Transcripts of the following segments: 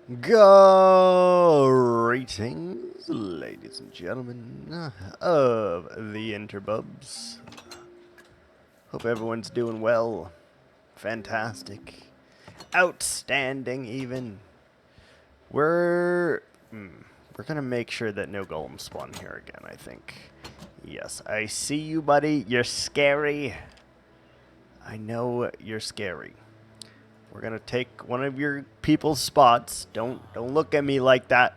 Greetings, ladies and gentlemen of the Interbubs. Hope everyone's doing well. Fantastic. Outstanding, even. We're gonna make sure that no golems spawn here again, I think. Yes, I see you, buddy. You're scary. I know you're scary. We're gonna take one of your people's spots. Don't look at me like that.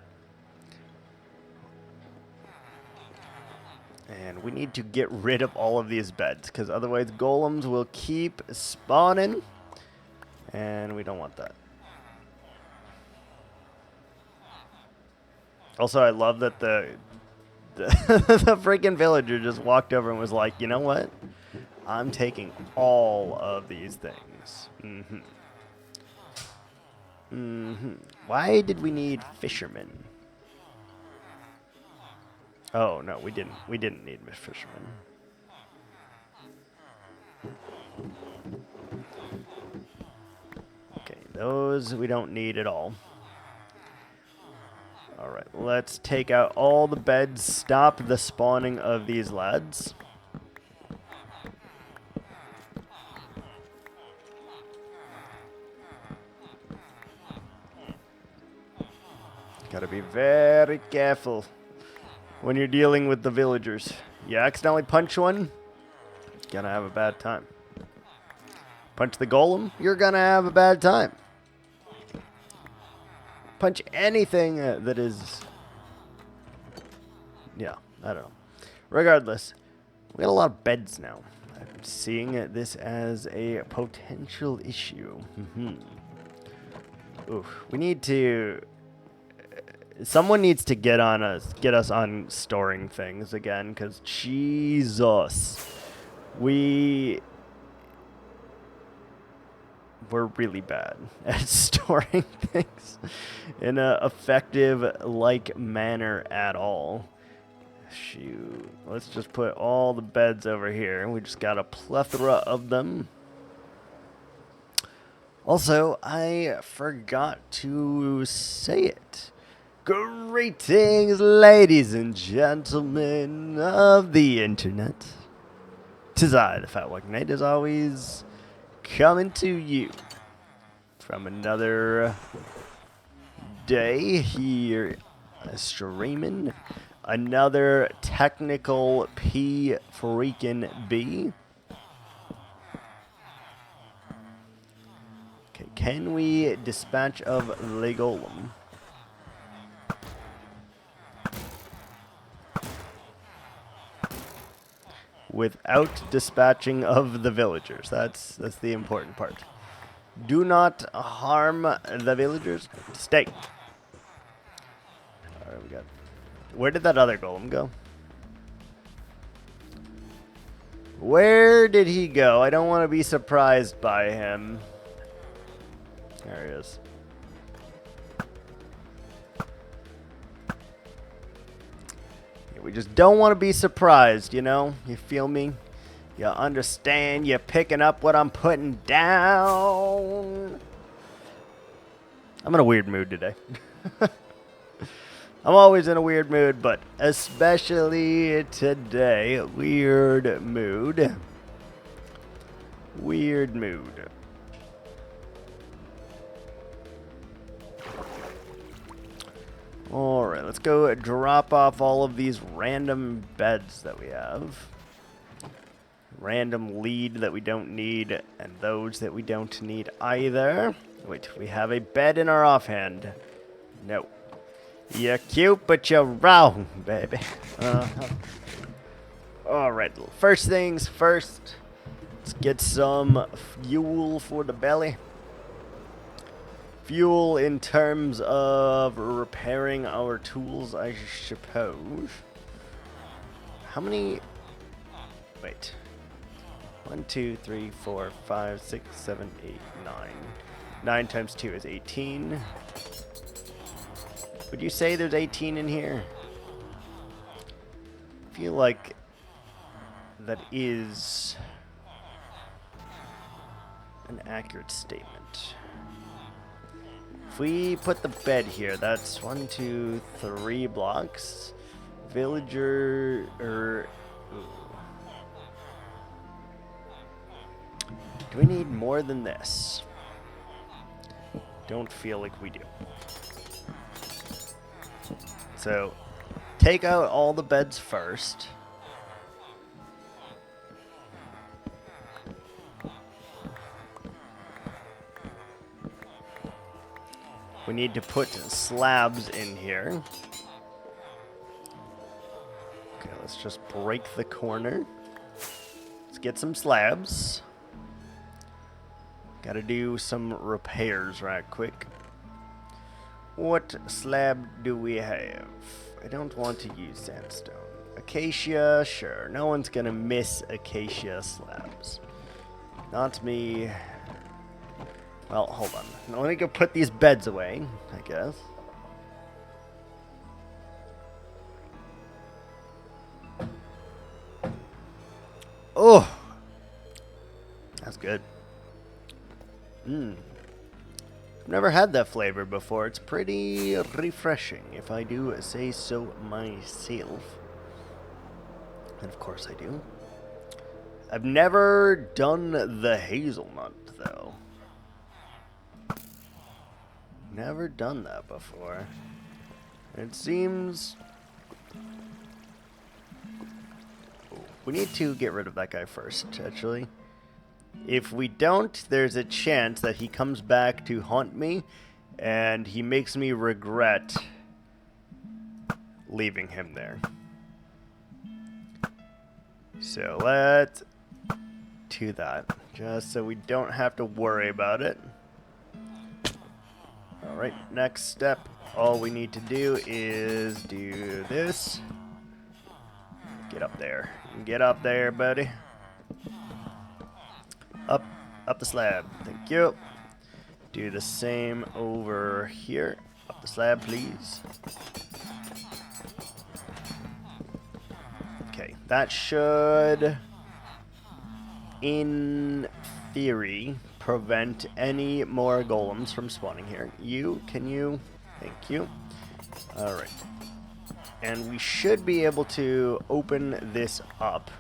And we need to get rid of all of these beds, because otherwise golems will keep spawning. And we don't want that. Also, I love that the the freaking villager just walked over and was like, you know what? I'm taking all of these things. Why did we need fishermen? Oh no, we didn't. We didn't need fishermen. Okay, those we don't need at all. All right, let's take out all the beds. Stop the spawning of these lads. Gotta be very careful when you're dealing with the villagers. You accidentally punch one, gonna have a bad time. Punch the golem, you're gonna have a bad time. Punch anything that is... Yeah, I don't know. Regardless, we got a lot of beds now. I'm seeing this as a potential issue. Oof, we need to... Someone needs to get us on storing things again, because Jesus, we're really bad at storing things in an effective manner at all. Shoot, let's just put all the beds over here. We just got a plethora of them. Also, I forgot to say it. Greetings, ladies and gentlemen of the internet. 'Tis I, the Fat White Knight, as always, coming to you from another day here streaming another technical P freaking B. Okay, can we dispatch of the golem? Without dispatching of the villagers. That's the important part. Do not harm the villagers. Stay. Alright, we got... Where did that other golem go? Where did he go? I don't want to be surprised by him. There he is. We just don't want to be surprised, you know? You feel me? You understand? You're picking up what I'm putting down. I'm in a weird mood today. I'm always in a weird mood, but especially today, weird mood. Weird mood. Alright, let's go drop off all of these random beds that we have. Random lead that we don't need, and those that we don't need either. Wait, we have a bed in our offhand. No. You're cute, but you're wrong, baby. Alright, first things first. Let's get some fuel for the belly. Fuel in terms of repairing our tools, I suppose. How many... Wait. 1, 2, 3, 4, 5, 6, 7, 8, 9. 9 times 2 is 18. Would you say there's 18 in here? I feel like that is an accurate statement. If we put the bed here, that's 1, 2, 3 blocks. Villager, do we need more than this? Don't feel like we do. So, take out all the beds first. We need to put slabs in here. Okay, let's just break the corner. Let's get some slabs. Gotta do some repairs right quick. What slab do we have? I don't want to use sandstone. Acacia, sure. No one's gonna miss acacia slabs. Not me. Well, hold on. Now, let me go put these beds away, I guess. Oh! That's good. I've never had that flavor before. It's pretty refreshing, if I do say so myself. And of course I do. I've never done the hazelnut, though. Never done that before. It seems... We need to get rid of that guy first, actually. If we don't, there's a chance that he comes back to haunt me, and he makes me regret leaving him there. So let's do that, just so we don't have to worry about it. Alright, next step, all we need to do is do this. Get up there. Get up there, buddy. Up the slab. Thank you. Do the same over here. Up the slab, please. Okay, that should, in theory, prevent any more golems from spawning here. Can you? Thank you. Alright. And we should be able to open this up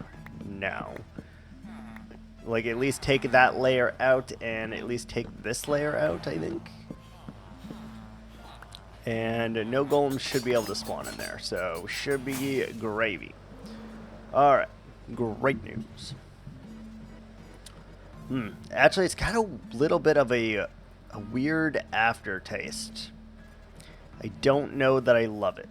now. Like, at least take that layer out and at least take this layer out, I think. And no golems should be able to spawn in there, so should be gravy. Alright, great news. Actually, it's got a little bit of a weird aftertaste. I don't know that I love it.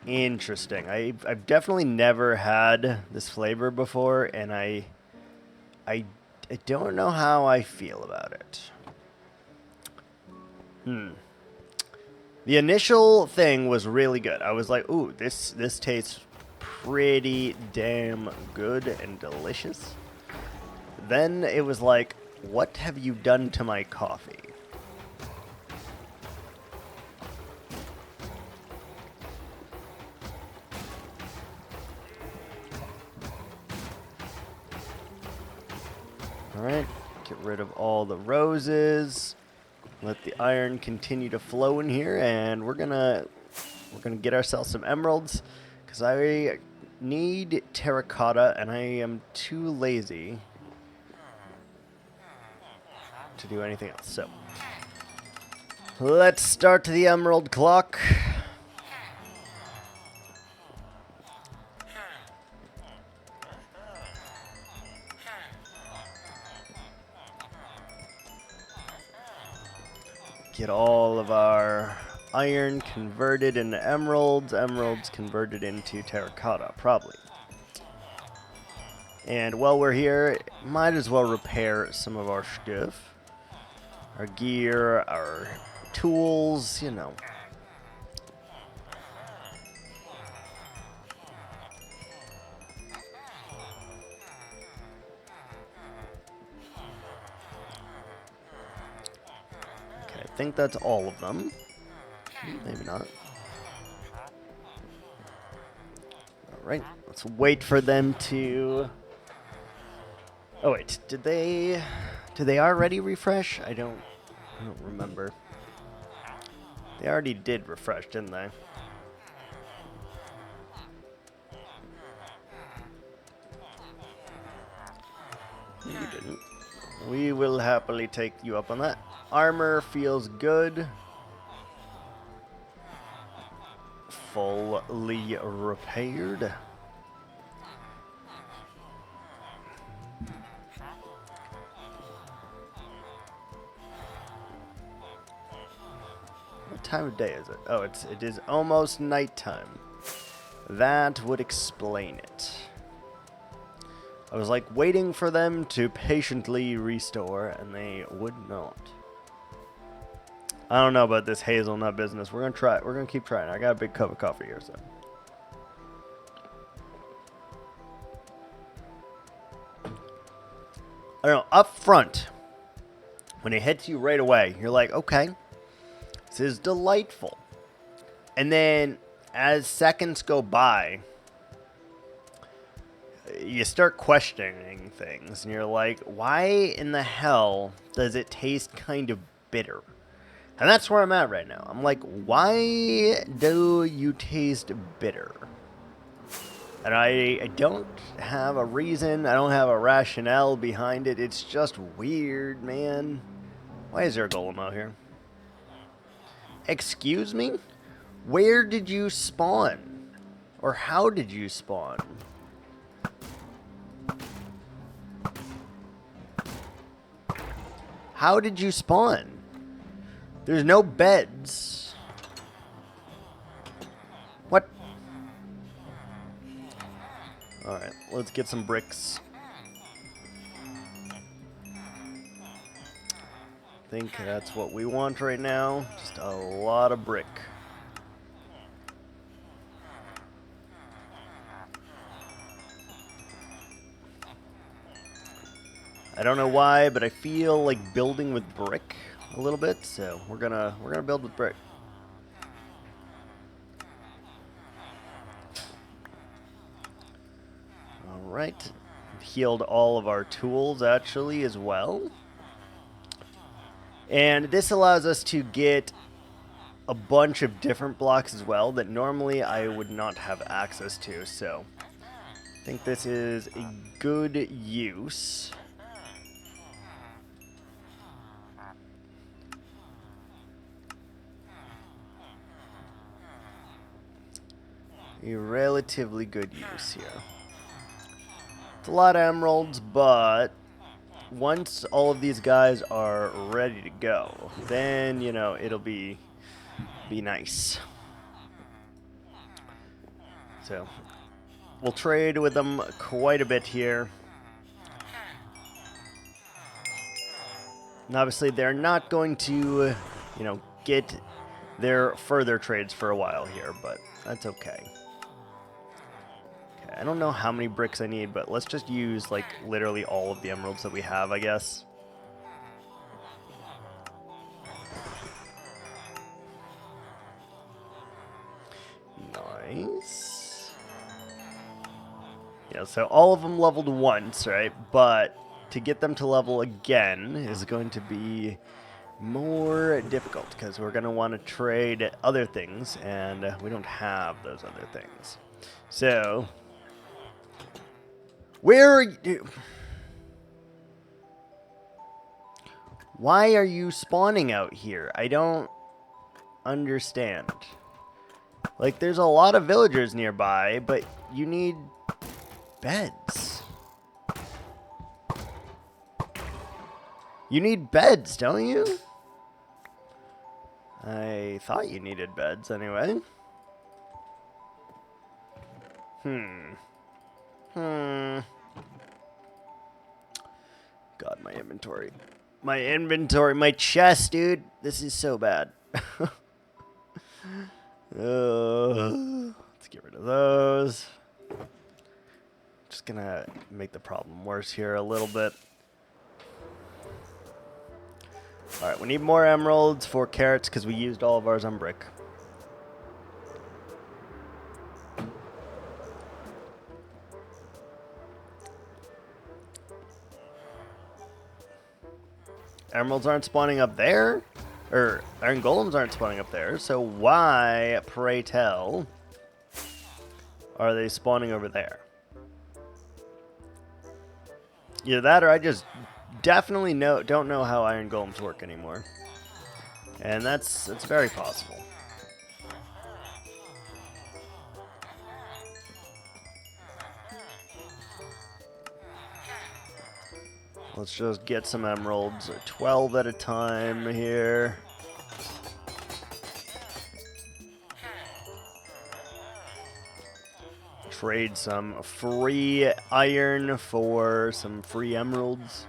Interesting. I've definitely never had this flavor before, and I don't know how I feel about it. The initial thing was really good. I was like, ooh, this tastes pretty damn good and delicious. Then it was like, what have you done to my coffee? Alright, get rid of all the roses. Let the iron continue to flow in here, and we're gonna get ourselves some emeralds, because I need terracotta, and I am too lazy to do anything else. So, let's start the emerald clock. Get all of our iron converted into emeralds, emeralds converted into terracotta, probably. And while we're here, might as well repair some of our stuff. Our gear, our tools, you know. I think that's all of them. Maybe not. Alright, let's wait for them to Oh wait, did they already refresh? I don't remember. They already did refresh, didn't they? You didn't. We will happily take you up on that. Armor feels good. Fully repaired. What time of day is it? Oh, it is almost nighttime. That would explain it. I was like waiting for them to patiently restore, and they would not. I don't know about this hazelnut business. We're gonna try it. We're gonna keep trying. I got a big cup of coffee here, so. I don't know. Up front, when it hits you right away, you're like, okay, this is delightful. And then as seconds go by, you start questioning things, and you're like, why in the hell does it taste kind of bitter? And that's where I'm at right now. I'm like, why do you taste bitter? And I don't have a reason. I don't have a rationale behind it. It's just weird, man. Why is there a golem out here? Excuse me? Where did you spawn? Or how did you spawn? How did you spawn? There's no beds. What? Alright, let's get some bricks. I think that's what we want right now. Just a lot of brick. I don't know why, but I feel like building with brick a little bit, so we're gonna build with brick. All right, healed all of our tools actually as well, and this allows us to get a bunch of different blocks as well that normally I would not have access to. So I think this is a good use. A relatively good use here. It's a lot of emeralds, but once all of these guys are ready to go, then, you know, it'll be nice. So, we'll trade with them quite a bit here. And obviously, they're not going to, you know, get their further trades for a while here, but that's okay. I don't know how many bricks I need, but let's just use, like, literally all of the emeralds that we have, I guess. Nice. Yeah, so all of them leveled once, right? But to get them to level again is going to be more difficult because we're going to want to trade other things, and we don't have those other things. So, where are you? Why are you spawning out here? I don't understand. Like, there's a lot of villagers nearby, but you need beds. You need beds, don't you? I thought you needed beds anyway. God, my inventory. My inventory, my chest, dude. This is so bad. Let's get rid of those. Just gonna make the problem worse here a little bit. Alright, we need more emeralds, 4 carrots, because we used all of ours on brick. emeralds aren't spawning up there, or iron golems aren't spawning up there. So why, pray tell, are they spawning over there? Either that, or I just definitely don't know how iron golems work anymore, and that's very possible. Let's just get some emeralds, 12 at a time here. Trade some free iron for some free emeralds.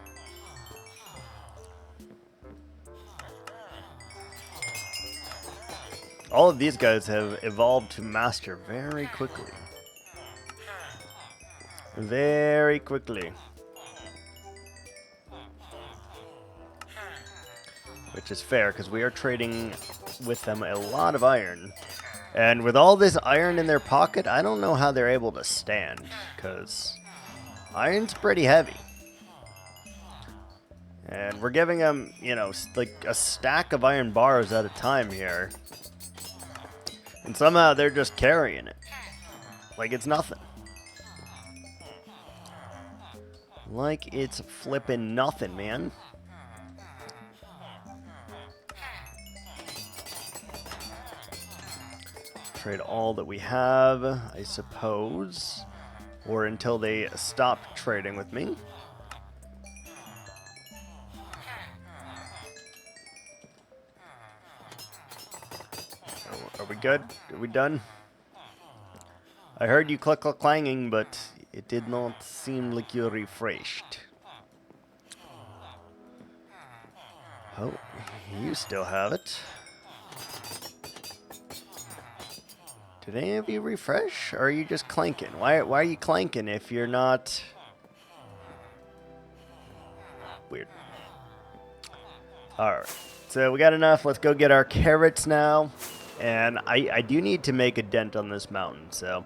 All of these guys have evolved to master very quickly. Very quickly. Which is fair, because we are trading with them a lot of iron. And with all this iron in their pocket, I don't know how they're able to stand, because iron's pretty heavy. And we're giving them, you know, like a stack of iron bars at a time here. And somehow they're just carrying it. Like it's nothing. Like it's flipping nothing, man. Trade all that we have, I suppose. Or until they stop trading with me. Are we good? Are we done? I heard you clanging, but it did not seem like you're refreshed. Oh, you still have it. Did any of you refresh, or are you just clanking? Why are you clanking if you're not... Weird. Alright, so we got enough. Let's go get our carrots now. And I do need to make a dent on this mountain, so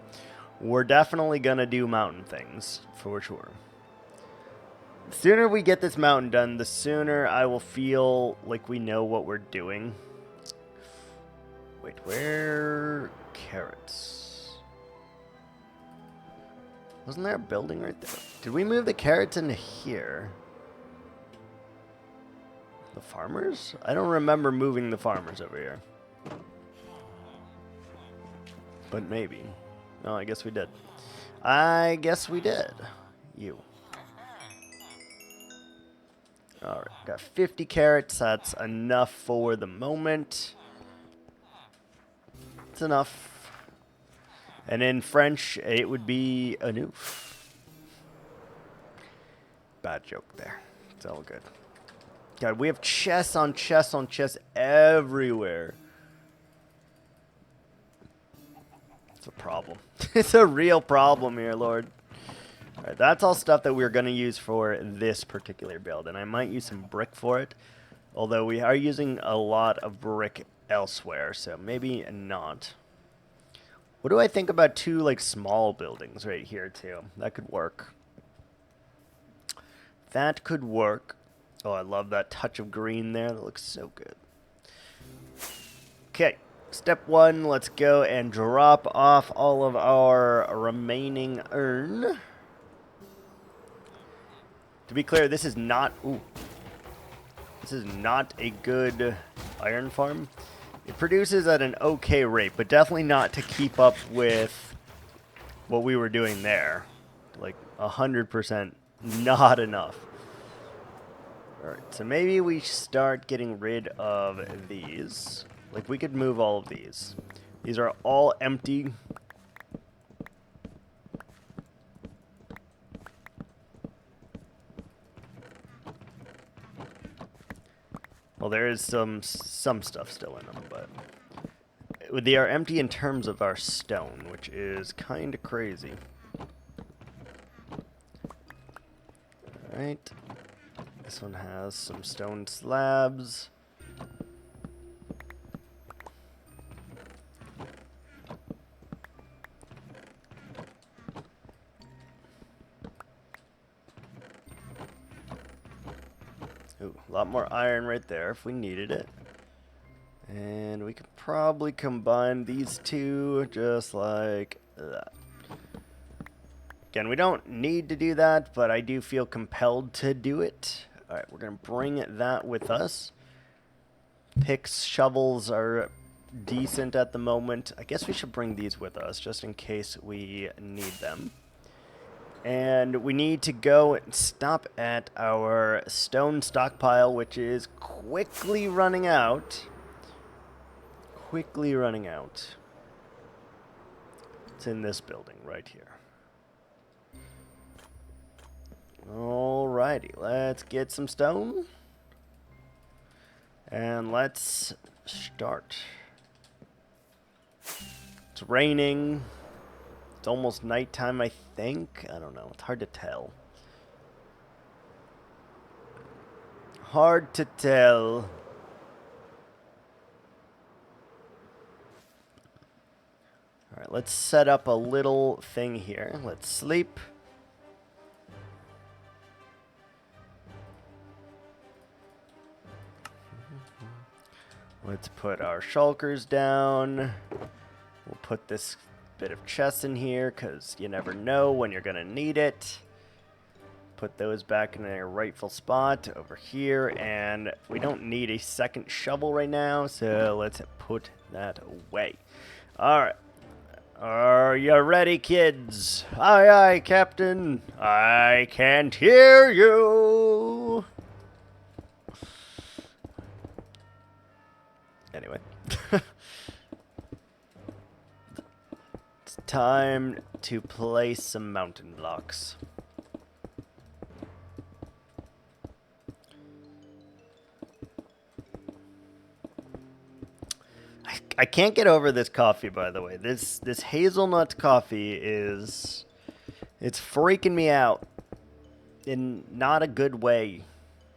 we're definitely going to do mountain things, for sure. The sooner we get this mountain done, the sooner I will feel like we know what we're doing. Wait, where... Carrots. Wasn't there a building right there? Did we move the carrots into here? The farmers? I don't remember moving the farmers over here. But maybe. No, I guess we did. I guess we did. You. Alright, got 50 carrots. That's enough for the moment. It's enough. And in French, it would be enough. Bad joke there. It's all good. God, we have chests on chests on chests everywhere. It's a problem. It's a real problem here, Lord. Alright, that's all stuff that we're going to use for this particular build. And I might use some brick for it. Although we are using a lot of brick elsewhere, so maybe not. What do I think about two, like, small buildings right here, too? That could work. That could work. Oh, I love that touch of green there. That looks so good. Okay, step one. Let's go and drop off all of our remaining iron. To be clear, this is not... Ooh. This is not a good iron farm. It produces at an okay rate, but definitely not to keep up with what we were doing there. Like 100% not enough. Alright, so maybe we start getting rid of these. Like we could move all of these. These are all empty. Well, there is some stuff still in them, but they are empty in terms of our stone, which is kind of crazy. Alright. This one has some stone slabs. Ooh. A lot more iron right there if we needed it. And we could probably combine these two just like that. Again, we don't need to do that, but I do feel compelled to do it. Alright, we're going to bring that with us. Picks, shovels are decent at the moment. I guess we should bring these with us just in case we need them. And we need to go and stop at our stone stockpile, which is quickly running out. Quickly running out. It's in this building right here. Alrighty, let's get some stone. And let's start. It's raining. It's almost nighttime, I think. I don't know. It's hard to tell. Hard to tell. Alright, let's set up a little thing here. Let's sleep. Let's put our shulkers down. We'll put this bit of chest in here because you never know when you're going to need it. Put those back in their rightful spot over here. And we don't need a second shovel right now, so let's put that away. Alright. Are you ready, kids? Aye, aye, Captain. I can't hear you. Anyway. It's time to place some mountain blocks. I can't get over this coffee, by the way. This hazelnut coffee it's freaking me out in not a good way.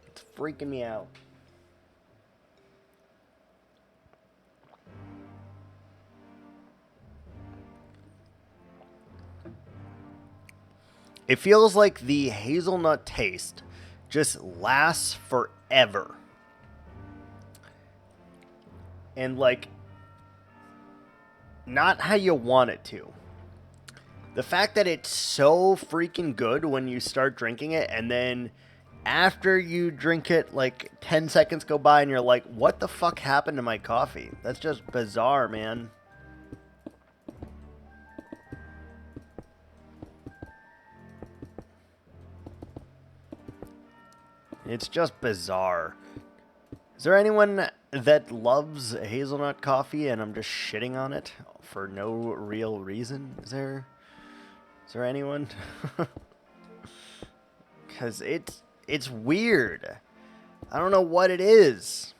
It's freaking me out. It feels like the hazelnut taste just lasts forever. And like, not how you want it to. The fact that it's so freaking good when you start drinking it, and then after you drink it, like 10 seconds go by and you're like, what the fuck happened to my coffee? That's just bizarre, man. It's just bizarre. Is there anyone that loves hazelnut coffee and I'm just shitting on it for no real reason? Is there anyone? Because it's weird. I don't know what it is.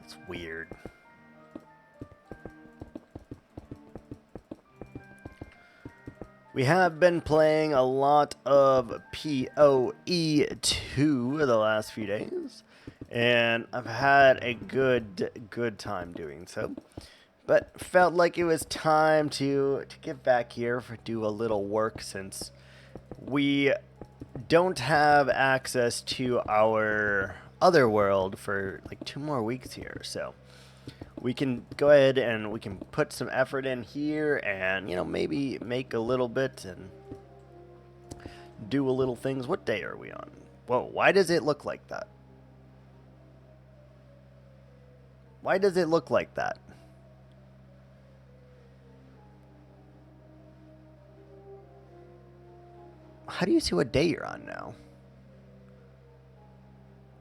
It's weird. We have been playing a lot of PoE2 the last few days, and I've had a good time doing so. But felt like it was time to get back here do a little work since we don't have access to our other world for like 2 more weeks here, so we can go ahead and we can put some effort in here and, you know, maybe make a little bit and do a little things. What day are we on? Whoa, why does it look like that? Why does it look like that? How do you see what day you're on now?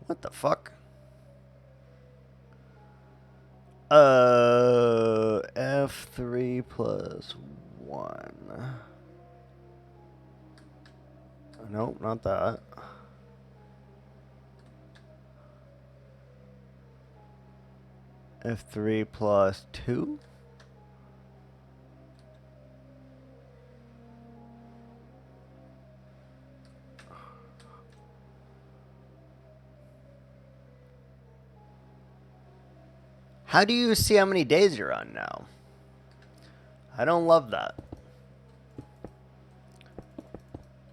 What the fuck? F3 plus 1. Nope, not that. F3 plus 2. How do you see how many days you're on now? I don't love that.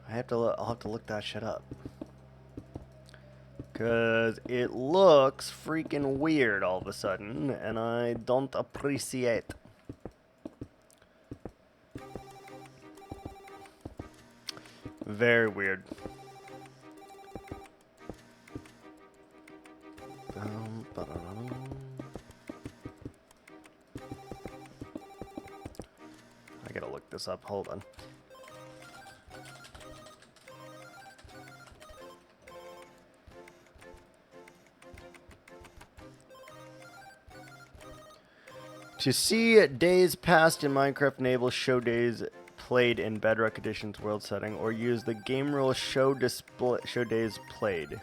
I I'll have to look that shit up. Because it looks freaking weird all of a sudden, and I don't appreciate. Very weird. I gotta look this up. Hold on. To see days passed in Minecraft, enable show days played in Bedrock Edition's world setting, or use the game rule show days played.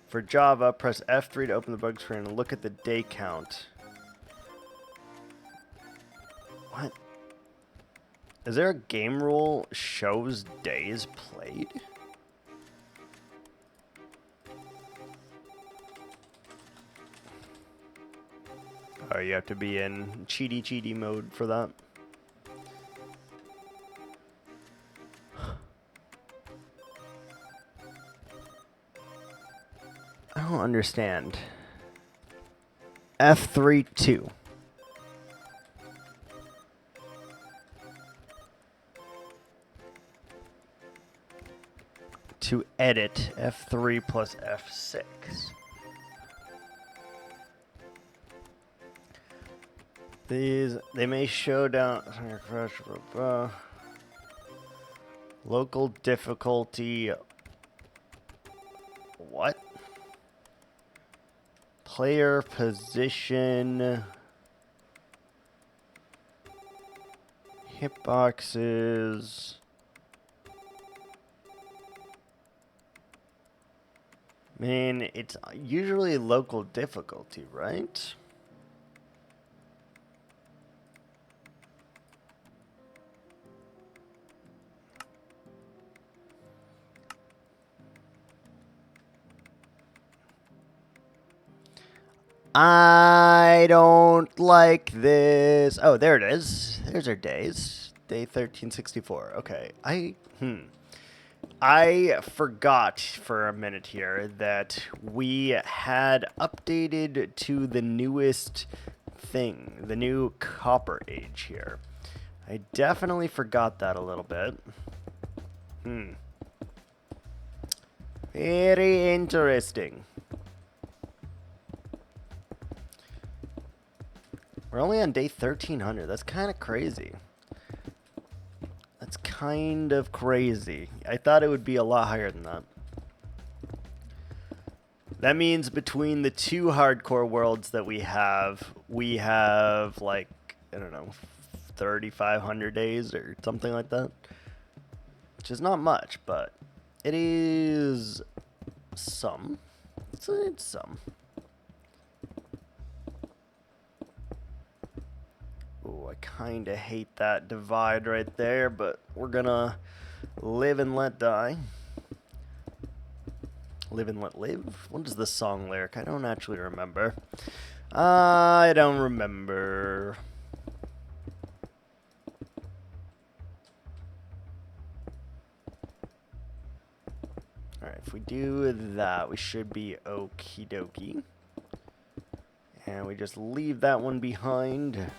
For Java, press F3 to open the bug screen and look at the day count. What? Is there a game rule shows days played? Oh, you have to be in cheaty mode for that. I don't understand. F3 2. To edit, F3 plus F6. They may show down local difficulty. What? Player position. Hitboxes. I mean, it's usually local difficulty, right? I don't like this. Oh, there it is. There's our days. Day 1364. Okay. I forgot for a minute here that we had updated to the newest thing, the new Copper Age here. I definitely forgot that a little bit. Very interesting. We're only on day 1300. That's kind of crazy. That's kind of crazy. I thought it would be a lot higher than that. That means between the two hardcore worlds that we have like, I don't know, 3,500 days or something like that. Which is not much, but it is some. It's some. Ooh, I kind of hate that divide right there, but we're gonna live and let die. Live and let live? What is the song lyric? I don't actually remember. I don't remember. Alright, if we do that, we should be okie dokie. And we just leave that one behind.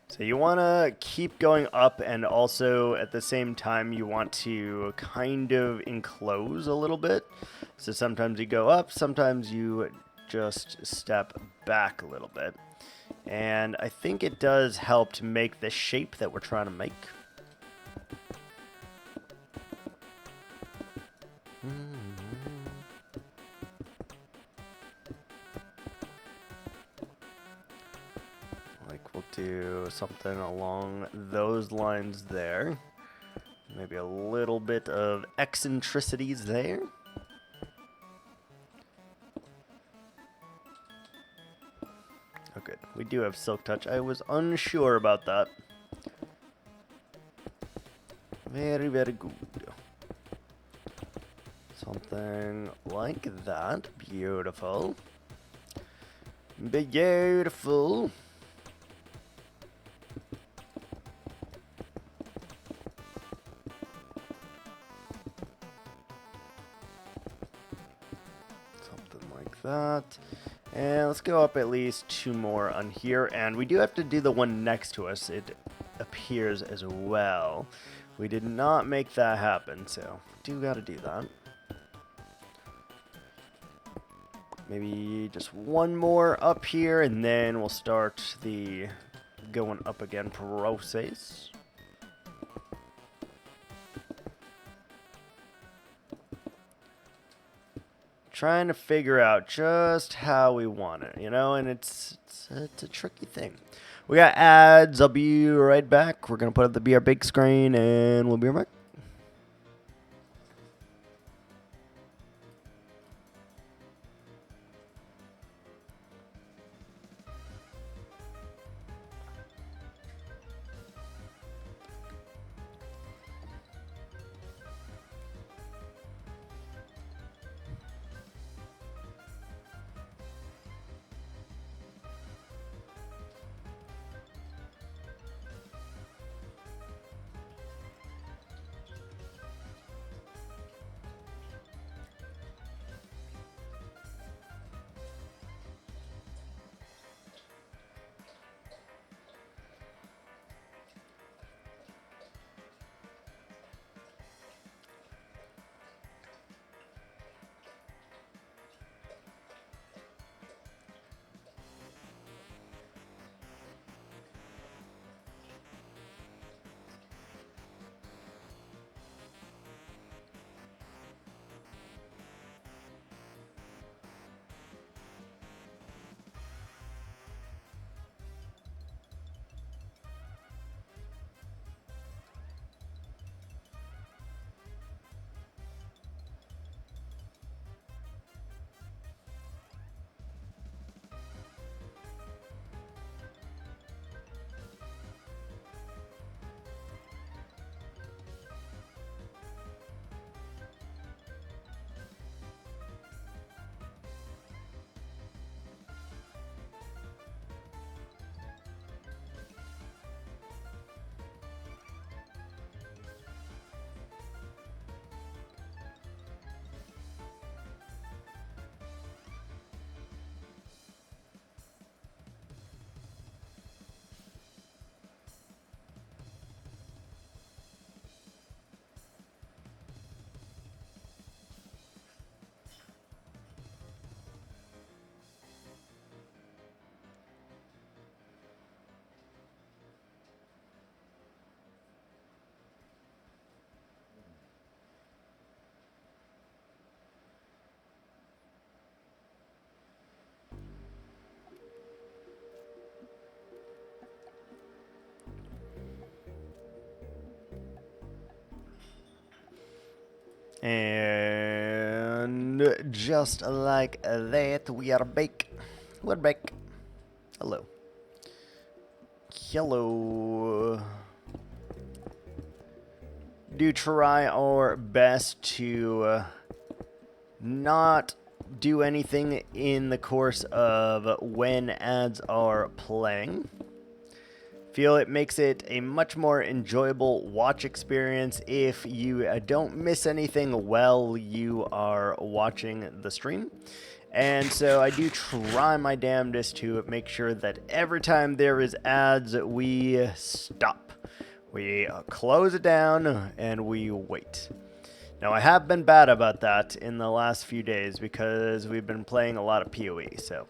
So you want to keep going up, and also at the same time you want to kind of enclose a little bit. So sometimes you go up, sometimes you just step back a little bit. And I think it does help to make the shape that we're trying to make. Do something along those lines there. Maybe a little bit of eccentricities there. Oh, good. We do have Silk Touch. I was unsure about that. Very, very good. Something like that. Beautiful. Beautiful. Something like that. And let's go up at least 2 more on here. And we do have to do the one next to us, it appears, as well. We did not make that happen, so do got to do that. Maybe just 1 more up here, and then we'll start the going up again process. Trying to figure out just how we want it, you know, and it's a tricky thing. We got ads. I'll be right back. We're gonna put up the BR big screen, and we'll be right back. And just like that, we are back. We're back. Hello. Hello. Do try our best to not do anything in the course of when ads are playing. Feel it makes it a much more enjoyable watch experience if you don't miss anything while you are watching the stream. And so I do try my damnedest to make sure that every time there is ads, we stop. We close it down and we wait. Now, I have been bad about that in the last few days because we've been playing a lot of PoE, so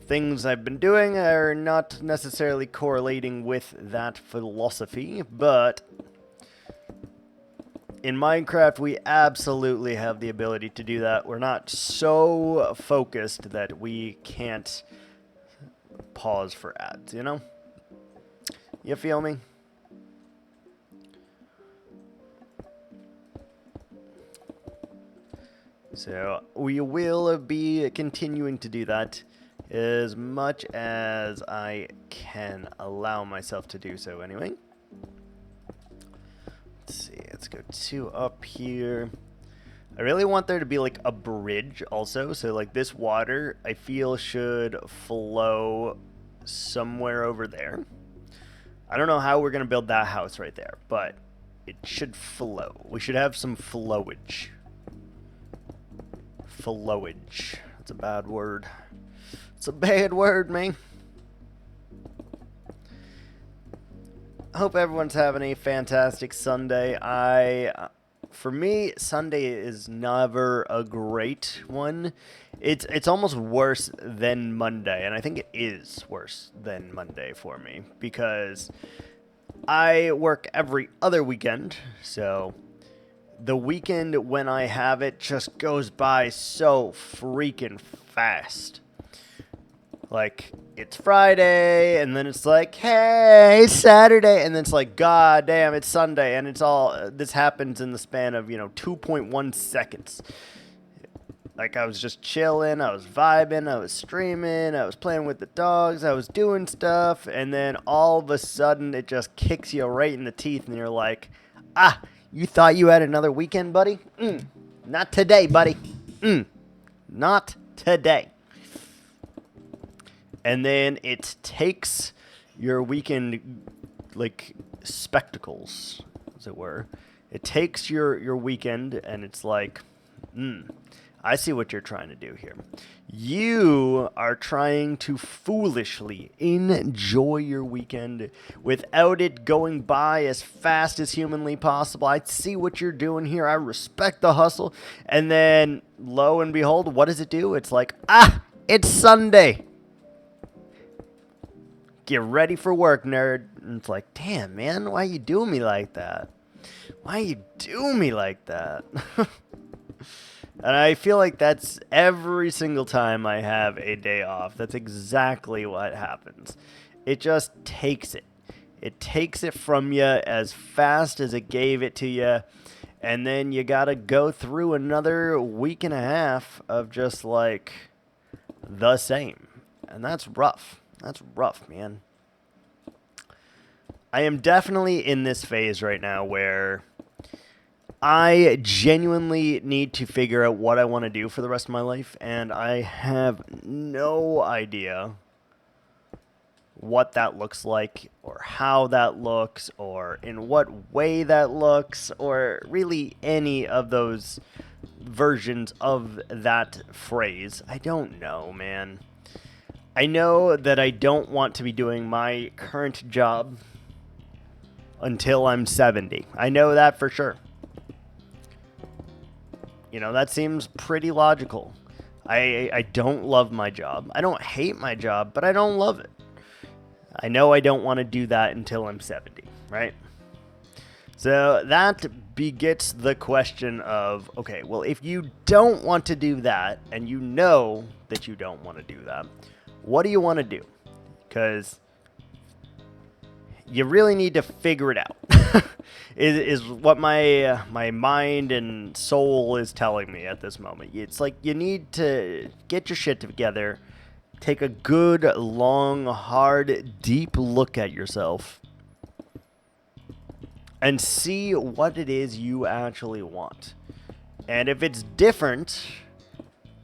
things I've been doing are not necessarily correlating with that philosophy, but in Minecraft, we absolutely have the ability to do that. We're not so focused that we can't pause for ads, you know? You feel me? So we will be continuing to do that as much as I can allow myself to do so anyway. Let's see, let's go 2 up here. I really want there to be like a bridge also. So like this water, I feel should flow somewhere over there. I don't know how we're going to build that house right there, but it should flow. We should have some flowage. Flowage. That's a bad word. It's a bad word, man. I hope everyone's having a fantastic Sunday. For me, Sunday is never a great one. It's almost worse than Monday, and I think it is worse than Monday for me because I work every other weekend, so the weekend when I have it just goes by so freaking fast. Like, it's Friday, and then it's like, hey, it's Saturday, and then it's like, god damn, it's Sunday, and it's all, this happens in the span of, 2.1 seconds. Like, I was just chilling, I was vibing, I was streaming, I was playing with the dogs, I was doing stuff, and then all of a sudden, it just kicks you right in the teeth, and you're like, you thought you had another weekend, buddy? Not today, buddy. Not today. And then it takes your weekend, like, spectacles, as it were. It takes your weekend, and it's like, I see what you're trying to do here. You are trying to foolishly enjoy your weekend without it going by as fast as humanly possible. I see what you're doing here. I respect the hustle. And then, lo and behold, what does it do? It's like, it's Sunday. Get ready for work, nerd. And it's like, damn, man, why you doing me like that? Why you doing me like that? And I feel like that's every single time I have a day off. That's exactly what happens. It just takes it. It takes it from you as fast as it gave it to you. And then you got to go through another week and a half of just like the same. And that's rough. That's rough, man. I am definitely in this phase right now where I genuinely need to figure out what I want to do for the rest of my life, and I have no idea what that looks like, or how that looks, or in what way that looks, or really any of those versions of that phrase. I don't know, man. I know that I don't want to be doing my current job until I'm 70. I know that for sure. That seems pretty logical. I don't love my job. I don't hate my job, but I don't love it. I know I don't want to do that until I'm 70, right? So that begets the question of, okay, well, if you don't want to do that, and you know that you don't want to do that, what do you want to do? Because you really need to figure it out. is what my mind and soul is telling me at this moment. It's like you need to get your shit together, take a good, long, hard, deep look at yourself, and see what it is you actually want. And if it's different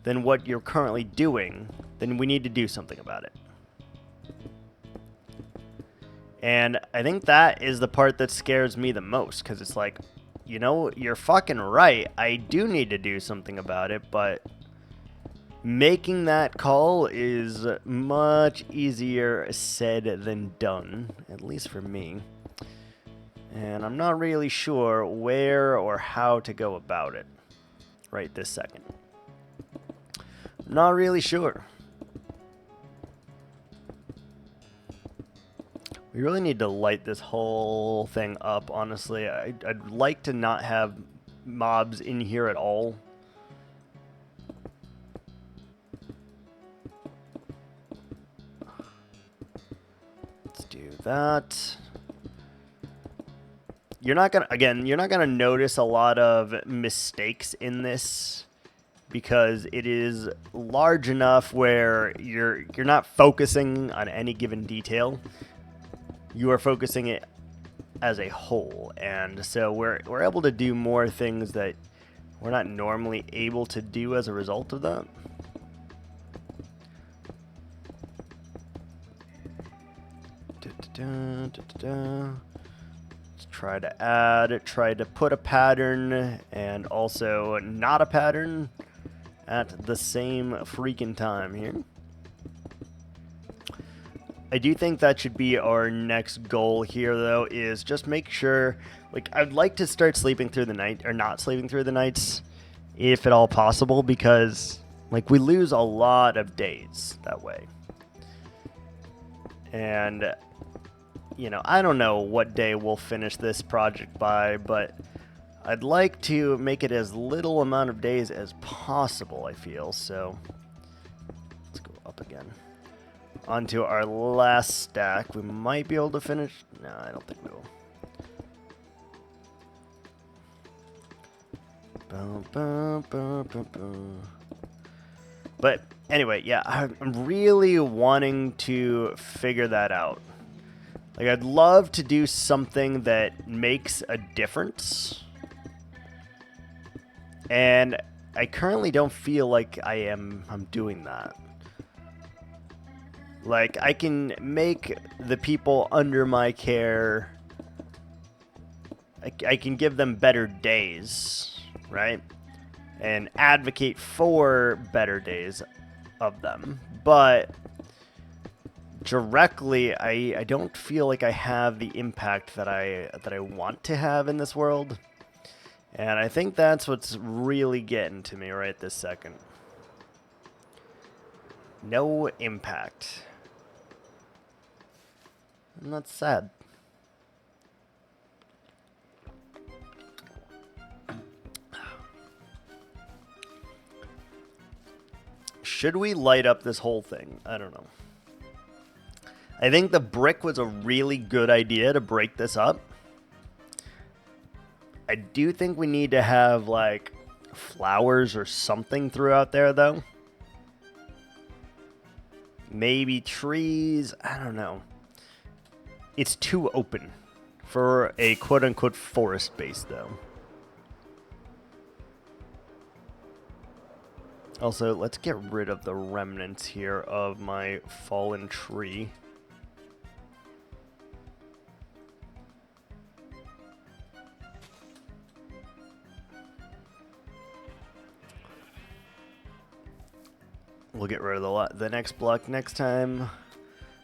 than what you're currently doing, then we need to do something about it. And I think that is the part that scares me the most, because it's like, you're fucking right. I do need to do something about it, but making that call is much easier said than done, at least for me. And I'm not really sure where or how to go about it right this second. I'm not really sure. We really need to light this whole thing up, honestly. I'd like to not have mobs in here at all. Let's do that. You're not gonna notice a lot of mistakes in this because it is large enough where you're not focusing on any given detail. You are focusing it as a whole, and so we're able to do more things that we're not normally able to do as a result of that. Let's try to add, try to put a pattern and also not a pattern at the same freaking time here. I do think that should be our next goal here, though, is just make sure, like, I'd like to start sleeping through the night, or not sleeping through the nights, if at all possible, because, like, we lose a lot of days that way. And, you know, I don't know what day we'll finish this project by, but I'd like to make it as little amount of days as possible, I feel, so let's go up again. Onto our last stack. We might be able to finish. No, I don't think we will. But anyway, yeah, I'm really wanting to figure that out. Like, I'd love to do something that makes a difference. And I currently don't feel like I'm doing that. Like, I can make the people under my care, I can give them better days, right? And advocate for better days of them. But directly, I don't feel like I have the impact that I want to have in this world. And I think that's what's really getting to me right this second. No impact. And that's sad. Should we light up this whole thing? I don't know. I think the brick was a really good idea to break this up. I do think we need to have, like, flowers or something throughout there, though. Maybe trees. I don't know. It's too open for a quote-unquote forest base, though. Also, let's get rid of the remnants here of my fallen tree. We'll get rid of the next block next time.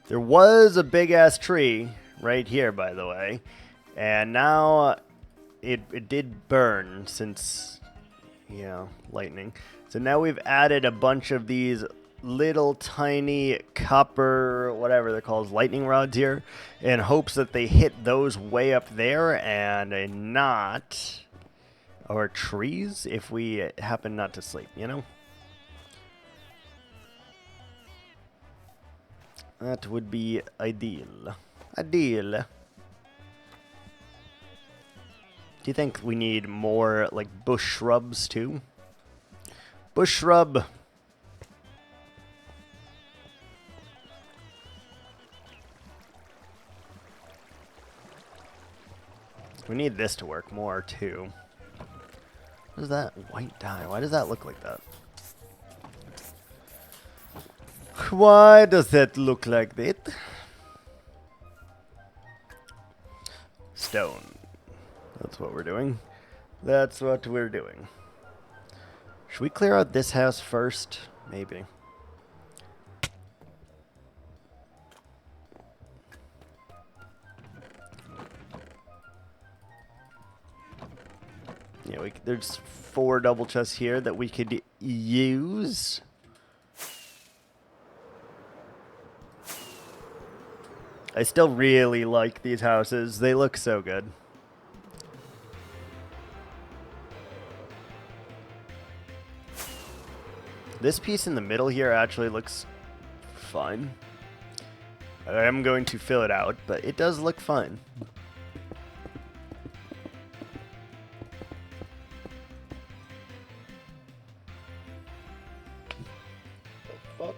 There was a big-ass tree right here, by the way. And now it did burn since, you know, lightning. So now we've added a bunch of these little tiny copper, whatever they're called, lightning rods here, in hopes that they hit those way up there and not our trees if we happen not to sleep, you know? That would be ideal. Ideal. Do you think we need more, like, bush shrubs, too? Bush shrub. We need this to work more, too. What is that? White dye. Why does that look like that? Why does that look like that? Stone. That's what we're doing. That's what we're doing. Should we clear out this house first? Maybe. Yeah, there's 4 double chests here that we could use. I still really like these houses. They look so good. This piece in the middle here actually looks fine. I am going to fill it out, but it does look fine. The fuck?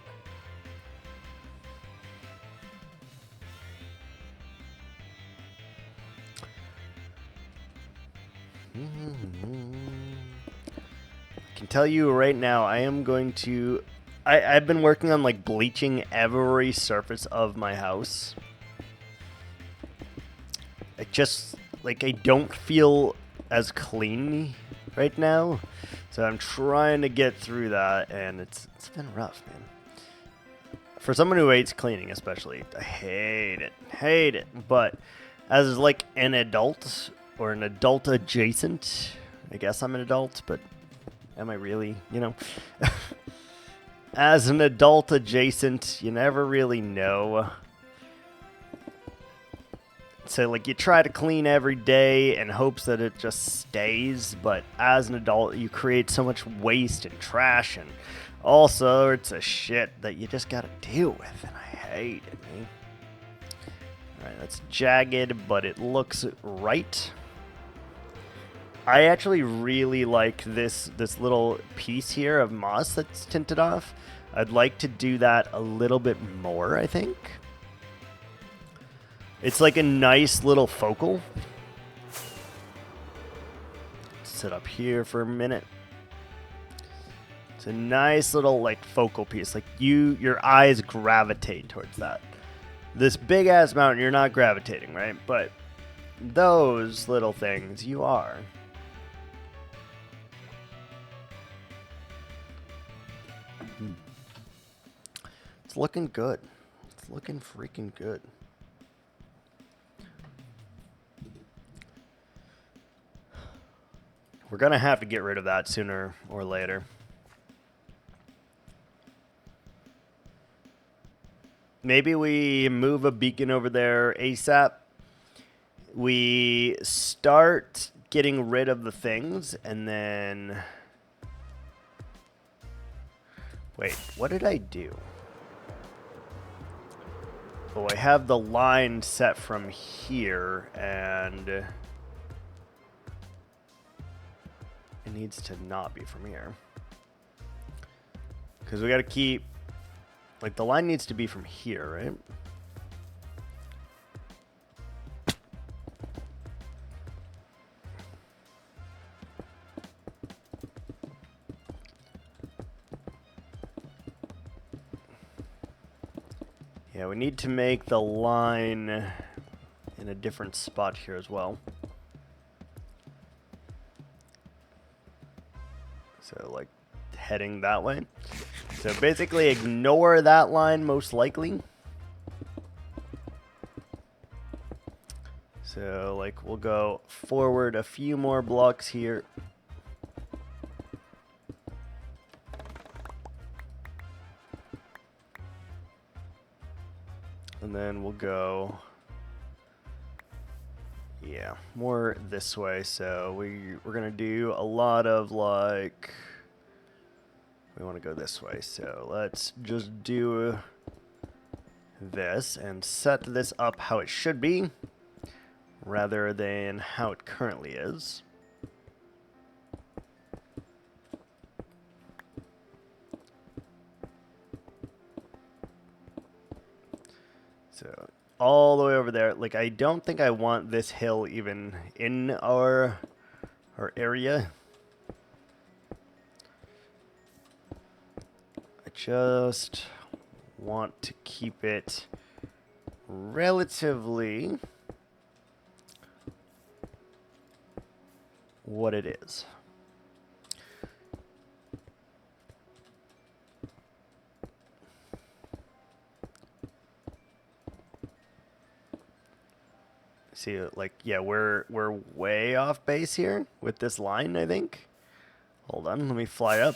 can tell you right now, I am going to... I've been working on, like, bleaching every surface of my house. I just, like, I don't feel as clean right now. So I'm trying to get through that, and it's been rough, man. For someone who hates cleaning, especially, I hate it. Hate it. But as, like, an adult, or an adult adjacent, I guess I'm an adult, but am I really? You know? As an adult adjacent, you never really know. So, like, you try to clean every day in hopes that it just stays, but as an adult, you create so much waste and trash and all sorts of shit that you just gotta deal with, and I hate it, man. Alright, that's jagged, but it looks right. I actually really like this little piece here of moss that's tinted off. I'd like to do that a little bit more, I think. It's like a nice little focal. Sit up here for a minute. It's a nice little like focal piece. Like your eyes gravitate towards that. This big ass mountain, you're not gravitating, right? But those little things, you are. It's looking good. It's looking freaking good. We're gonna have to get rid of that sooner or later. Maybe we move a beacon over there ASAP. We start getting rid of the things and then... Wait, what did I do? Oh, I have the line set from here, and it needs to not be from here. Because we got to keep, like, the line needs to be from here, right? Yeah, we need to make the line in a different spot here as well. So, like, heading that way. So, basically, ignore that line, most likely. So, like, we'll go forward a few more blocks here. And then we'll go, yeah, more this way. So we're going to do a lot of, like, we want to go this way. So let's just do this and set this up how it should be rather than how it currently is. So all the way over there, like, I don't think I want this hill even in our area. I just want to keep it relatively what it is. See, like, yeah, we're way off base here with this line, I think. Hold on, let me fly up.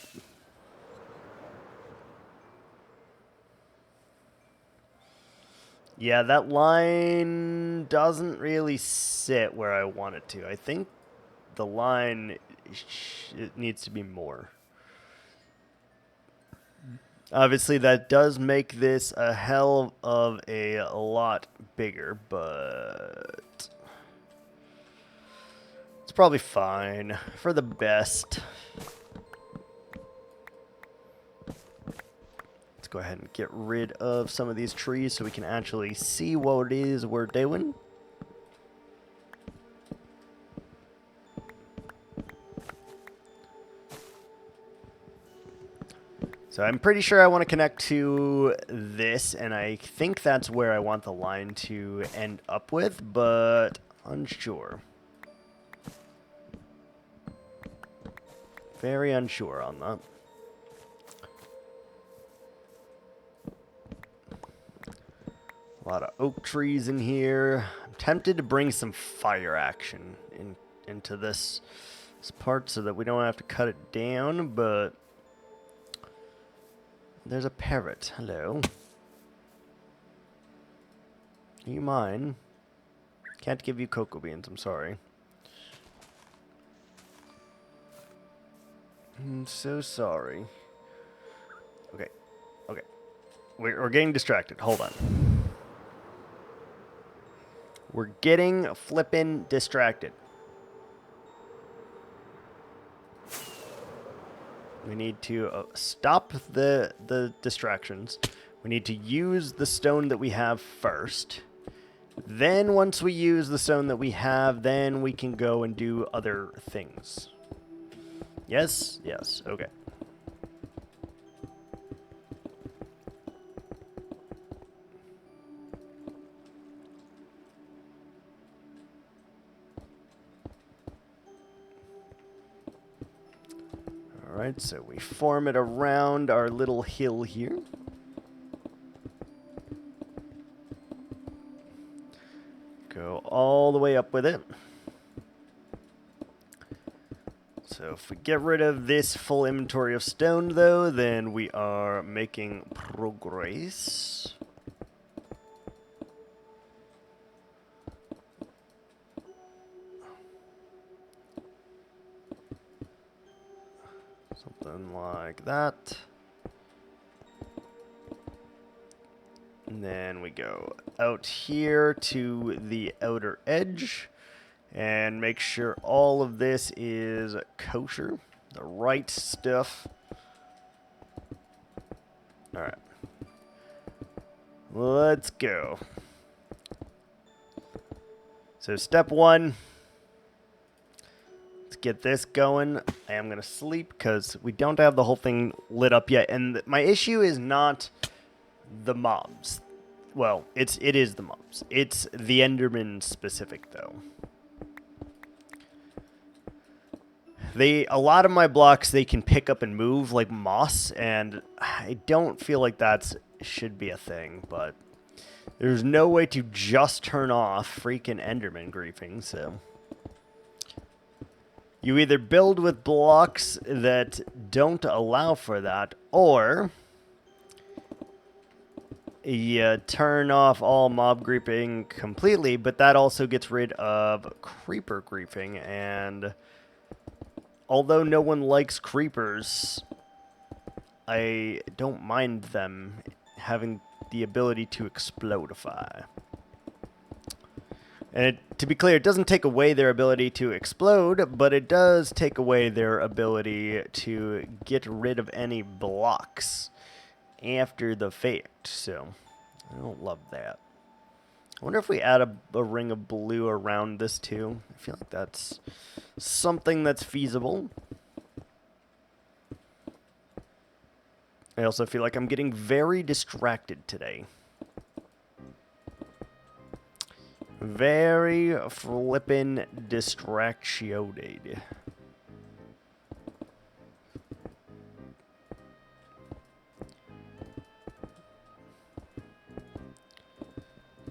Yeah, that line doesn't really sit where I want it to. I think the line, it needs to be more. Obviously, that does make this a hell of a lot bigger, but it's probably fine for the best. Let's go ahead and get rid of some of these trees so we can actually see what it is we're doing. So I'm pretty sure I want to connect to this, and I think that's where I want the line to end up with, but unsure. Very unsure on that. A lot of oak trees in here. I'm tempted to bring some fire action into this part so that we don't have to cut it down, but there's a parrot. Hello. Do you mind? Can't give you cocoa beans, I'm sorry. I'm so sorry. Okay. Okay. We're getting distracted. Hold on. We're getting flippin' distracted. We need to stop the distractions. We need to use the stone that we have first. Then once we use the stone that we have, then we can go and do other things. Yes? Yes. Okay. Alright, so we form it around our little hill here. Go all the way up with it. So if we get rid of this full inventory of stone, though, then we are making progress. Something like that. And then we go out here to the outer edge. And make sure all of this is kosher, the right stuff. Alright. Let's go. So step one. Let's get this going. I am going to sleep because we don't have the whole thing lit up yet. And my issue is not the mobs. Well, it is the mobs. It's the Enderman specific, though. A lot of my blocks, they can pick up and move like moss, and I don't feel like that should be a thing, but there's no way to just turn off freaking Enderman griefing, so you either build with blocks that don't allow for that, or you turn off all mob griefing completely, but that also gets rid of creeper griefing, and although no one likes creepers, I don't mind them having the ability to explodify. And to be clear, it doesn't take away their ability to explode, but it does take away their ability to get rid of any blocks after the fact. So, I don't love that. I wonder if we add a ring of blue around this too. I feel like that's something that's feasible. I also feel like I'm getting very distracted today. Very flippin' distracted.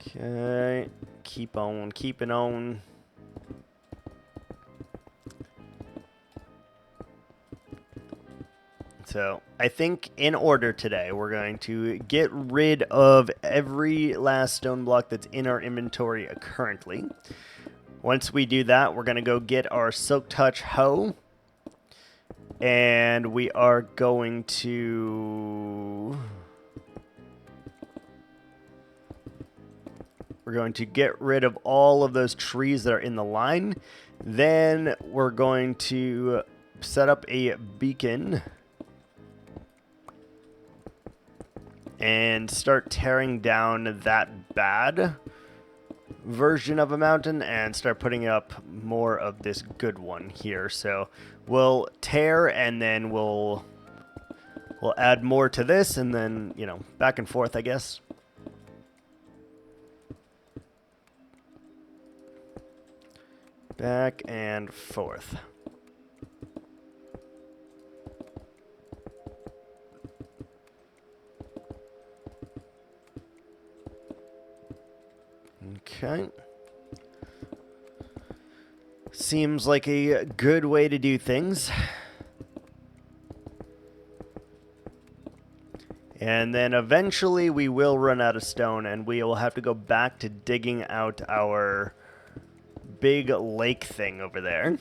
Okay, keep on keeping on. So, I think in order today, we're going to get rid of every last stone block that's in our inventory currently. Once we do that, we're going to go get our Silk Touch hoe. And we are going to... We're going to get rid of all of those trees that are in the line. Then we're going to set up a beacon and start tearing down that bad version of a mountain and start putting up more of this good one here. So we'll tear and then we'll we'll add more to this, and then, you know, back and forth, I guess. Back and forth. Okay. Seems like a good way to do things. And then eventually we will run out of stone, and we will have to go back to digging out our big lake thing over there.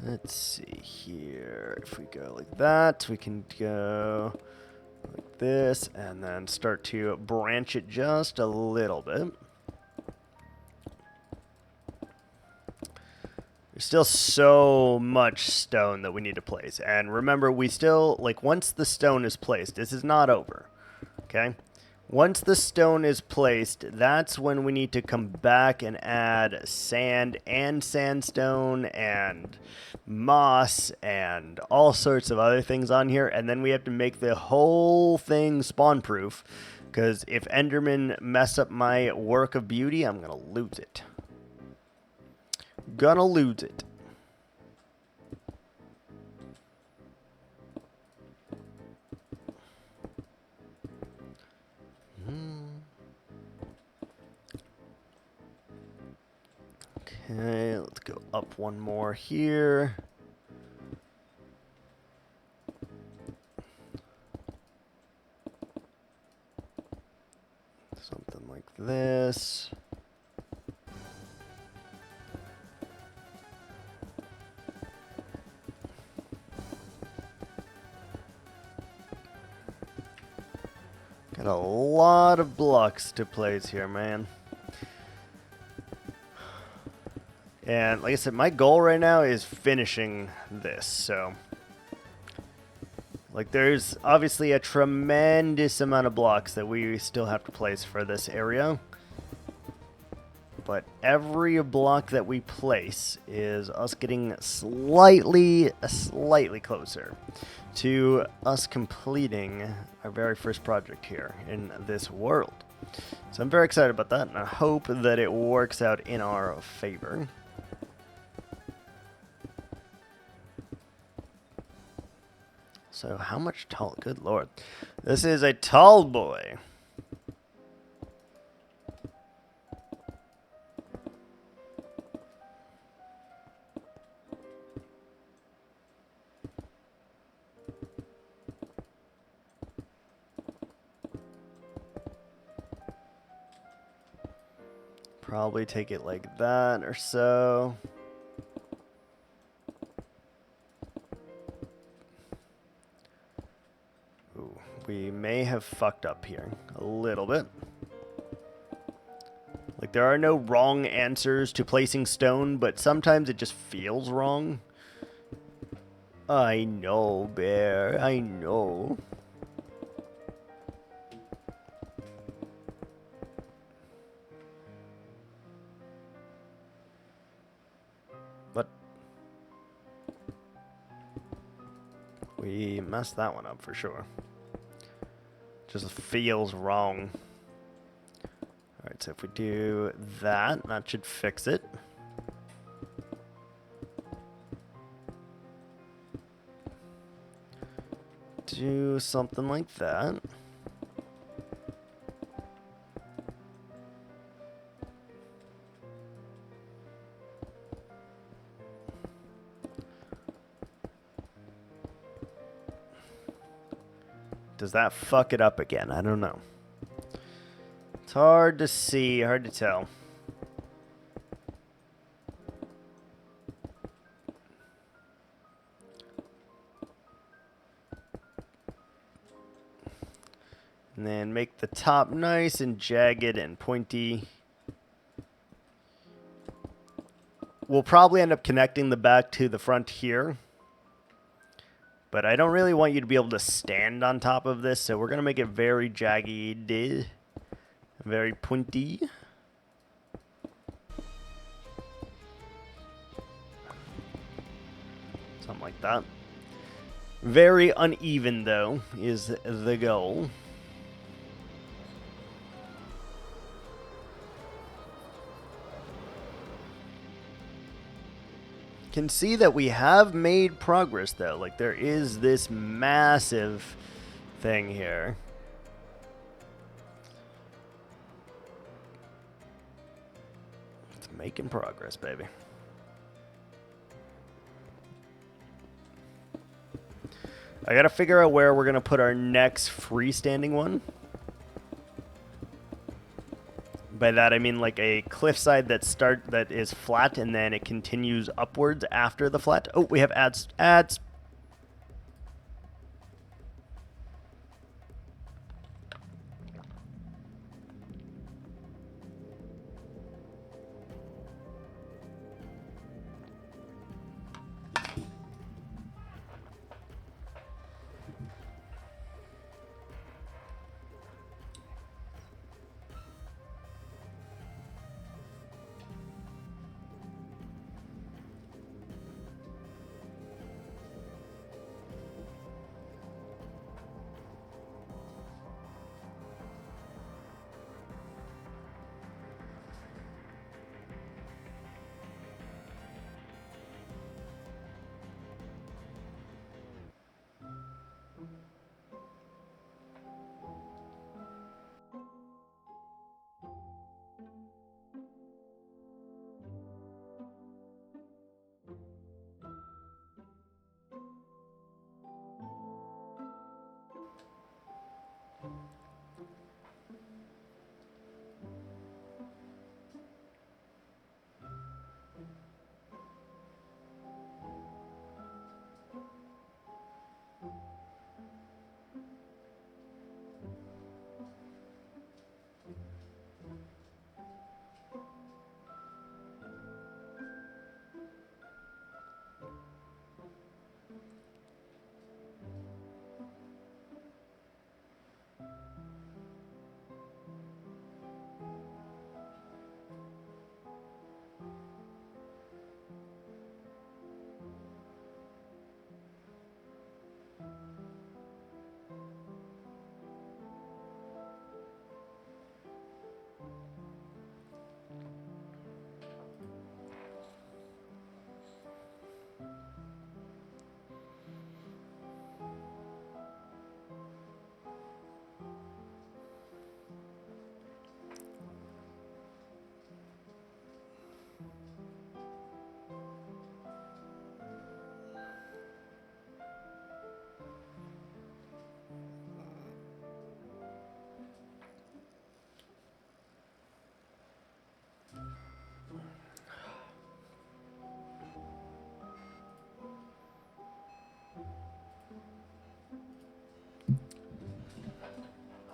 Let's see here. If we go like that, we can go like this, and then start to branch it just a little bit. There's still so much stone that we need to place. And remember, we still, like, once the stone is placed, this is not over, okay? Once the stone is placed, that's when we need to come back and add sand and sandstone and moss and all sorts of other things on here. And then we have to make the whole thing spawn-proof, because if Endermen mess up my work of beauty, I'm going to lose it. Gonna lose it. Okay, let's go up one more here. Something like this. Got a lot of blocks to place here, man. And like I said, my goal right now is finishing this, so... Like, there's obviously a tremendous amount of blocks that we still have to place for this area. But every block that we place is us getting slightly closer to us completing our very first project here in this world. So I'm very excited about that, and I hope that it works out in our favor. So how much tall? Good lord. This is a tall boy. Probably take it like that or so. Ooh, we may have fucked up here a little bit. Like, there are no wrong answers to placing stone, but sometimes it just feels wrong. I know, Bear. I know. But we messed that one up for sure. Just feels wrong. Alright, so if we do that, that should fix it. Do something like that. Does that fuck it up again? I don't know. It's hard to see, hard to tell. And then make the top nice and jagged and pointy. We'll probably end up connecting the back to the front here. But I don't really want you to be able to stand on top of this, so we're going to make it very jagged, very pointy. Something like that. Very uneven, though, is the goal. Can see that we have made progress, though. Like, there is this massive thing here. It's making progress, baby. I gotta figure out where we're gonna put our next freestanding one. By that I mean like a cliffside that is flat and then it continues upwards after the flat. Oh, we have ads. Ads.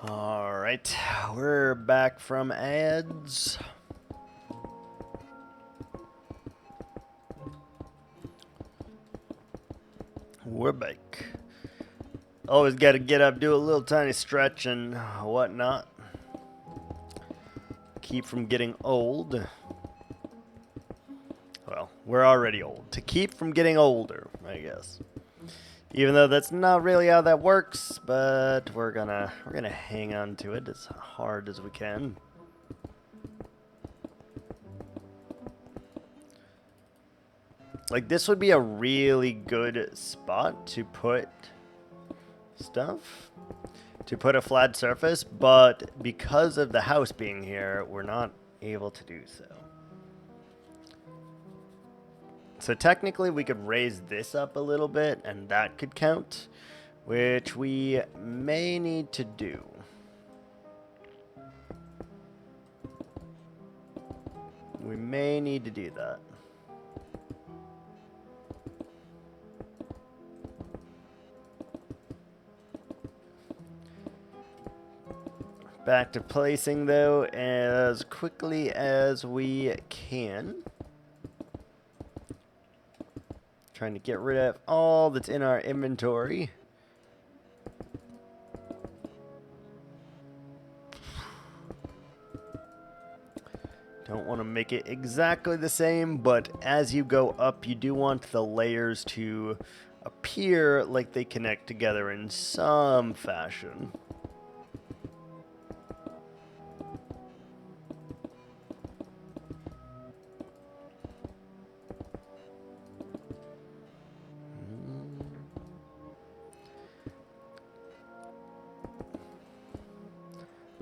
Alright, we're back from ads. We're back. Always got to get up, do a little tiny stretch and whatnot. Keep from getting old. Well, we're already old. To keep from getting older, I guess. Even though that's not really how that works, but we're gonna hang on to it as hard as we can. Like, this would be a really good spot to put stuff, to put a flat surface, but because of the house being here, we're not able to do so. So technically we could raise this up a little bit and that could count, which we may need to do. We may need to do that. Back to placing though as quickly as we can. Trying to get rid of all that's in our inventory. Don't want to make it exactly the same, but as you go up, you do want the layers to appear like they connect together in some fashion.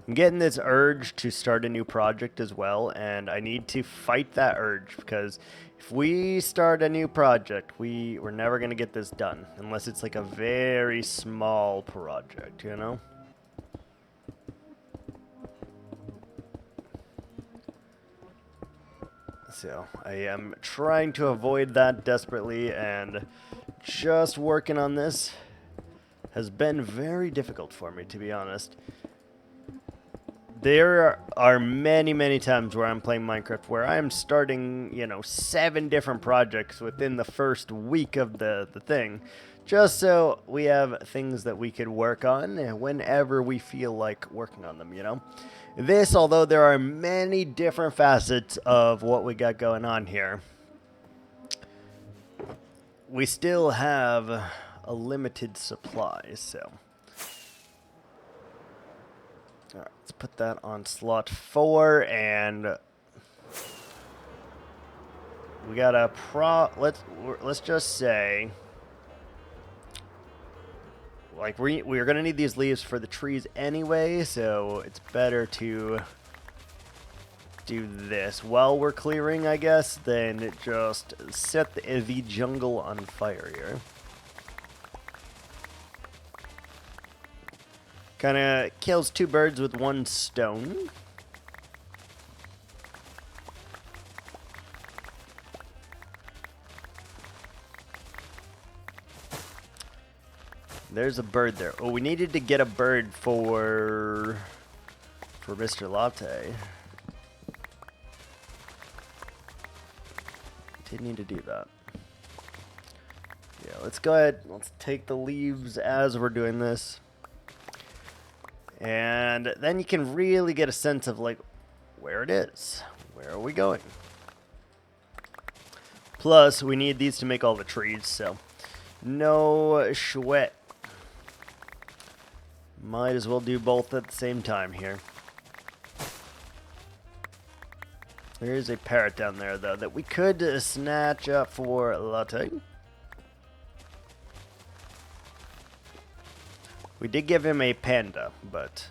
I'm getting this urge to start a new project as well, and I need to fight that urge, because if we start a new project, we're never going to get this done, unless it's like a very small project, you know? So, I am trying to avoid that desperately, and just working on this has been very difficult for me, to be honest. There are many, many times where I'm playing Minecraft where I'm starting, 7 different projects within the first week of the thing, just so we have things that we could work on whenever we feel like working on them, This, although there are many different facets of what we got going on here, we still have a limited supply, so... Alright, let's put that on slot 4, and we got a let's just say, like, we're gonna need these leaves for the trees anyway, so it's better to do this while we're clearing, I guess, than just set the jungle on fire here. Kind of kills 2 birds with 1 stone. There's a bird there. Oh, we needed to get a bird for Mr. Latte. Did need to do that. Yeah, let's go ahead. Let's take the leaves as we're doing this. And then you can really get a sense of, like, where it is. Where are we going? Plus, we need these to make all the trees, so no sweat. Might as well do both at the same time here. There is a parrot down there, though, that we could snatch up for Latte. We did give him a panda, but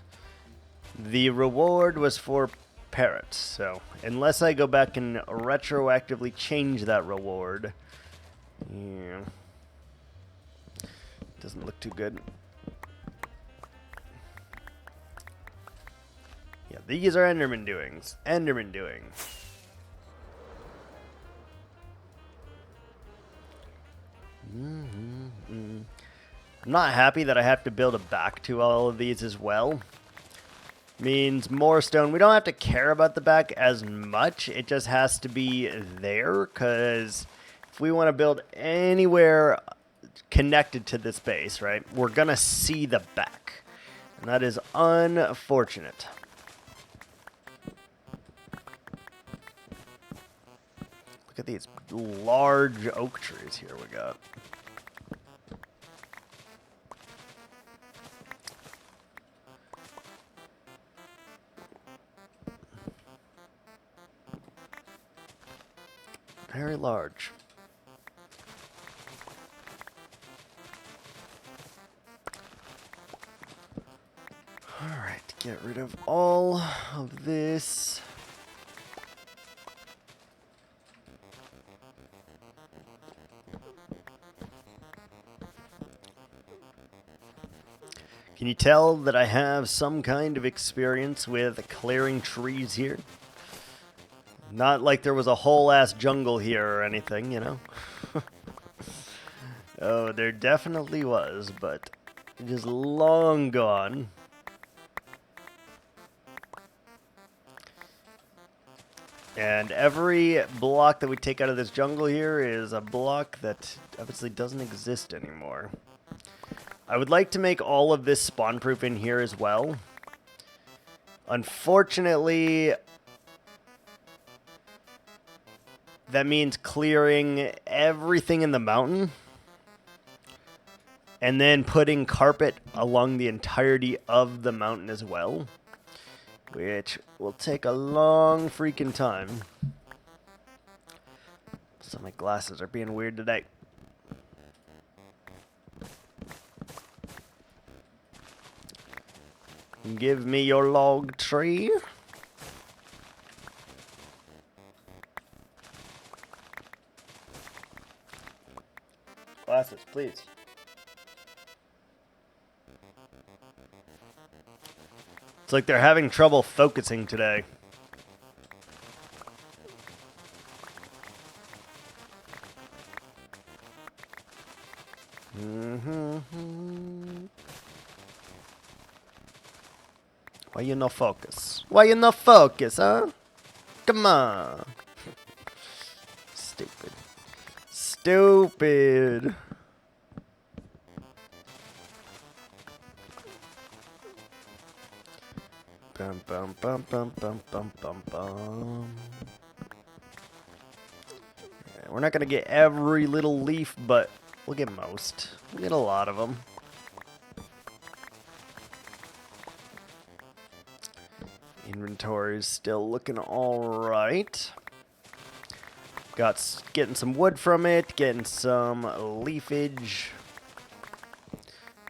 the reward was for parrots. So unless I go back and retroactively change that reward, yeah, doesn't look too good. Yeah, these are Enderman doings. Enderman doing. I'm not happy that I have to build a back to all of these as well. Means more stone. We don't have to care about the back as much. It just has to be there, because if we want to build anywhere connected to this base, right, we're going to see the back. And that is unfortunate. Look at these large oak trees here we got. Very large. Alright, get rid of all of this. Can you tell that I have some kind of experience with clearing trees here? Not like there was a whole-ass jungle here or anything, Oh, there definitely was, but it is long gone. And every block that we take out of this jungle here is a block that obviously doesn't exist anymore. I would like to make all of this spawn-proof in here as well. Unfortunately, that means clearing everything in the mountain and then putting carpet along the entirety of the mountain as well, which will take a long freaking time. So my glasses are being weird today. Give me your log tree. Glasses, please. It's like they're having trouble focusing today. Why you no focus? Why you no focus, huh? Come on. Stupid. Stupid. Bum bum bum bum bum bum bum bum. Yeah, we're not gonna get every little leaf, but we'll get most. We'll get a lot of them. Inventory's still looking alright. Getting some wood from it, getting some leafage.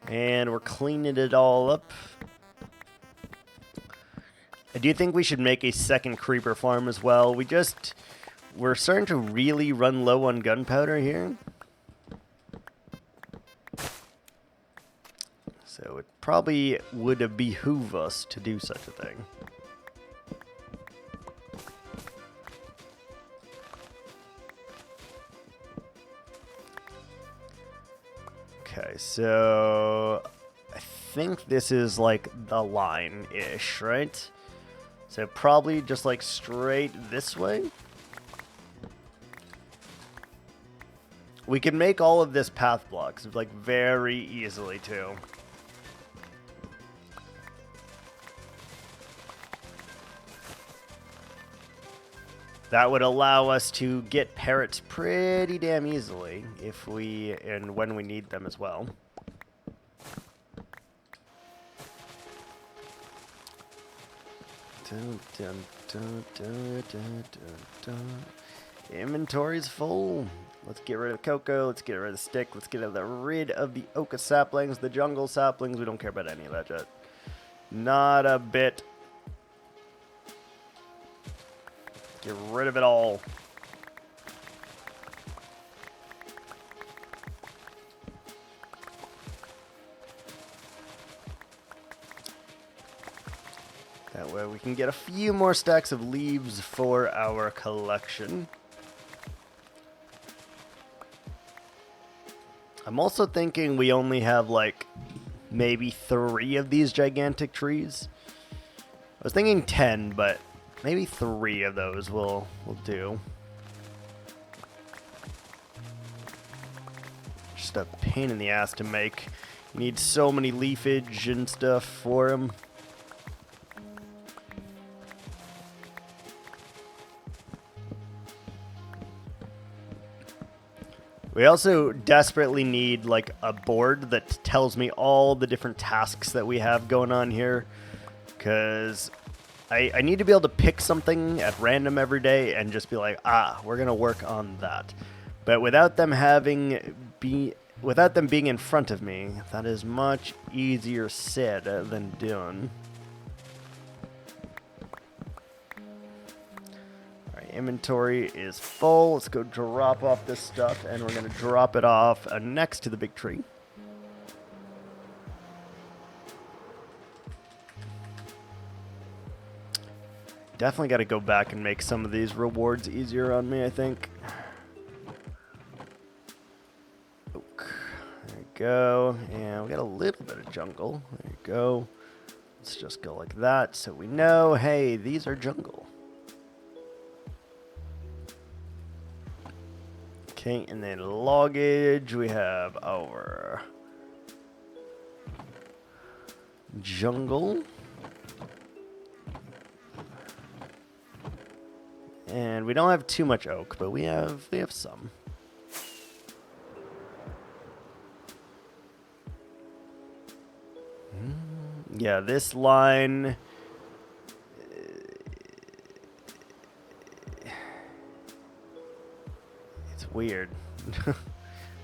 And we're cleaning it all up. I do think we should make a second creeper farm as well. We're starting to really run low on gunpowder here. So it probably would behoove us to do such a thing. Okay, so I think this is like the line-ish, right? So probably just like straight this way. We can make all of this path blocks like very easily too. That would allow us to get parrots pretty damn easily if we and when we need them as well. Dun, dun, dun, dun, dun, dun, dun. Inventory's full. Let's get rid of cocoa. Let's get rid of the stick. Let's get rid of the oak saplings, the jungle saplings. We don't care about any of that yet. Not a bit. Get rid of it all. That way we can get a few more stacks of leaves for our collection. I'm also thinking we only have like maybe 3 of these gigantic trees. I was thinking 10, but maybe 3 of those will do. Just a pain in the ass to make. You need so many leafage and stuff for them. We also desperately need like a board that tells me all the different tasks that we have going on here, because I need to be able to pick something at random every day and just be like, we're gonna work on that. But without them being in front of me, that is much easier said than done. Inventory is full. Let's go drop off this stuff, and we're going to drop it off next to the big tree. Definitely got to go back and make some of these rewards easier on me, I think. Oak. There you go. And we got a little bit of jungle. There you go. Let's just go like that so we know, hey, these are jungle. Okay, and then loggage, we have our jungle. And we don't have too much oak, but we have some. Yeah, this line it's weird. I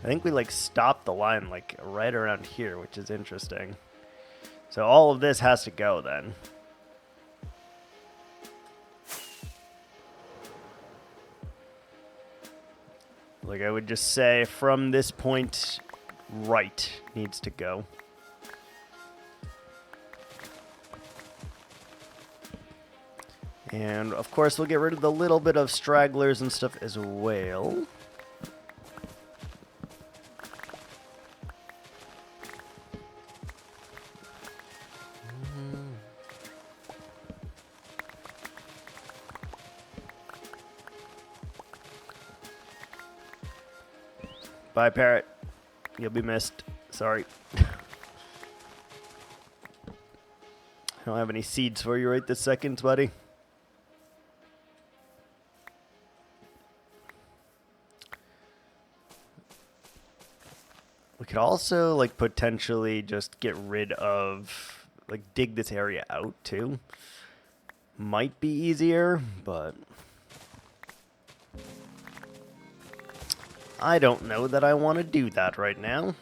think we like stopped the line like right around here, which is interesting. So all of this has to go then. Like I would just say from this point right needs to go. And of course we'll get rid of the little bit of stragglers and stuff as well. Bye, parrot. You'll be missed. Sorry. I don't have any seeds for you right this second, buddy. We could also, like, potentially just get rid of, like, dig this area out, too. Might be easier, but I don't know that I want to do that right now.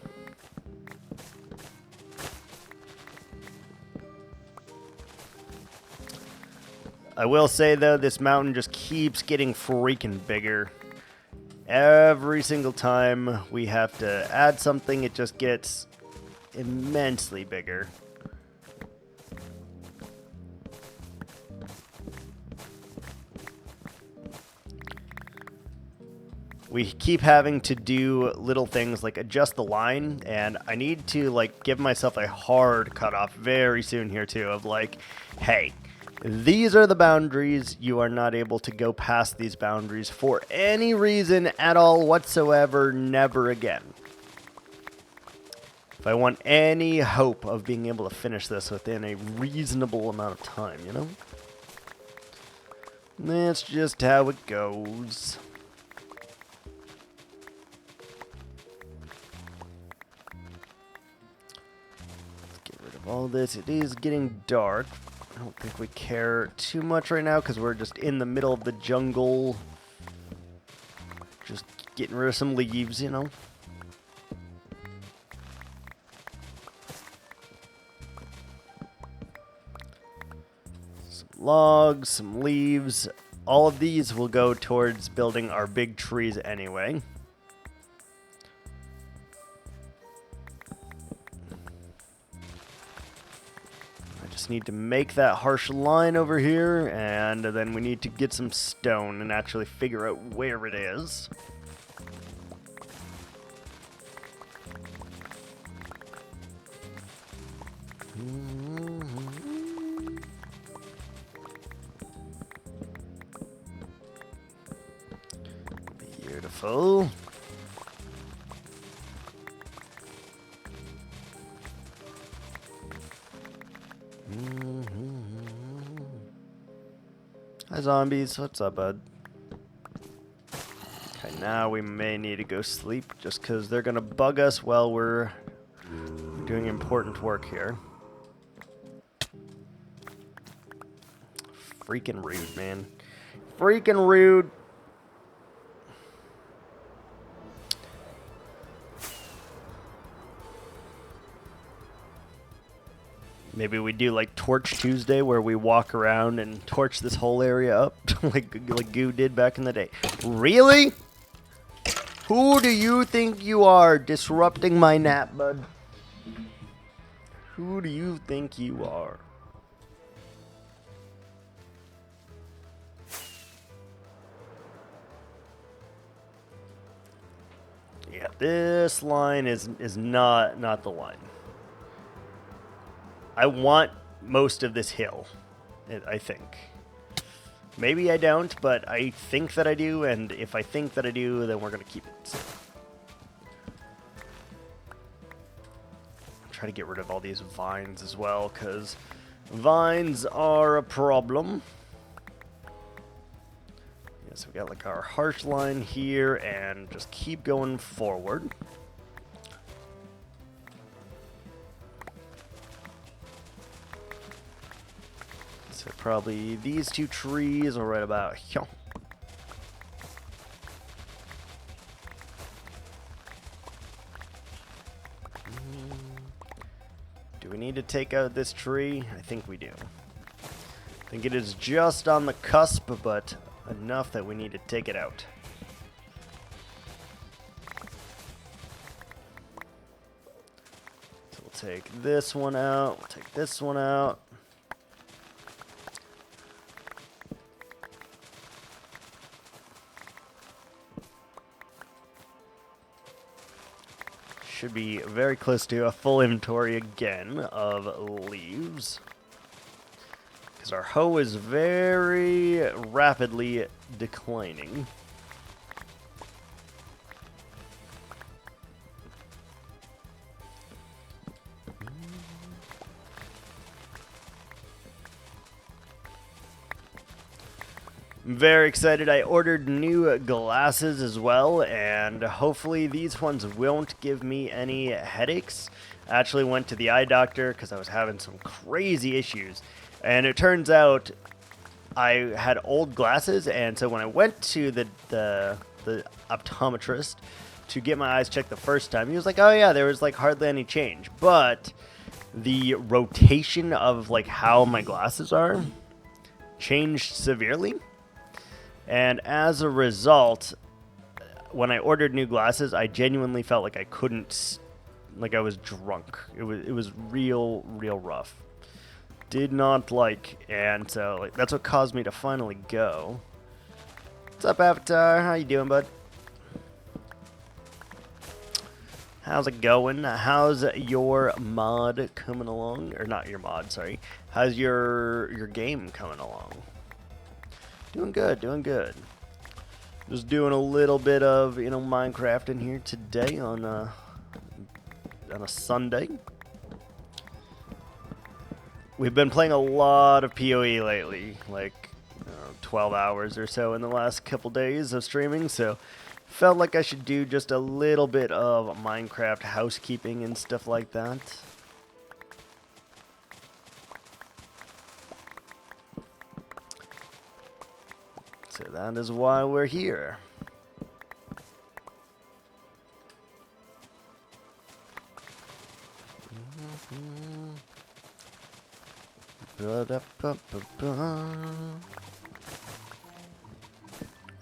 I will say, though, this mountain just keeps getting freaking bigger. Every single time we have to add something, it just gets immensely bigger. We keep having to do little things like adjust the line, and I need to like give myself a hard cutoff very soon here too of like, hey, these are the boundaries. You are not able to go past these boundaries for any reason at all whatsoever, never again. If I want any hope of being able to finish this within a reasonable amount of time, you know? That's just how it goes. Let's get rid of all this. It is getting dark. I don't think we care too much right now because we're just in the middle of the jungle. Just getting rid of some leaves, you know. Some logs, some leaves. All of these will go towards building our big trees anyway. Need to make that harsh line over here, and then we need to get some stone and actually figure out where it is. Beautiful. Hi zombies, what's up, bud? Okay, now we may need to go sleep just because they're gonna bug us while we're doing important work here. Freaking rude, man. Freaking rude. Maybe we do like Torch Tuesday where we walk around and torch this whole area up like Goo did back in the day. Really? Who do you think you are disrupting my nap, bud? Who do you think you are? Yeah, this line is not the line. I want most of this hill, I think. Maybe I don't, but I think that I do, and if I think that I do, then we're going to keep it. So. Try to get rid of all these vines as well, because vines are a problem. Yeah, so we got like our harsh line here, and just keep going forward. So probably these two trees are right about here. Do we need to take out this tree? I think we do. I think it is just on the cusp, but enough that we need to take it out. So we'll take this one out. We'll take this one out. Should be very close to a full inventory again of leaves. Because our hoe is very rapidly declining. I'm very excited. I ordered new glasses as well, and hopefully these ones won't give me any headaches. I actually went to the eye doctor because I was having some crazy issues, and it turns out I had old glasses, and so when I went to the optometrist to get my eyes checked the first time, he was like, oh yeah, there was like hardly any change, but the rotation of like how my glasses are changed severely. And as a result, when I ordered new glasses, I genuinely felt like I couldn't, like I was drunk. It was real rough. Did not like, and so like that's what caused me to finally go. What's up, Avatar? How you doing, bud? How's it going? How's your mod coming along? Or not your mod, sorry. How's your game coming along? Doing good, doing good. Just doing a little bit of, you know, Minecraft in here today on a Sunday. We've been playing a lot of PoE lately, like 12 hours or so in the last couple days of streaming, so felt like I should do just a little bit of Minecraft housekeeping and stuff like that. So that is why we're here.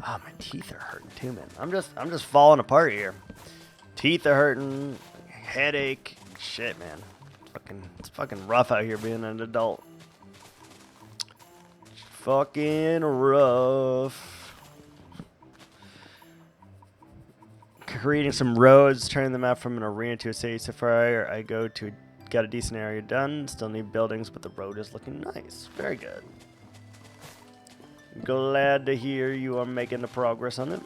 Ah, my teeth are hurting too, man. I'm just falling apart here. Teeth are hurting, headache, shit, man. It's fucking rough out here being an adult. Fucking rough. Creating some roads, turning them out from an arena to a city safari. I got a decent area done. Still need buildings, but the road is looking nice. Very good. Glad to hear you are making the progress on it.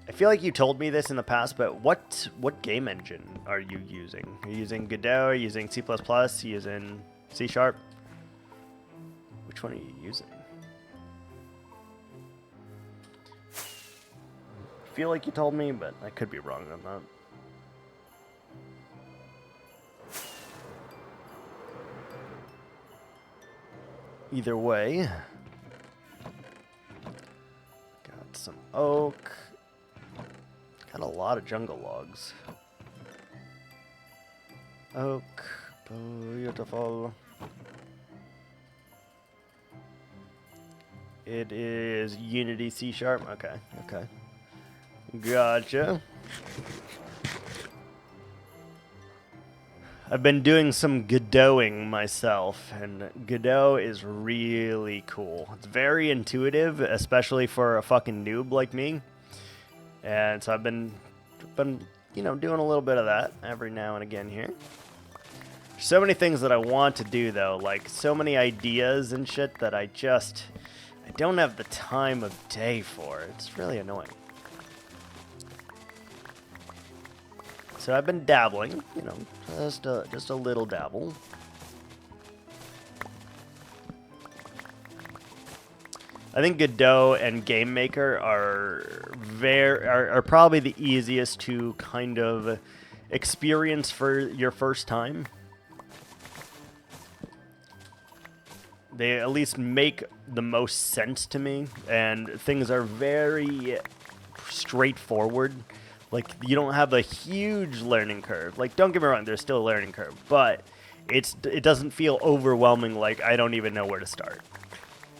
I feel like you told me this in the past, but what game engine are you using? Are you using Godot? Are you using C++? Are you using C#? Which one are you using? I feel like you told me, but I could be wrong on that. Either way, got some oak. Got a lot of jungle logs. Oak, beautiful. It is Unity C#. Okay, okay. Gotcha. I've been doing some Godoting myself, and Godot is really cool. It's very intuitive, especially for a fucking noob like me. And so I've been you know, doing a little bit of that every now and again here. So many things that I want to do, though. Like, so many ideas and shit that I don't have the time of day for. It's really annoying. So I've been dabbling, you know, just a little dabble. I think Godot and Game Maker are probably the easiest to kind of experience for your first time. They at least make the most sense to me, and things are very straightforward. Like, you don't have a huge learning curve. Like, don't get me wrong, there's still a learning curve, but it doesn't feel overwhelming, like I don't even know where to start.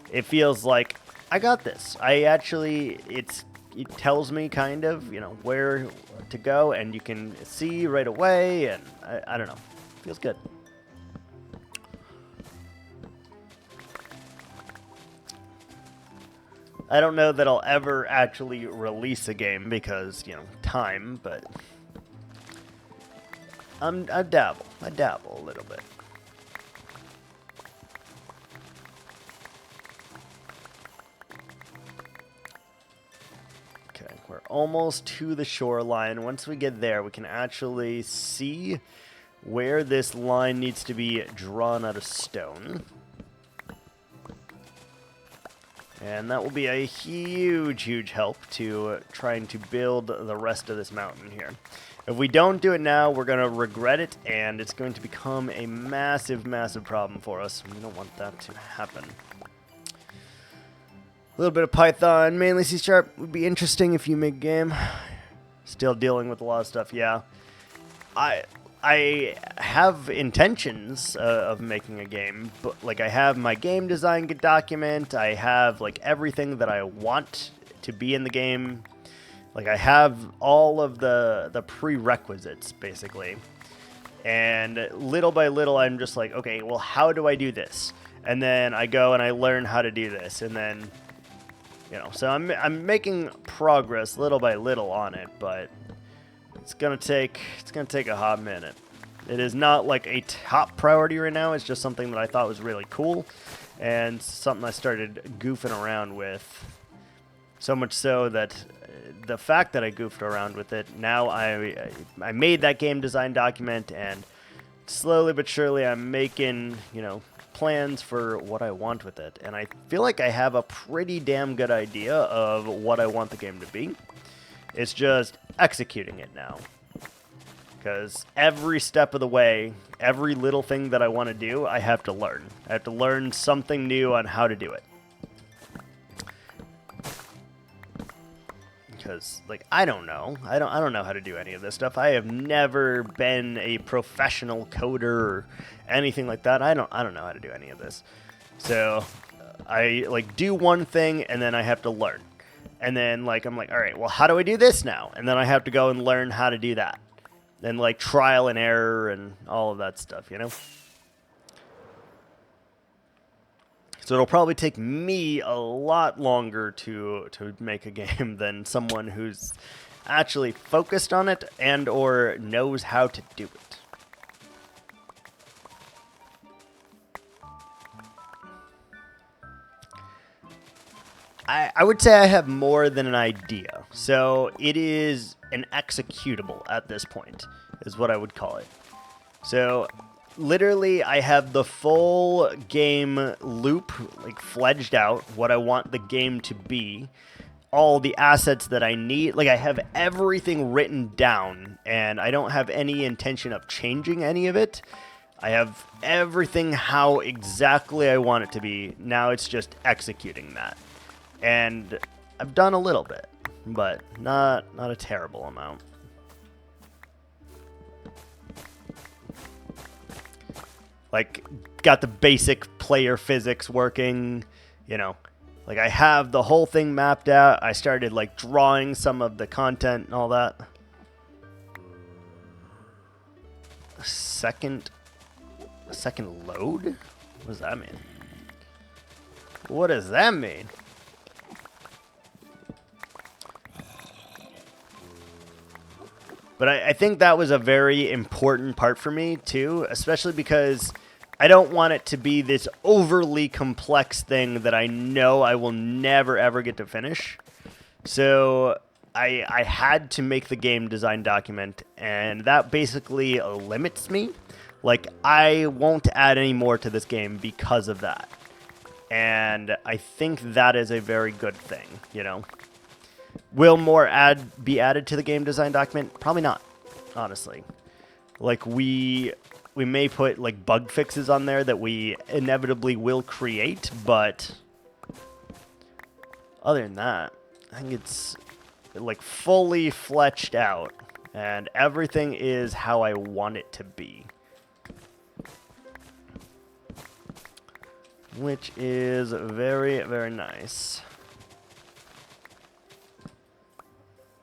It feels like I got this. It tells me kind of, you know, where to go, and you can see right away, and I don't know. Feels good. I don't know that I'll ever actually release a game because, you know, time, but I dabble a little bit. Okay, we're almost to the shoreline. Once we get there, we can actually see where this line needs to be drawn out of stone. And that will be a huge, huge help to trying to build the rest of this mountain here. If we don't do it now, we're going to regret it, and it's going to become a massive, massive problem for us. We don't want that to happen. A little bit of Python, mainly C# would be interesting if you make a game. Still dealing with a lot of stuff, yeah. I have intentions of making a game, but like I have my game design document, I have like everything that I want to be in the game. Like I have all of the prerequisites basically. And little by little I'm just like, okay, well how do I do this? And then I go and I learn how to do this, and then you know, so I'm making progress little by little on it, but it's gonna take a hot minute. It is not like a top priority right now. It's just something that I thought was really cool, and something I started goofing around with. So much so that the fact that I goofed around with it, now I made that game design document, and slowly but surely I'm making, you know, plans for what I want with it. And I feel like I have a pretty damn good idea of what I want the game to be. It's just executing it now. Because every step of the way, every little thing that I want to do, I have to learn. I have to learn something new on how to do it. Because, like, I don't know. I don't know how to do any of this stuff. I have never been a professional coder or anything like that. I don't know how to do any of this. So, I, like, do one thing, and then I have to learn. And then, like, I'm like, all right, well, how do I do this now? And then I have to go and learn how to do that. And, like, trial and error and all of that stuff, you know? So it'll probably take me a lot longer to make a game than someone who's actually focused on it and or knows how to do it. I would say I have more than an idea. So it is an executable at this point, is what I would call it. So literally, I have the full game loop, like, fledged out, what I want the game to be, all the assets that I need. Like, I have everything written down, and I don't have any intention of changing any of it. I have everything how exactly I want it to be. Now it's just executing that. And I've done a little bit, but not a terrible amount. Like, got the basic player physics working, you know. Like, I have the whole thing mapped out. I started, like, drawing some of the content and all that. A second load? What does that mean? What does that mean? But I think that was a very important part for me, too, especially because I don't want it to be this overly complex thing that I know I will never, ever get to finish. So I had to make the game design document, and that basically limits me. Like, I won't add any more to this game because of that. And I think that is a very good thing, you know? Will more be added to the game design document? Probably not, honestly. Like, we may put, like, bug fixes on there that we inevitably will create, but other than that, I think it's, like, fully fleshed out, and everything is how I want it to be. Which is very, very nice.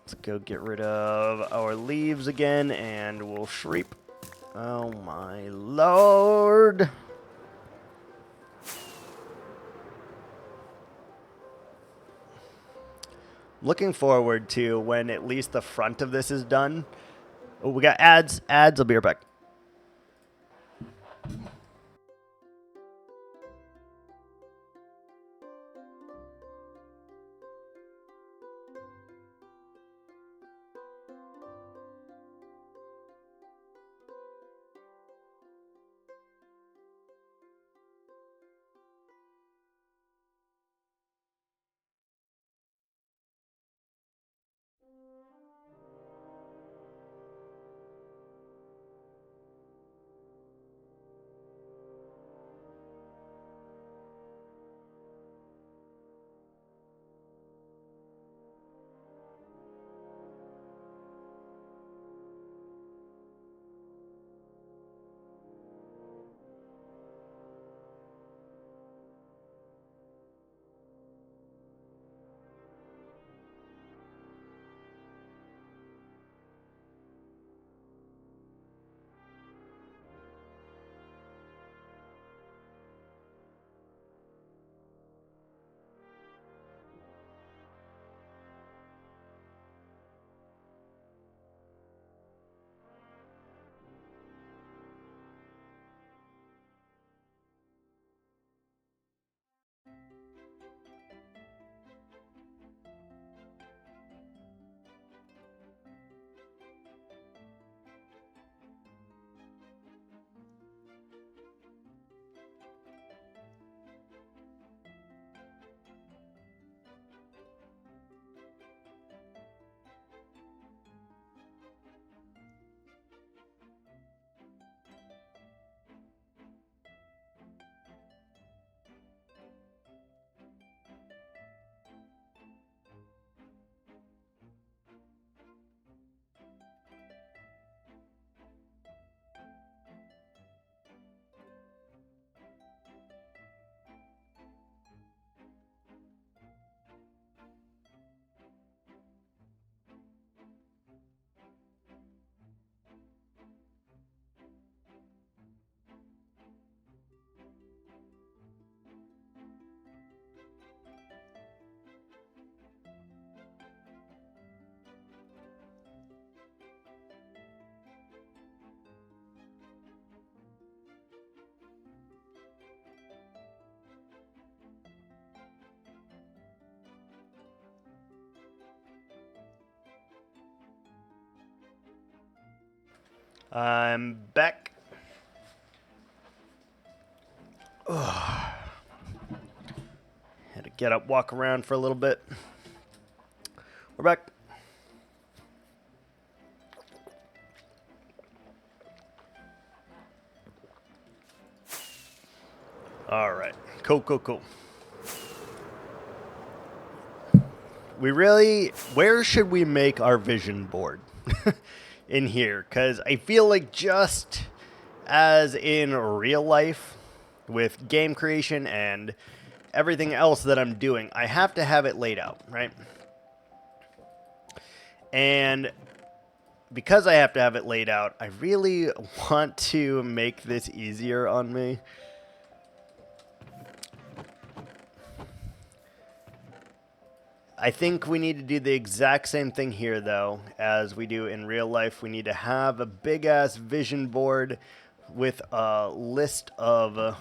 Let's go get rid of our leaves again, and we'll shreep. Oh my lord! Looking forward to when at least the front of this is done. Oh, we got ads. Ads, I'll be right back. I'm back. Ugh. Had to get up, walk around for a little bit. We're back. All right. Cool. Where should we make our vision board? In here, because I feel like just as in real life with game creation and everything else that I'm doing, I have to have it laid out, right? And because I have to have it laid out, I really want to make this easier on me. I think we need to do the exact same thing here, though, as we do in real life. We need to have a big-ass vision board with a list of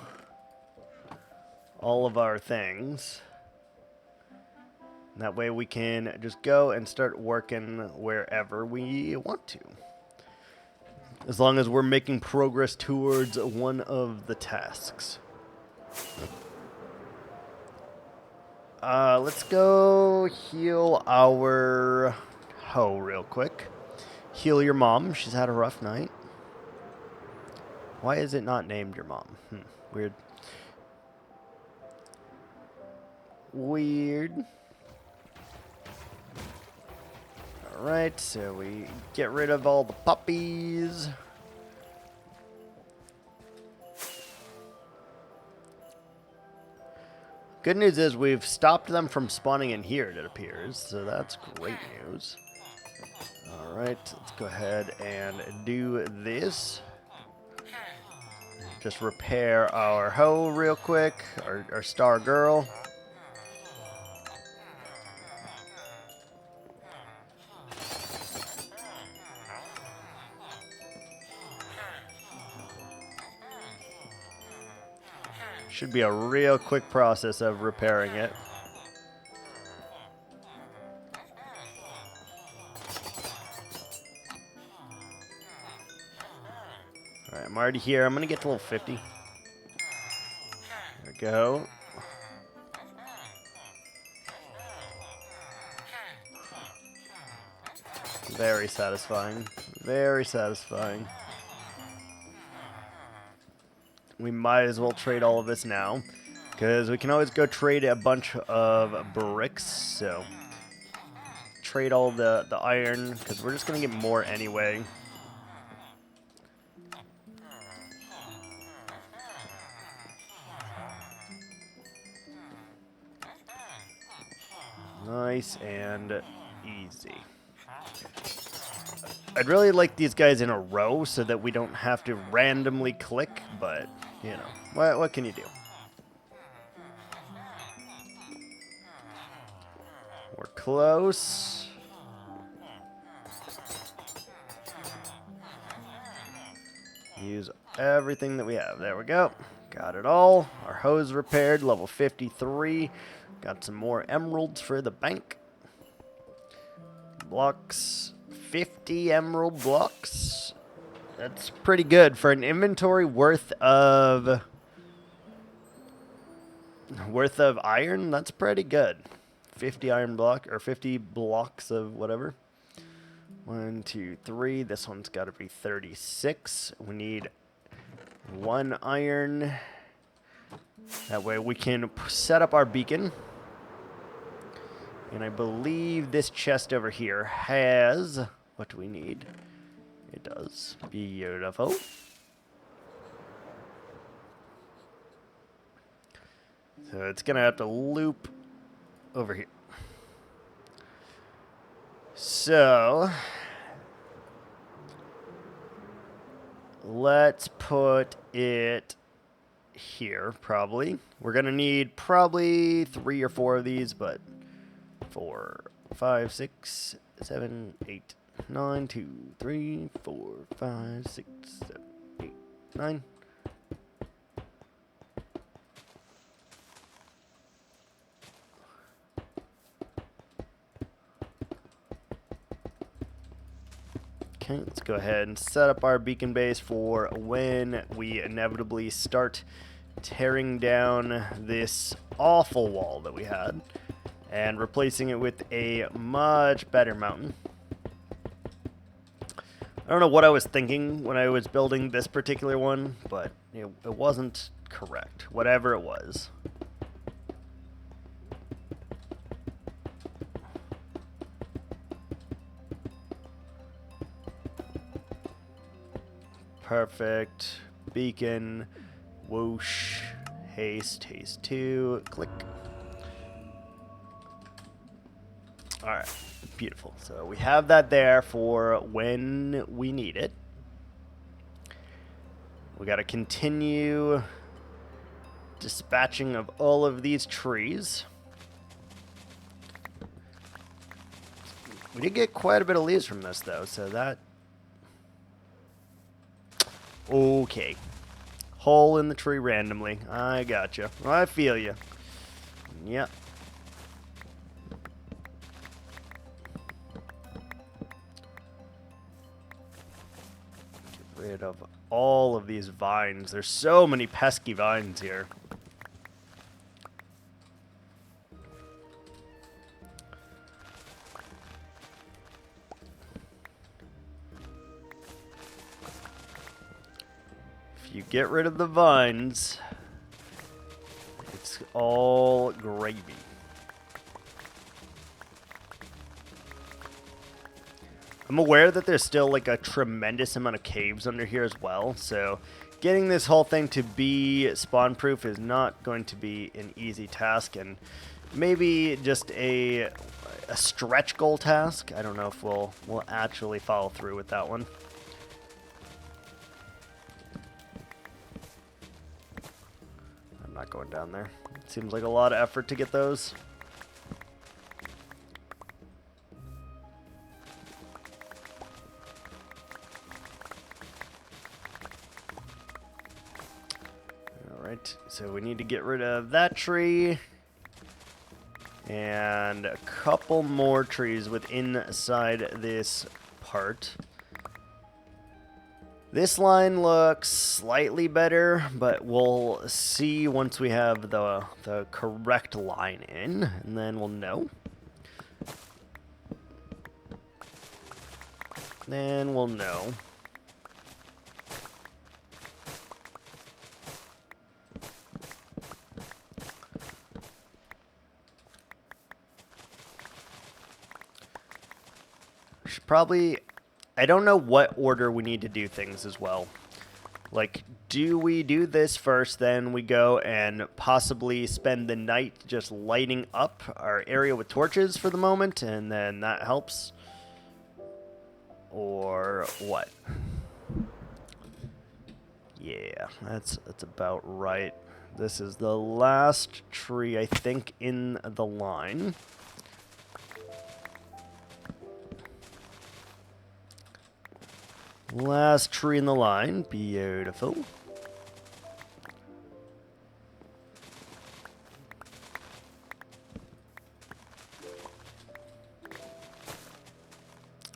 all of our things. That way we can just go and start working wherever we want to. As long as we're making progress towards one of the tasks. Let's go heal our hoe real quick. Heal your mom. She's had a rough night. Why is it not named your mom? Weird. Weird. Alright, so we get rid of all the puppies. Good news is we've stopped them from spawning in here, it appears, so that's great news. Alright, let's go ahead and do this. Just repair our hoe real quick, our star girl. Should be a real quick process of repairing it. Alright, I'm already here. I'm going to get to level 50. There we go. Very satisfying. Very satisfying. We might as well trade all of this now, because we can always go trade a bunch of bricks, so trade all the iron, because we're just going to get more anyway. Nice and easy. I'd really like these guys in a row so that we don't have to randomly click, but, you know, what can you do? We're close. Use everything that we have. There we go. Got it all. Our hose repaired, level 53. Got some more emeralds for the bank. Blocks. 50 emerald blocks. That's pretty good for an inventory worth of iron. That's pretty good. 50 iron block or 50 blocks of whatever. 1, 2, 3. This one's got to be 36. We need 1 iron. That way we can set up our beacon. And I believe this chest over here has... What do we need? It does. Beautiful. So it's going to have to loop over here. So... let's put it here, probably. We're going to need probably 3 or 4 of these, but... 4, 5, 6, 7, 8, 9, 2, 3, 4, 5, 6, 7, 8, 9. Okay, let's go ahead and set up our beacon base for when we inevitably start tearing down this awful wall that we had. And replacing it with a much better mountain. I don't know what I was thinking when I was building this particular one, but it wasn't correct, whatever it was. Perfect. Beacon. Whoosh. Haste. Haste 2. Click. Alright, beautiful. So we have that there for when we need it. We got to continue dispatching of all of these trees. We did get quite a bit of leaves from this, though, so that... Okay. Hole in the tree randomly. I gotcha. I feel you. Yep. Get rid of all of these vines. There's so many pesky vines here. If you get rid of the vines, it's all gravy. I'm aware that there's still like a tremendous amount of caves under here as well, so getting this whole thing to be spawn proof is not going to be an easy task, and maybe just a stretch goal task. I don't know if we'll actually follow through with that one. I'm not going down there. It seems like a lot of effort to get those. So we need to get rid of that tree and a couple more trees within inside this part. This line looks slightly better, but we'll see once we have the correct line in, and then we'll know. Then we'll know. Probably, I don't know what order we need to do things as well. Like, do we do this first, then we go and possibly spend the night just lighting up our area with torches for the moment, and then that helps? Or what? Yeah, that's about right. This is the last tree, I think, in the line. Last tree in the line. Beautiful.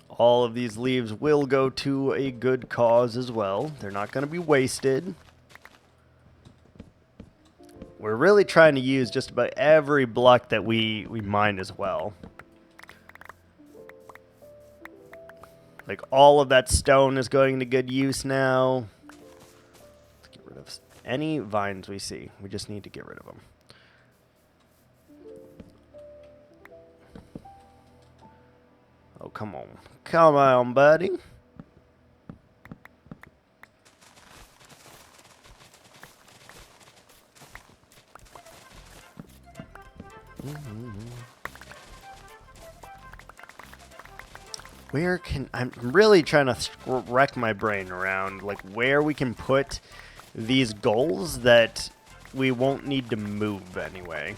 All of these leaves will go to a good cause as well. They're not going to be wasted. We're really trying to use just about every block that we mine as well. Like, all of that stone is going to good use now. Let's get rid of any vines we see. We just need to get rid of them. Oh, come on. Come on, buddy. Where can... I'm really trying to wreck my brain around, like, where we can put these goals that we won't need to move anyway.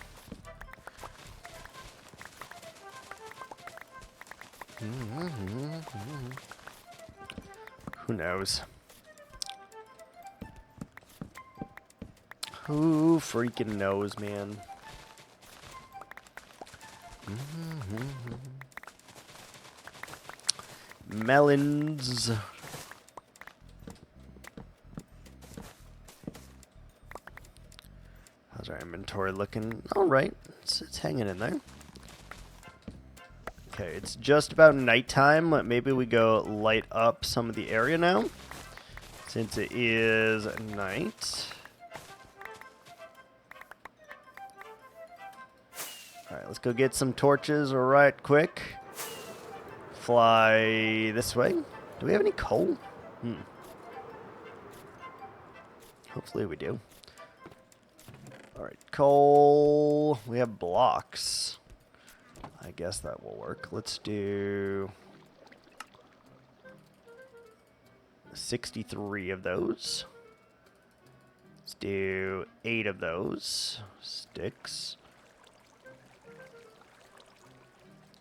Who knows? Who freaking knows, man? Melons. How's our inventory looking? All right, it's hanging in there. Okay, it's just about nighttime. Maybe we go light up some of the area now, since it is night. All right, let's go get some torches right quick. Fly this way. Do we have any coal? Hopefully we do. Alright, coal. We have blocks. I guess that will work. Let's do 63 of those. Let's do 8 of those sticks.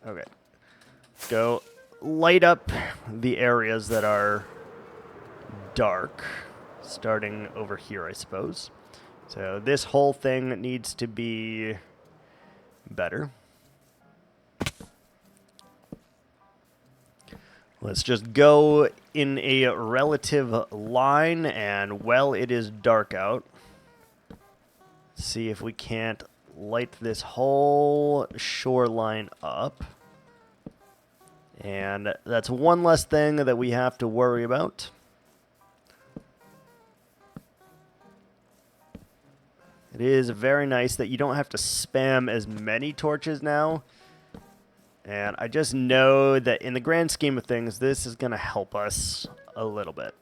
Okay. go light up the areas that are dark, starting over here, I suppose. So this whole thing needs to be better. Let's just go in a relative line, and while it is dark out, see if we can't light this whole shoreline up. And that's one less thing that we have to worry about. It is very nice that you don't have to spam as many torches now. And I just know that in the grand scheme of things, this is going to help us a little bit.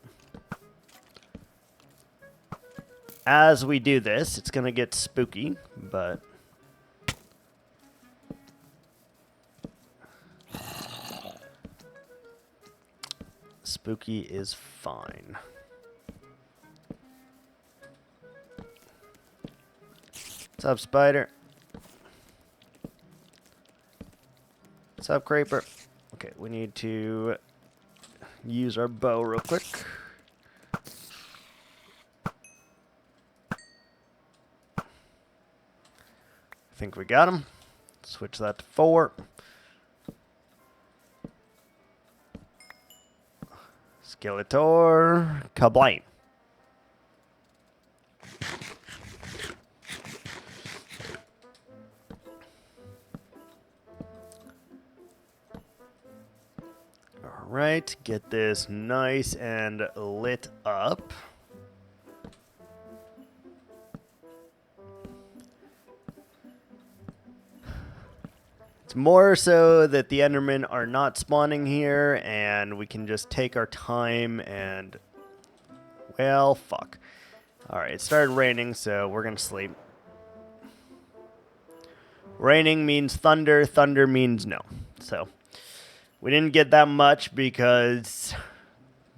As we do this, it's going to get spooky, but... spooky is fine. What's up, Spider? What's up, Creeper? Okay, we need to use our bow real quick. I think we got him. Switch that to 4. Skeletor, kablam. All right, get this nice and lit up. More so that the Endermen are not spawning here, and we can just take our time and... well, fuck. Alright, it started raining, so we're gonna sleep. Raining means thunder, thunder means no. So, we didn't get that much because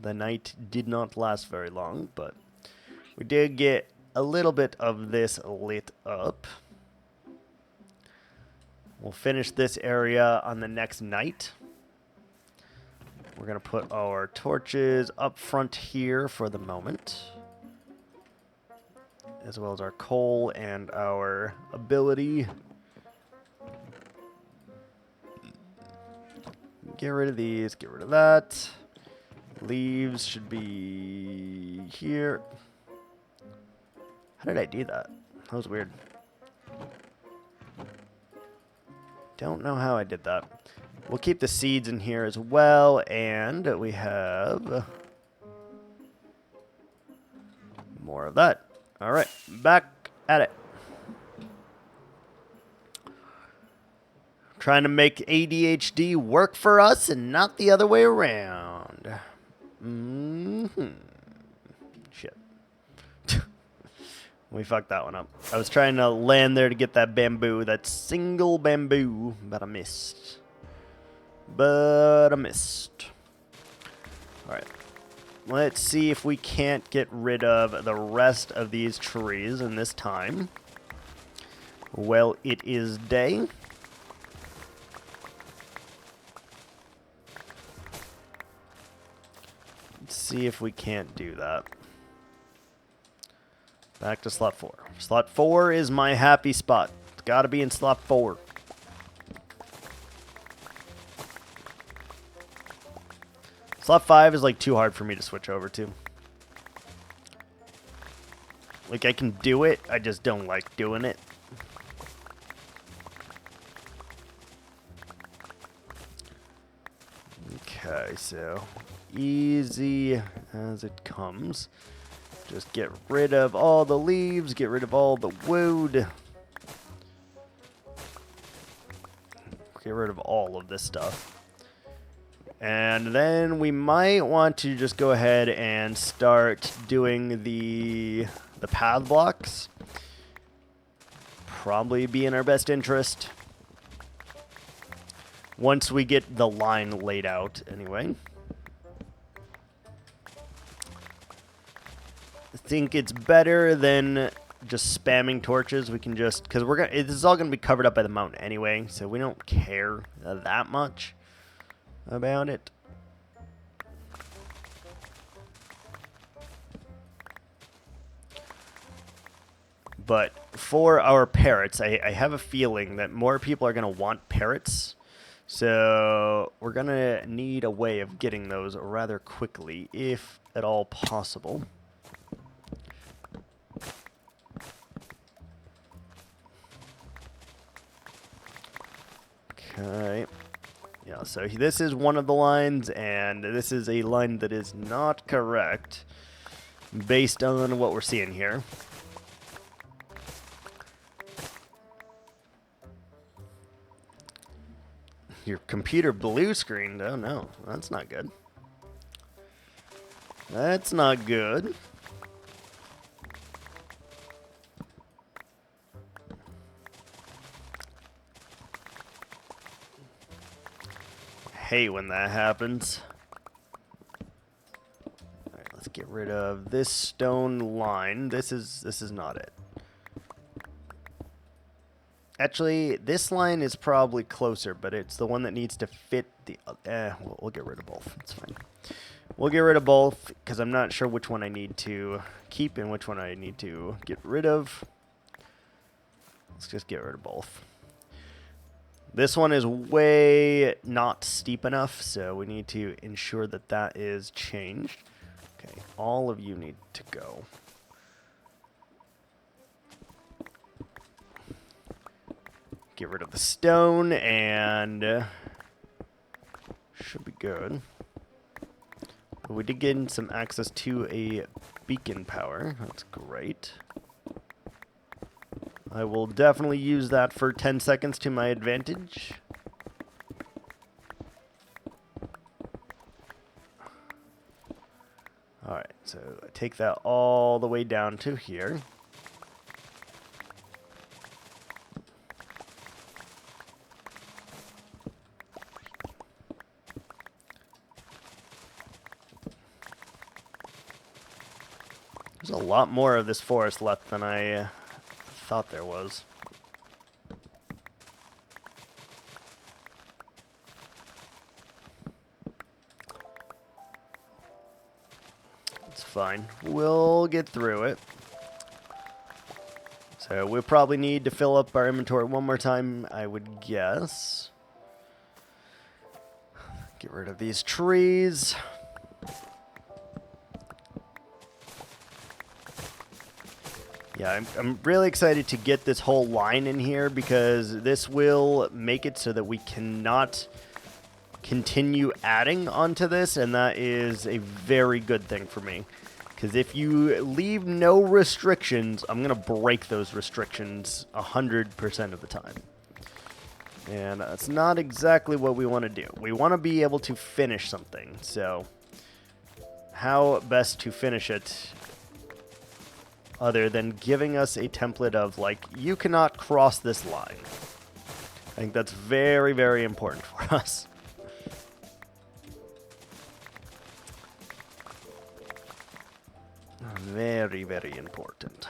the night did not last very long, but we did get a little bit of this lit up. We'll finish this area on the next night. We're going to put our torches up front here for the moment, as well as our coal and our ability. Get rid of these, get rid of that. Leaves should be here. How did I do that? That was weird. Don't know how I did that. We'll keep the seeds in here as well, and we have more of that. All right, back at it. Trying to make ADHD work for us and not the other way around. Shit. We fucked that one up. I was trying to land there to get that bamboo, that single bamboo, but I missed. Alright. Let's see if we can't get rid of the rest of these trees in this time. Well, it is day. Let's see if we can't do that. Back to slot 4. Slot 4 is my happy spot. It's got to be in slot 4. Slot 5 is like too hard for me to switch over to. Like I can do it, I just don't like doing it. Okay, so easy as it comes. Just get rid of all the leaves, get rid of all the wood. Get rid of all of this stuff. And then we might want to just go ahead and start doing the path blocks. Probably be in our best interest. Once we get the line laid out, anyway. I think it's better than just spamming torches. We can just, because this is all going to be covered up by the mountain anyway, so we don't care that much. about it. But for our parrots, I have a feeling that more people are going to want parrots. So we're going to need a way of getting those rather quickly, if at all possible. Okay. Yeah, so this is one of the lines, and this is a line that is not correct based on what we're seeing here. Your computer blue screened? Oh no, that's not good. That's not good. I hate when that happens. Alright, let's get rid of this stone line. This is not it. Actually, this line is probably closer, but it's the one that needs to fit the... we'll get rid of both. It's fine. We'll get rid of both, because I'm not sure which one I need to keep and which one I need to get rid of. Let's just get rid of both. This one is way not steep enough, so we need to ensure that that is changed. Okay, all of you need to go. Get rid of the stone, and should be good. We did gain some access to a beacon power. That's great. I will definitely use that for 10 seconds to my advantage. Alright, so I take that all the way down to here. There's a lot more of this forest left than I thought there was. It's fine. We'll get through it. So we'll probably need to fill up our inventory one more time, I would guess. Get rid of these trees. Yeah, I'm really excited to get this whole line in here because this will make it so that we cannot continue adding onto this, and that is a very good thing for me. Because if you leave no restrictions, I'm going to break those restrictions 100% of the time. And that's not exactly what we want to do. We want to be able to finish something. So how best to finish it other than giving us a template of, like, you cannot cross this line. I think that's very, very important for us. Very, very important.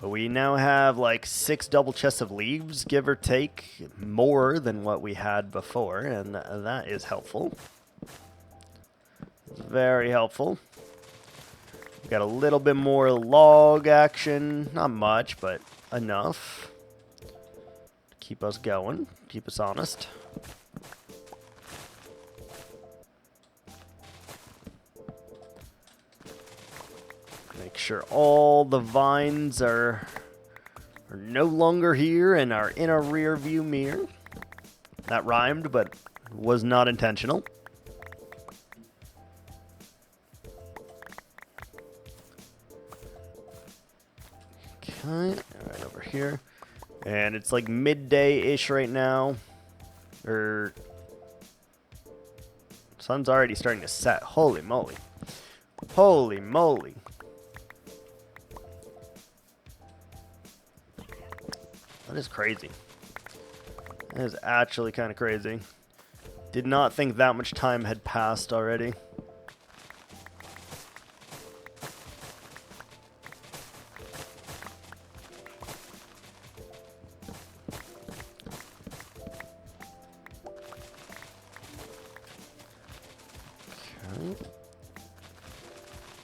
But we now have like 6 double chests of leaves, give or take, more than what we had before, and that is helpful. It's very helpful. We've got a little bit more log action, not much, but enough to keep us going, keep us honest. Make sure all the vines are no longer here and are in a rear view mirror. That rhymed, but was not intentional. Okay, right over here. And it's like midday-ish right now. Sun's already starting to set. Holy moly. Holy moly. That is crazy. That is actually kind of crazy. Did not think that much time had passed already.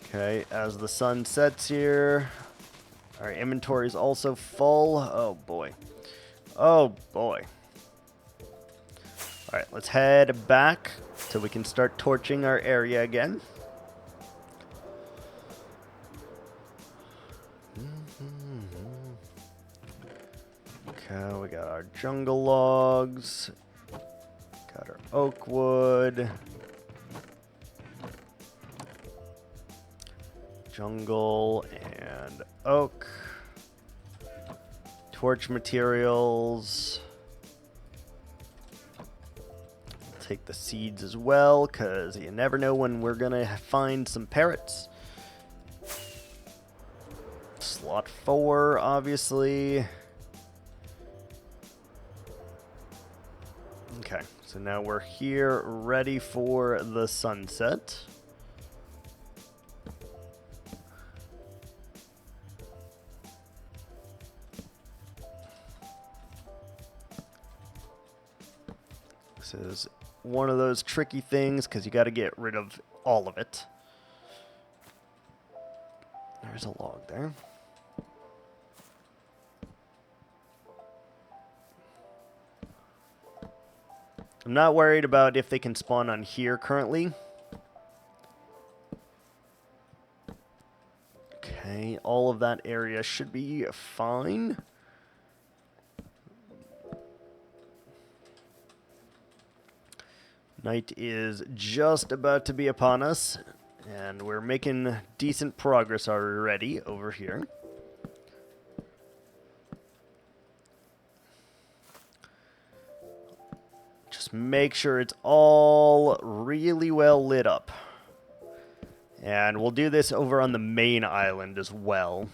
Okay, as the sun sets here, our inventory is also full. Oh boy. Oh boy. Alright, let's head back so we can start torching our area again. Okay, we got our jungle logs. Got our oak wood. Jungle and oak. Torch materials. Take the seeds as well, because you never know when we're going to find some parrots. Slot 4, obviously. Okay, so now we're here, ready for the sunset. This is one of those tricky things because you got to get rid of all of it. There's a log there. I'm not worried about if they can spawn on here currently. Okay, all of that area should be fine. Night is just about to be upon us, and we're making decent progress already over here. Just make sure it's all really well lit up. And we'll do this over on the main island as well.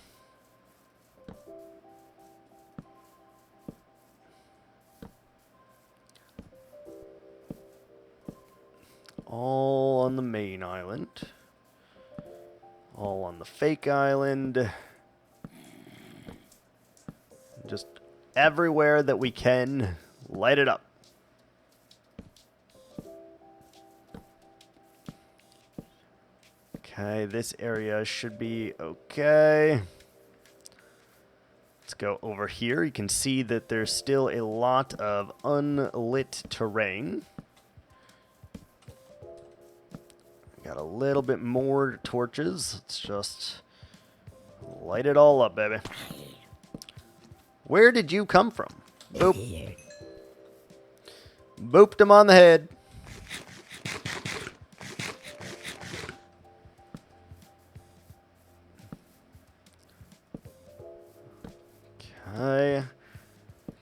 All on the main island. All on the fake island. Just everywhere that we can, light it up. Okay, this area should be okay. Let's go over here. You can see that there's still a lot of unlit terrain. Got a little bit more torches. Let's just light it all up, baby. Where did you come from? Boop. Booped him on the head. Okay.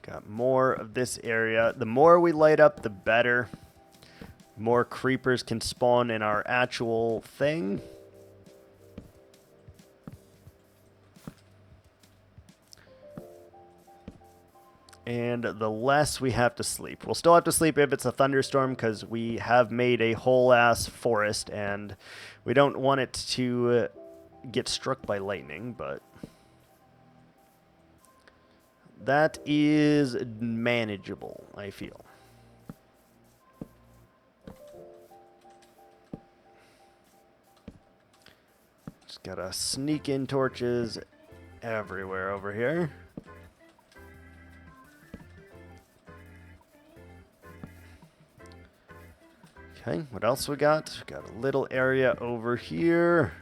Got more of this area. The more we light up, the better. More creepers can spawn in our actual thing. And the less we have to sleep. We'll still have to sleep if it's a thunderstorm because we have made a whole ass forest and we don't want it to get struck by lightning, but that is manageable, I feel. Just gotta sneak in torches everywhere over here. Okay, what else we got? We got a little area over here.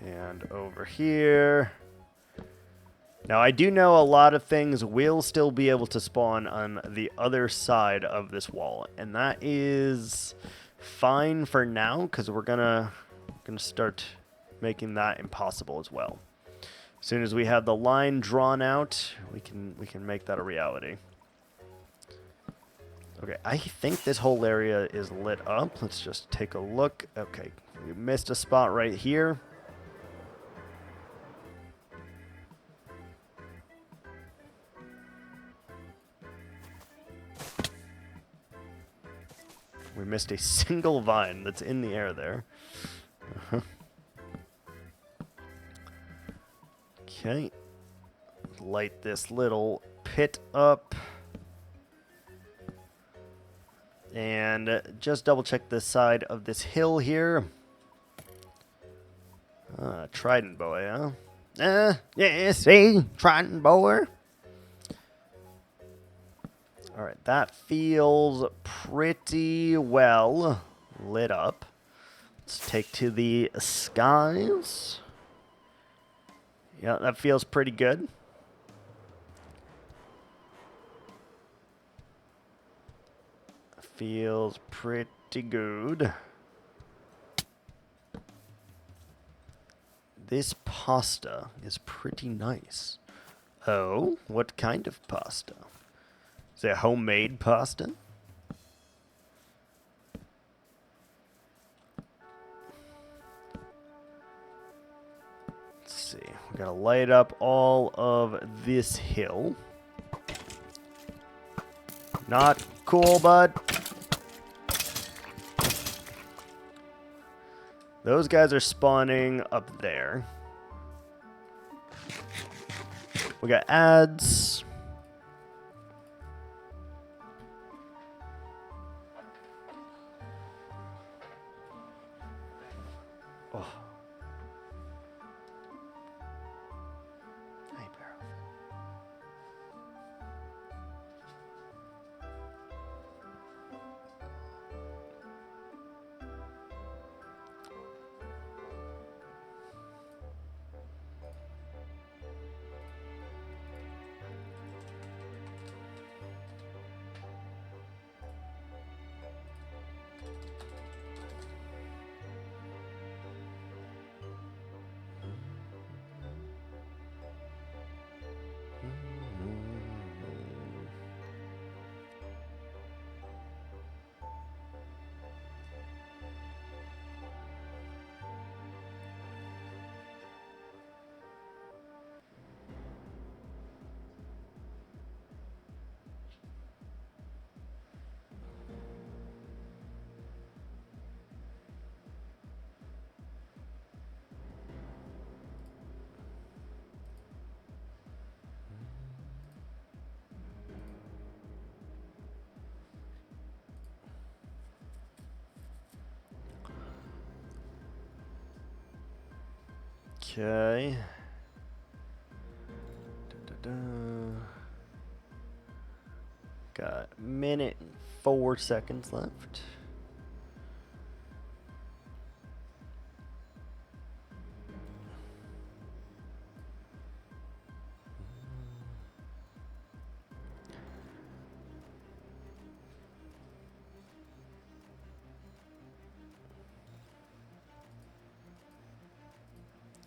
And over here. Now, I do know a lot of things will still be able to spawn on the other side of this wall. And that is fine for now, because we're gonna start making that impossible as well. As soon as we have the line drawn out, we can make that a reality. Okay, I think this whole area is lit up. Let's just take a look. Okay, we missed a spot right here. We missed a single vine that's in the air there. Okay. Light this little pit up. And just double check the side of this hill here. Trident boy, huh? Yeah, see? Trident boy. Alright, that feels pretty well lit up. Let's take to the skies. Yeah, that feels pretty good. Feels pretty good. This pasta is pretty nice. Oh, what kind of pasta? Is it homemade pasta? Let's see. We gotta light up all of this hill. Not cool, bud. Those guys are spawning up there. We got ads. Oh. Hey, Barrel. Okay. Got a minute and 4 seconds left.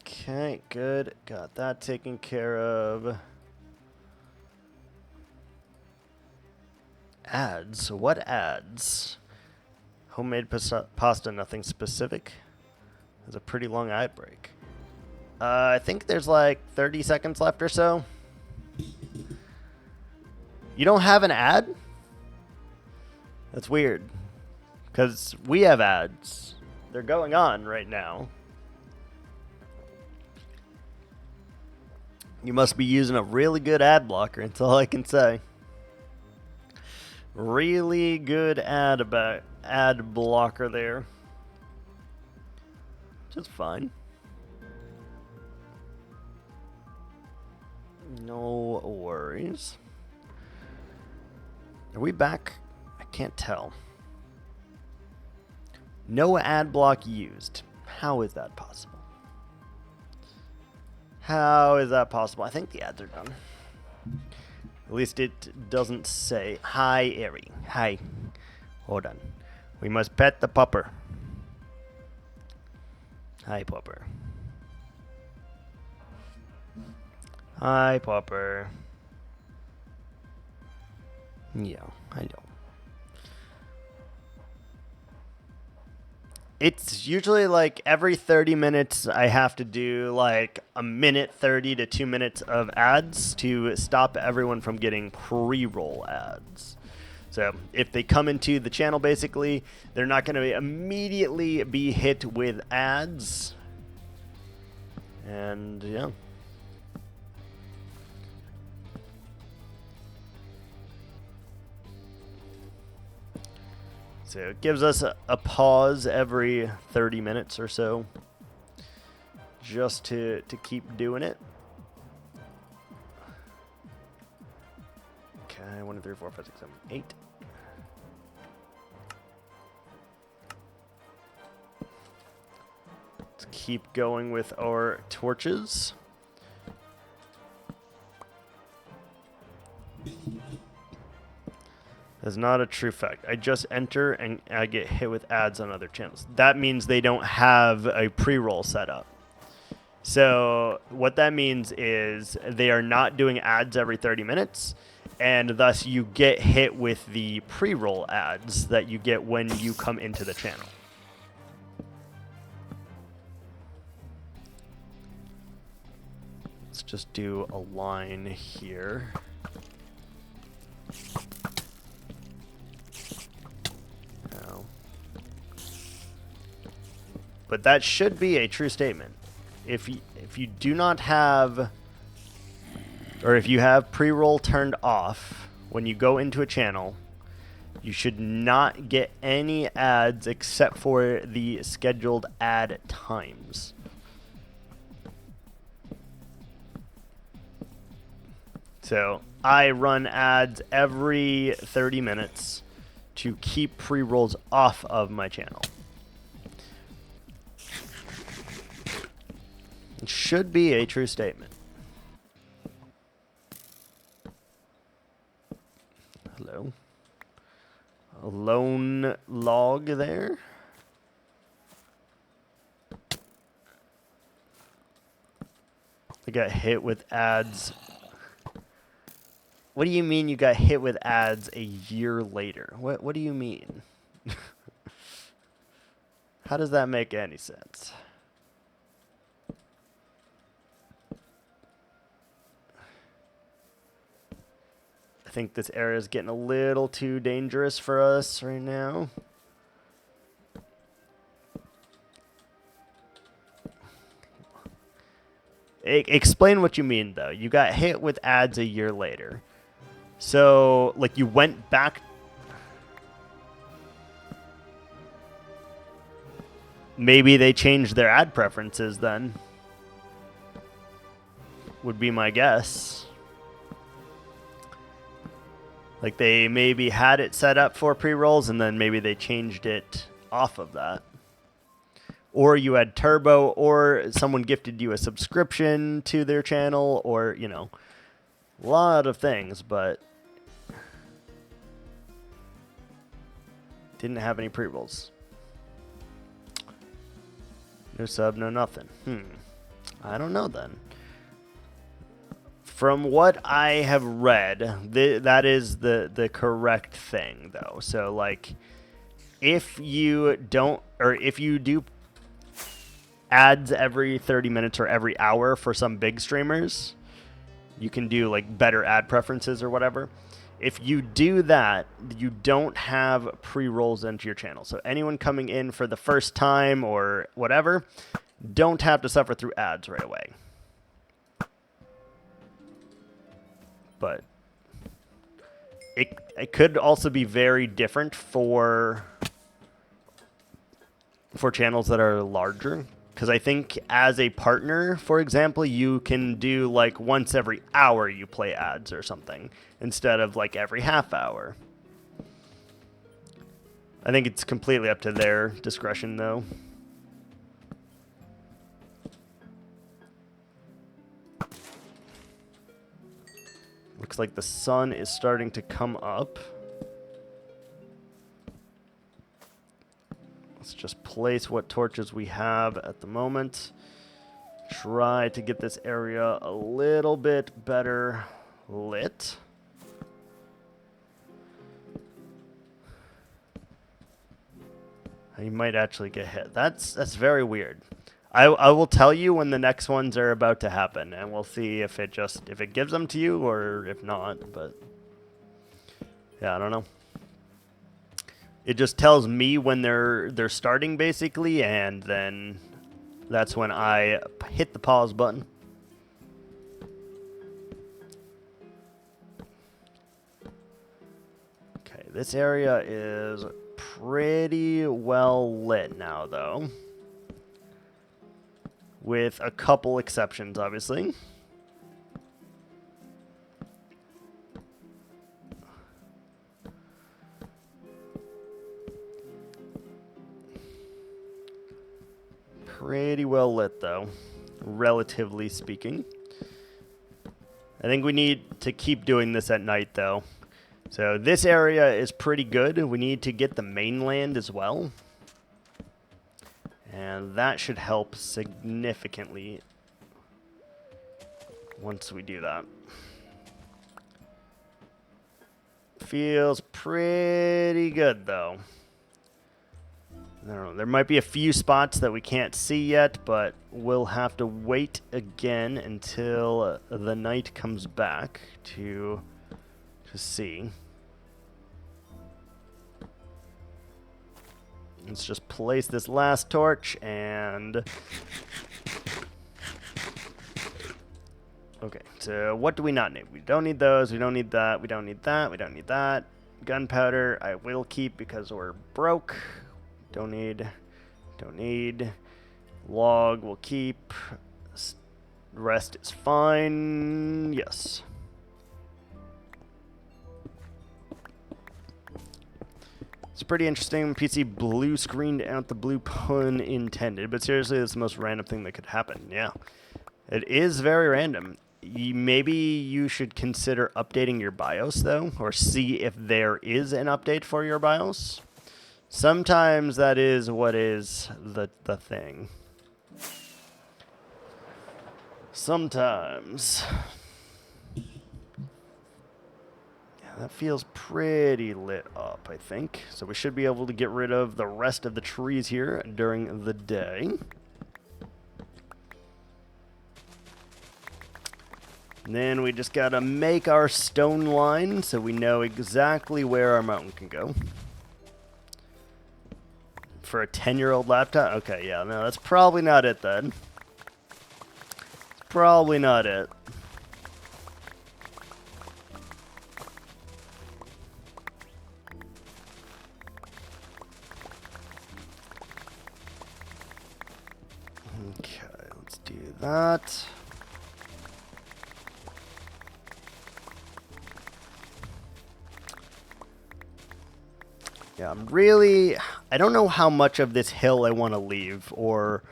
Okay, good. Got that taken care of. Ads? What ads? Homemade pasta, nothing specific. There's a pretty long ad break. I think there's like 30 seconds left or so. You don't have an ad? That's weird. Because we have ads. They're going on right now. You must be using a really good ad blocker, that's all I can say. Really good ad blocker there. Just fine. No worries. Are we back? I can't tell. No ad block used. How is that possible? How is that possible? I think the ads are done. At least it doesn't say, hi, Airy. Hi. Hold on. We must pet the pupper. Hi, pupper. Hi, pupper. Yeah, I know. It's usually like every 30 minutes I have to do like a minute 30 to 2 minutes of ads to stop everyone from getting pre-roll ads. So if they come into the channel, basically, they're not going to immediately be hit with ads. And yeah. So it gives us a pause every 30 minutes or so, just to keep doing it. Okay, 1, 2, 3, 4, 5, 6, 7, 8. Let's keep going with our torches. That's not a true fact. I just enter and I get hit with ads on other channels. That means they don't have a pre-roll set up. So what that means is they are not doing ads every 30 minutes, and thus you get hit with the pre-roll ads that you get when you come into the channel. Let's just do a line here. But that should be a true statement. If you do not have, or if you have pre-roll turned off when you go into a channel, you should not get any ads except for the scheduled ad times. So I run ads every 30 minutes to keep pre-rolls off of my channel. It should be a true statement. Hello. A lone log there. I got hit with ads. What do you mean you got hit with ads a year later? What do you mean? How does that make any sense? I think this area is getting a little too dangerous for us right now. Explain what you mean, though. You got hit with ads a year later. So, like, you went back. Maybe they changed their ad preferences then. Would be my guess. Like, they maybe had it set up for pre-rolls, and then maybe they changed it off of that. Or you had turbo, or someone gifted you a subscription to their channel, or, you know, a lot of things, but didn't have any pre-rolls. No sub, no nothing. I don't know then. From what I have read, that is the correct thing, though. So, like, if you don't, or if you do ads every 30 minutes or every hour for some big streamers, you can do, like, better ad preferences or whatever. If you do that, you don't have pre-rolls into your channel. So anyone coming in for the first time or whatever, don't have to suffer through ads right away. But it could also be very different for channels that are larger. Because I think as a partner, for example, you can do like once every hour you play ads or something instead of like every half hour. I think it's completely up to their discretion, though. Looks like the sun is starting to come up. Let's just place what torches we have at the moment. Try to get this area a little bit better lit. You might actually get hit. That's very weird. I will tell you when the next ones are about to happen, and we'll see if it gives them to you or if not. But yeah, I don't know. It just tells me when they're starting basically, and then that's when I hit the pause button. Okay, this area is pretty well lit now, though. With a couple exceptions, obviously. Pretty well lit, though, relatively speaking. I think we need to keep doing this at night, though. So this area is pretty good. We need to get the mainland as well. And that should help significantly once we do that. Feels pretty good, though. I don't know. There might be a few spots that we can't see yet, but we'll have to wait again until the night comes back to see. Let's just place this last torch and... Okay, so what do we not need? We don't need those, we don't need that, we don't need that, we don't need that. Gunpowder I will keep because we're broke. Don't need. Log we'll keep. Rest is fine. Yes. It's pretty interesting. PC blue screened out the blue, pun intended. But seriously, that's the most random thing that could happen. Yeah. It is very random. Maybe you should consider updating your BIOS, though, or see if there is an update for your BIOS. Sometimes that is what is the thing. Sometimes. Yeah, that feels pretty lit up, I think. So we should be able to get rid of the rest of the trees here during the day. And then we just gotta make our stone line so we know exactly where our mountain can go. For a 10-year-old laptop? Okay, yeah, no, that's probably not it then. It's probably not it. Okay, let's do that. Yeah, I don't know how much of this hill I want to leave, or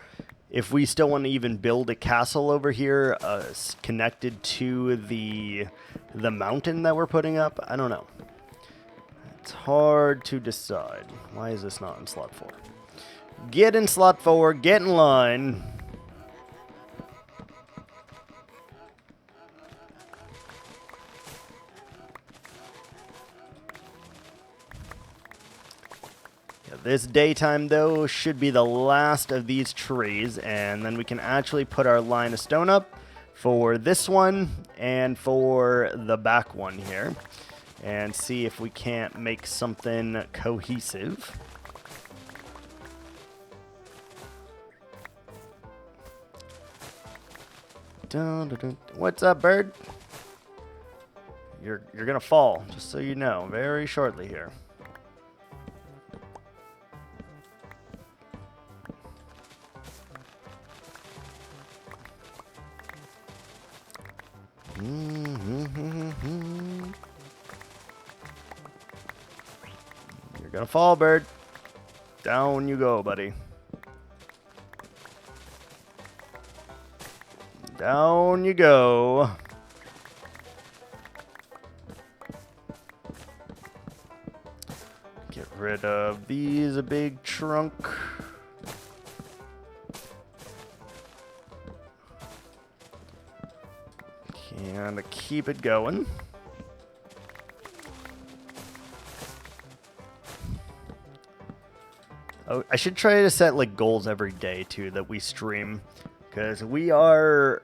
if we still want to even build a castle over here connected to the mountain that we're putting up. I don't know. It's hard to decide. Why is this not in slot 4? Get in slot 4, get in line. This daytime, though, should be the last of these trees, and then we can actually put our line of stone up for this one and for the back one here, and see if we can't make something cohesive. Dun, dun, dun. What's up, bird? You're gonna fall, just so you know, very shortly here. You're gonna fall, bird. Down you go, buddy. Down you go. Get rid of these, a big trunk. And keep it going. Oh, I should try to set like goals every day too that we stream, because we're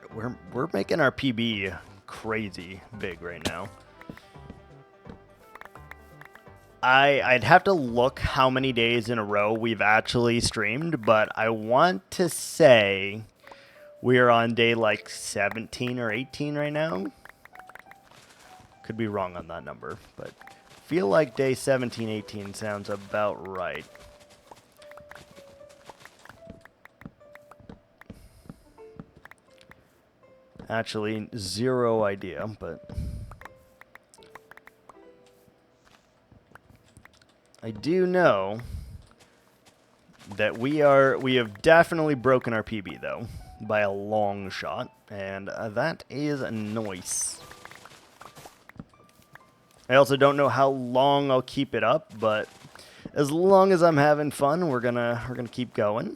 making our PB crazy big right now. I'd have to look how many days in a row we've actually streamed, but I want to say we're on day like 17 or 18 right now. Could be wrong on that number, but feel like day 17, 18 sounds about right. Actually, zero idea, but I do know that we have definitely broken our PB though by a long shot, and that is nice. I also don't know how long I'll keep it up, but as long as I'm having fun, we're gonna keep going.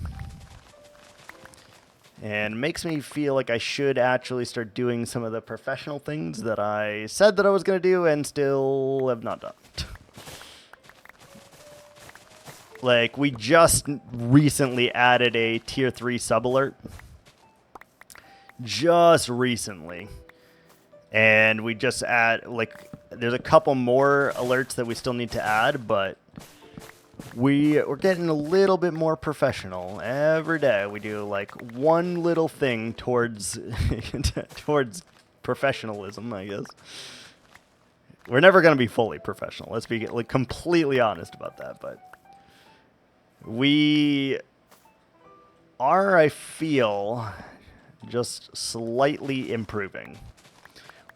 And it makes me feel like I should actually start doing some of the professional things that I said that I was going to do and still have not done. Like, we just recently added a tier 3 sub-alert. Just recently. And we just add, like, there's a couple more alerts that we still need to add, but we're getting a little bit more professional. Every day we do like one little thing towards towards professionalism, I guess. We're never going to be fully professional. Let's be like completely honest about that, but we are, I feel, just slightly improving.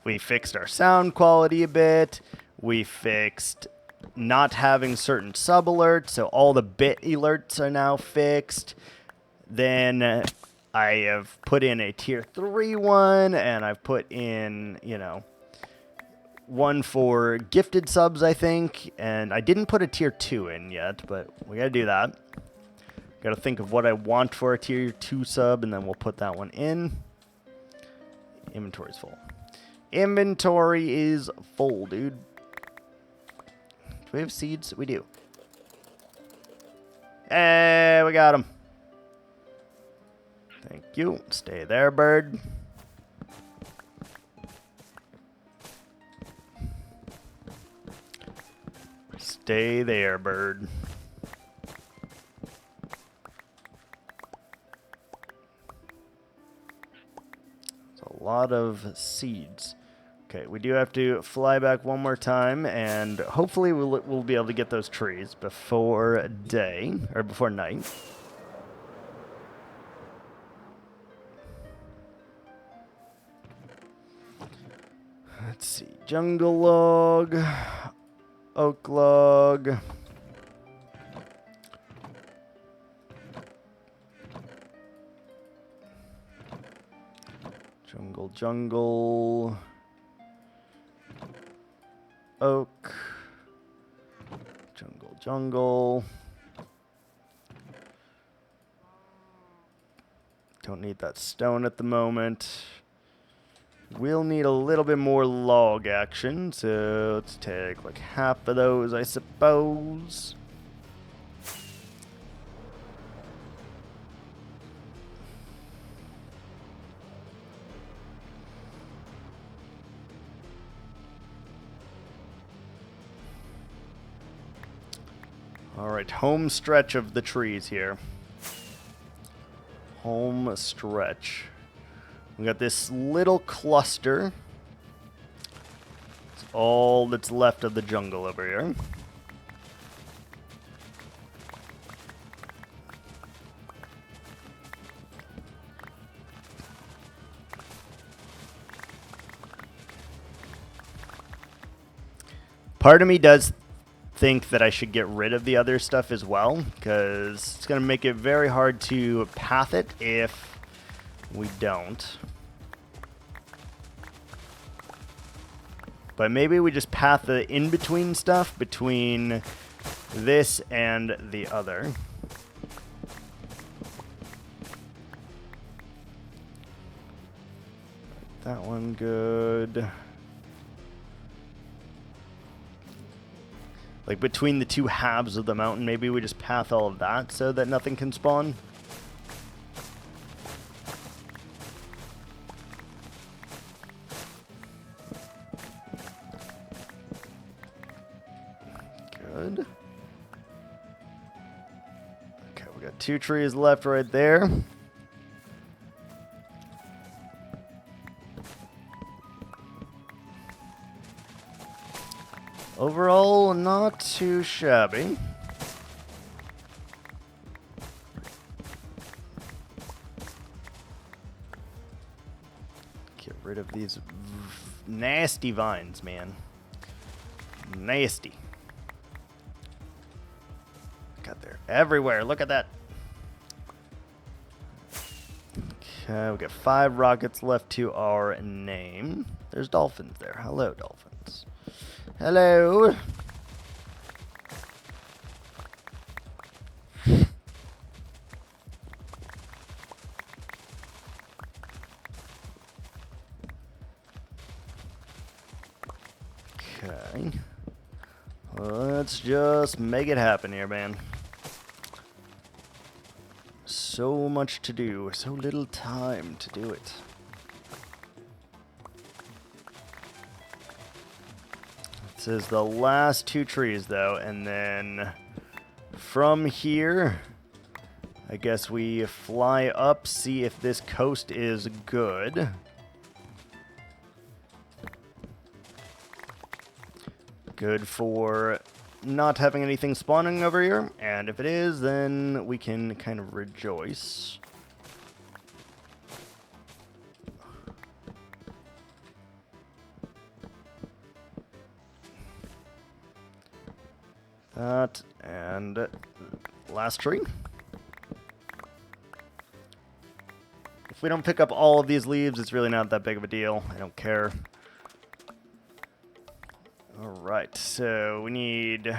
We fixed our sound quality a bit. We fixed not having certain sub-alerts, so all the bit alerts are now fixed. Then I have put in a tier 3 one, and I've put in, you know, one for gifted subs, I think, and I didn't put a tier 2 in yet, but we gotta do that. Gotta think of what I want for a tier 2 sub, and then we'll put that one in. Inventory's full. Inventory is full, dude. Do we have seeds? We do. Hey, we got them. Thank you. Stay there, bird. Stay there, bird. It's a lot of seeds. Okay, we do have to fly back one more time, and hopefully we'll be able to get those trees before day, or before night. Let's see, jungle log, oak log. Jungle. Oak. Jungle. Don't need that stone at the moment. We'll need a little bit more log action, so let's take like half of those, I suppose. Alright, home stretch of the trees here. Home stretch. We got this little cluster. It's all that's left of the jungle over here. Part of me does think that I should get rid of the other stuff as well, because it's going to make it very hard to path it if we don't. But maybe we just path the in-between stuff between this and the other. That one good. Like between the two halves of the mountain, maybe we just path all of that so that nothing can spawn. Good. Okay, we got 2 trees left right there. overall, not too shabby. Get rid of these nasty vines, man. Nasty. God, they're everywhere. Look at that. Okay, we got 5 rockets left to our name. There's dolphins there. Hello, dolphins. Hello. Okay. Let's just make it happen here, man. So much to do, so little time to do it. This is the last 2 trees, though, and then from here, I guess we fly up, see if this coast is good. Good for not having anything spawning over here, and if it is, then we can kind of rejoice. That, and last tree. If we don't pick up all of these leaves, it's really not that big of a deal. I don't care. Alright, so we need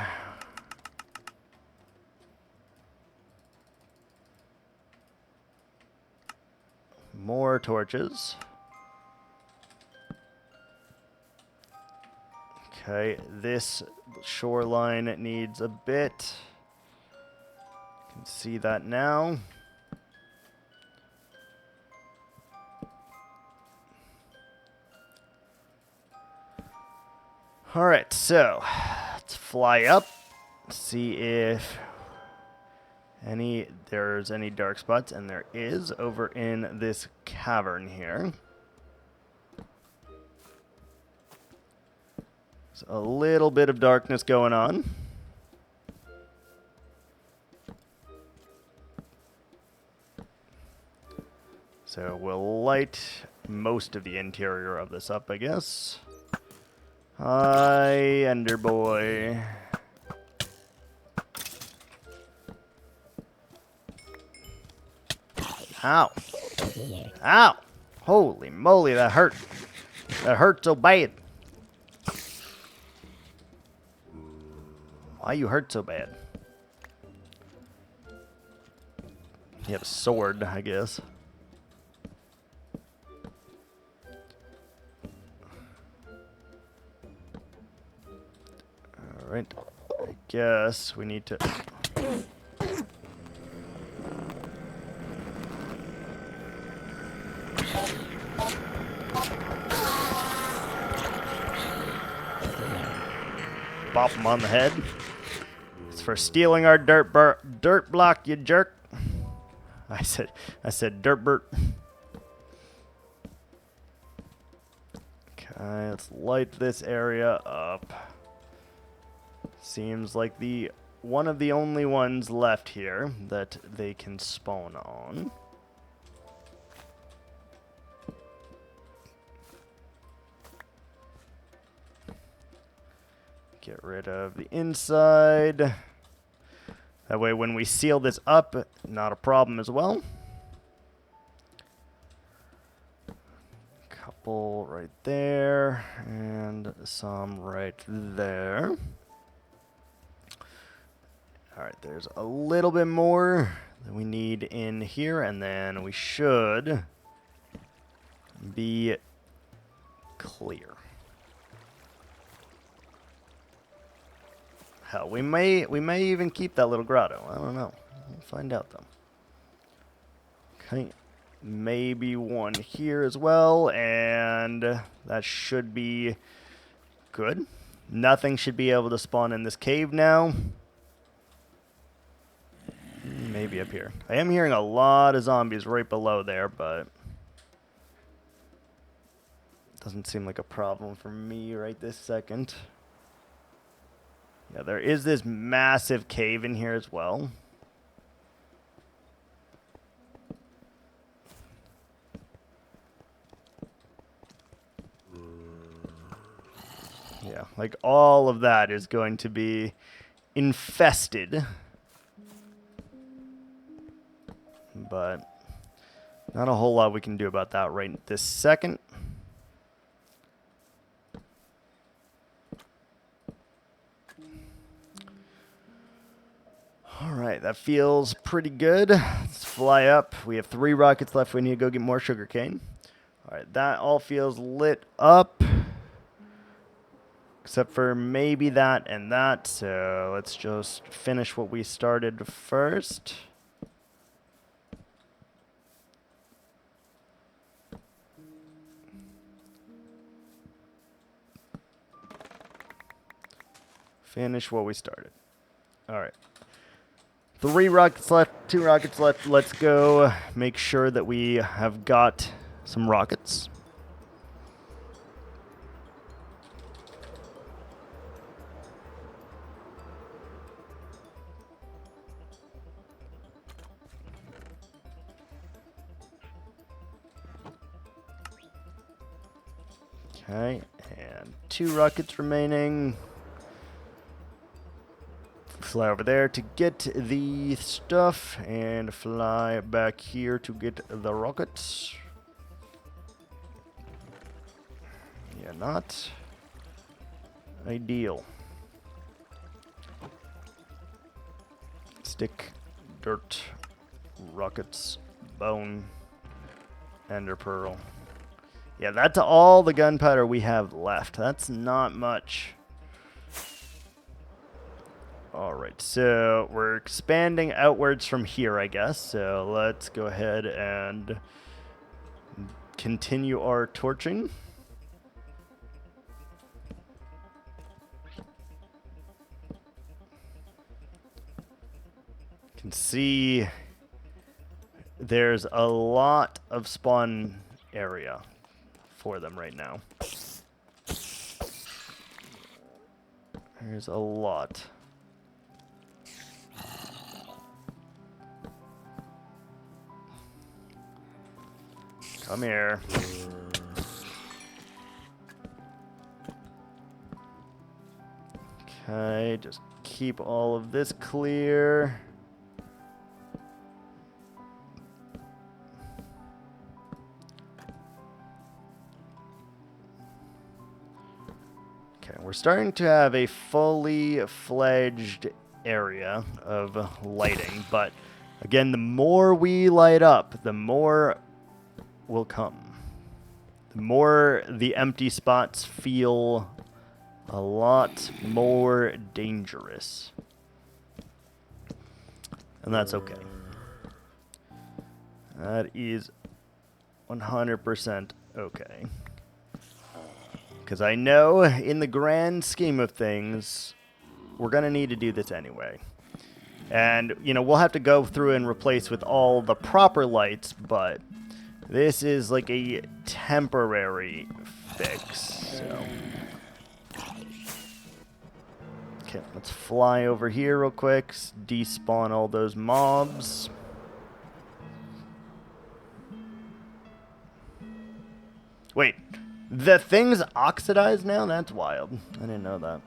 more torches. Okay, this shoreline needs a bit. You can see that now. Alright, so let's fly up, see if there's any dark spots, and there is over in this cavern here. There's a little bit of darkness going on. So we'll light most of the interior of this up, I guess. Hi, Ender Boy. Ow. Ow. Holy moly, that hurt. That hurt so bad. Why you hurt so bad? You have a sword, I guess. Alright. I guess we need to... Bop him on the head. It's for stealing our dirt block, you jerk. I said dirt burt. Okay, let's light this area up. Seems like one of the only ones left here that they can spawn on. Get rid of the inside. That way when we seal this up, not a problem as well. Couple right there, and some right there. Alright, there's a little bit more that we need in here, and then we should be clear. Hell, we may even keep that little grotto. I don't know. We'll find out though. Okay, maybe one here as well, and that should be good. Nothing should be able to spawn in this cave now. Maybe up here. I am hearing a lot of zombies right below there, but doesn't seem like a problem for me right this second. Yeah, there is this massive cave in here as well. Yeah, like all of that is going to be infested. But not a whole lot we can do about that right this second. All right, that feels pretty good. Let's fly up. We have 3 rockets left. We need to go get more sugarcane. All right, that all feels lit up. Except for maybe that and that. So let's just finish what we started first. Finish what we started. All right. 3 rockets left, 2 rockets left. Let's go make sure that we have got some rockets. Okay, and 2 rockets remaining. Fly over there to get the stuff and fly back here to get the rockets. Yeah, not ideal. Stick, dirt, rockets, bone, ender pearl. Yeah, that's all the gunpowder we have left. That's not much. Alright, so we're expanding outwards from here, I guess. So let's go ahead and continue our torching. You can see there's a lot of spawn area for them right now. There's a lot. Come here. Okay, just keep all of this clear. Okay, we're starting to have a fully fledged area of lighting, but again, the more we light up, the more will come. The more the empty spots feel a lot more dangerous. And that's okay. That is 100% okay. Because I know in the grand scheme of things, we're going to need to do this anyway. And, you know, we'll have to go through and replace with all the proper lights, but this is like a temporary fix. So. Okay, let's fly over here real quick, despawn all those mobs. Wait, the thing's oxidized now? That's wild. I didn't know that.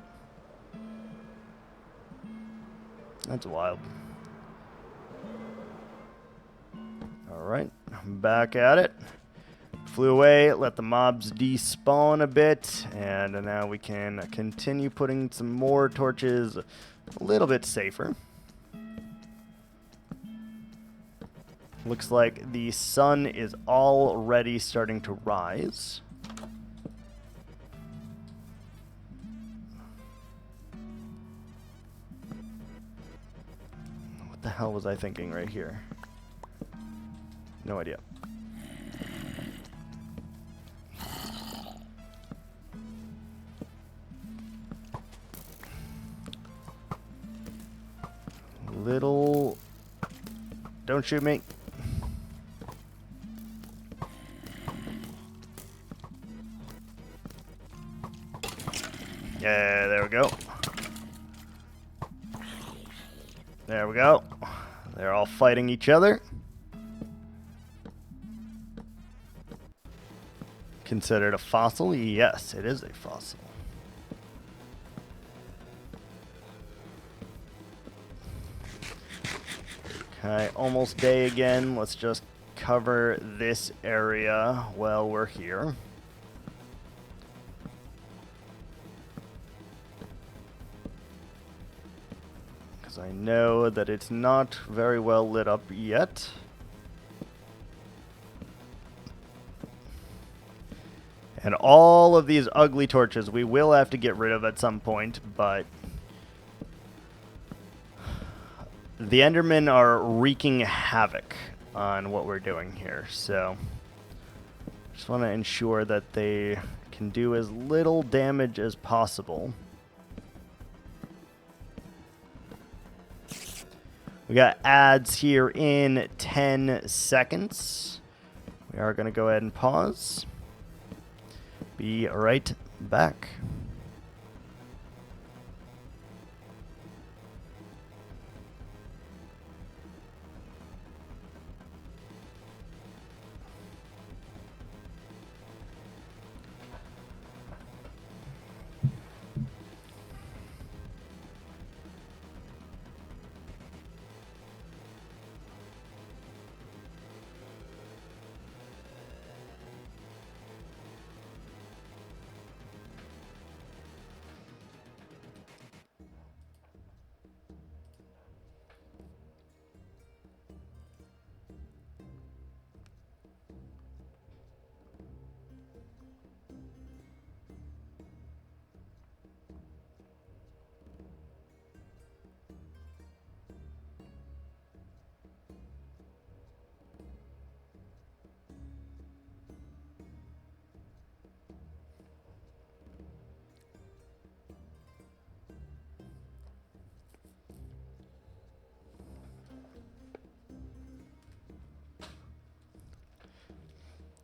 That's wild. Alright, I'm back at it. Flew away, let the mobs despawn a bit, and now we can continue putting some more torches a little bit safer. Looks like the sun is already starting to rise. What the hell was I thinking right here? No idea. Little... Don't shoot me. Yeah, there we go. There we go. They're all fighting each other. Considered a fossil? Yes, it is a fossil. Okay, almost day again. Let's just cover this area while we're here. Because I know that it's not very well lit up yet. And all of these ugly torches we will have to get rid of at some point, but the Endermen are wreaking havoc on what we're doing here, so just want to ensure that they can do as little damage as possible. We got ads here in 10 seconds. We are going to go ahead and pause. Be right back.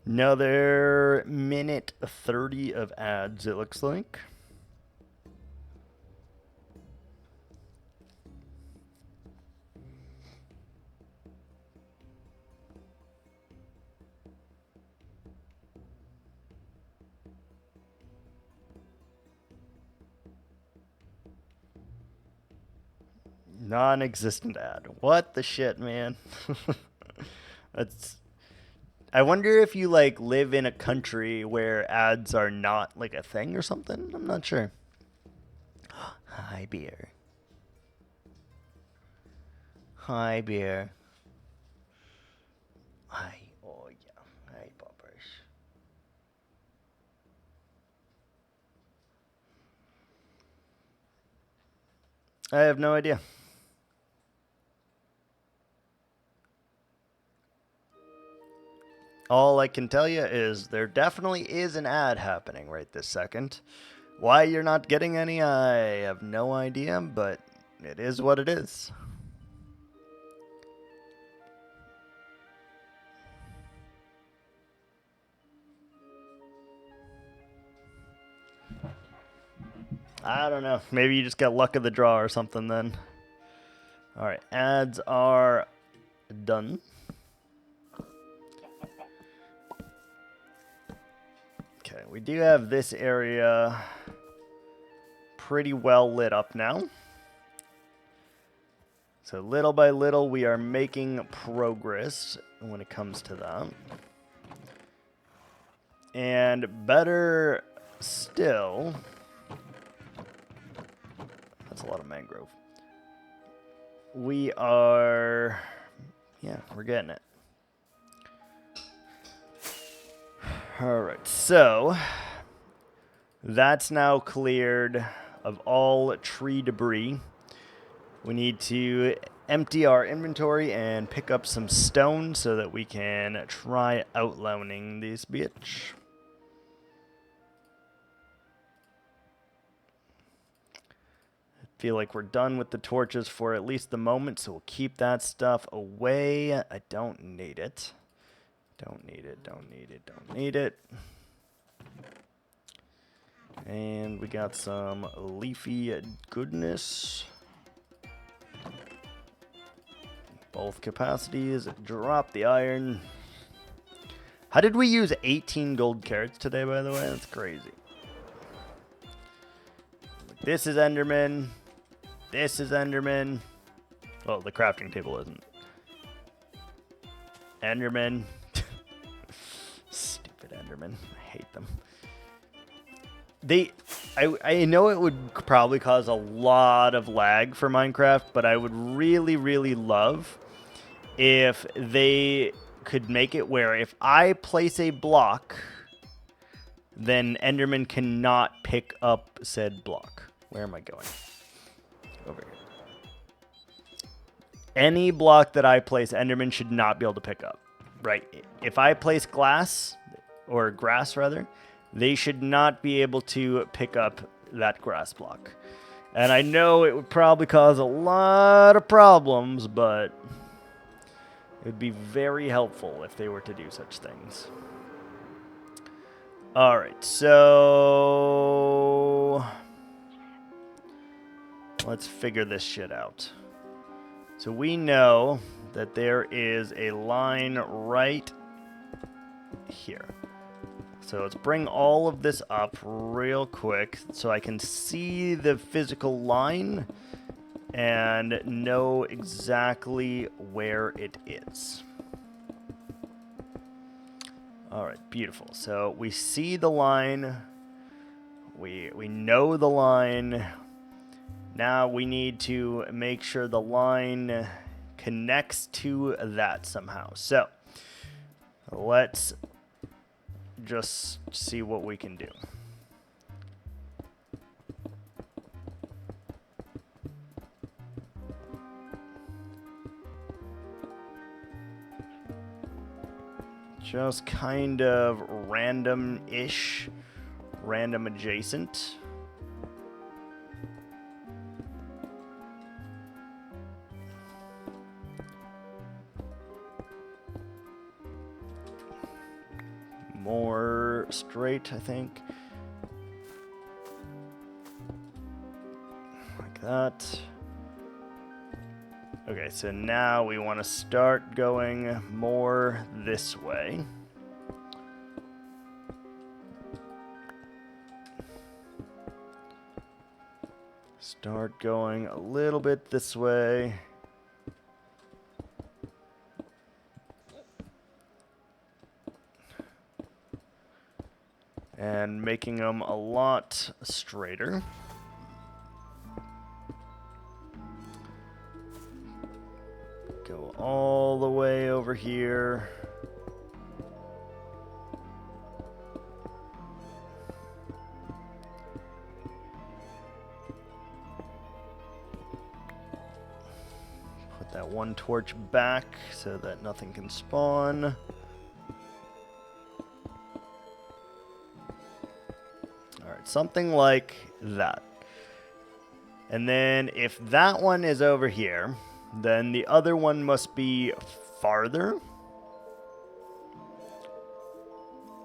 Another minute 30 of ads, it looks like. Non-existent ad. What the shit, man? That's... I wonder if you, like, live in a country where ads are not, like, a thing or something? I'm not sure. Hi, beer. Hi, beer. Hi. Oh, yeah. Hi, poppers. I have no idea. All I can tell you is there definitely is an ad happening right this second. Why you're not getting any, I have no idea, but it is what it is. I don't know. Maybe you just got luck of the draw or something then. Alright, ads are done. Okay, we do have this area pretty well lit up now. So little by little we are making progress when it comes to that. And better still... That's a lot of mangrove. We are... Yeah, we're getting it. Alright, so... That's now cleared of all tree debris. We need to empty our inventory and pick up some stone so that we can try outlining this bitch. I feel like we're done with the torches for at least the moment, so we'll keep that stuff away. I don't need it. Don't need it, don't need it, don't need it. And we got some leafy goodness. Both capacities. Drop the iron. How did we use 18 gold carrots today, by the way? That's crazy. This is Enderman. This is Enderman. Well, the crafting table isn't. Enderman. Stupid Enderman. I hate them. I know it would probably cause a lot of lag for Minecraft, but I would really, really love if they could make it where if I place a block, then Enderman cannot pick up said block. Where am I going? Over here. Any block that I place, Enderman should not be able to pick up. Right? If I place glass, or grass rather, they should not be able to pick up that grass block. And I know it would probably cause a lot of problems, but it would be very helpful if they were to do such things. Alright, so let's figure this shit out. So we know that there is a line right here. So let's bring all of this up real quick so I can see the physical line and know exactly where it is. All right, beautiful. So we see the line. We know the line. Now we need to make sure the line connects to that somehow. So let's just see what we can do. Just kind of random-ish, random adjacent. More straight, I think. Like that. Okay, so now we want to start going more this way. Start going a little bit this way. And making them a lot straighter. Go all the way over here. Put that one torch back so that nothing can spawn. Alright, something like that. And then if that one is over here, then the other one must be farther.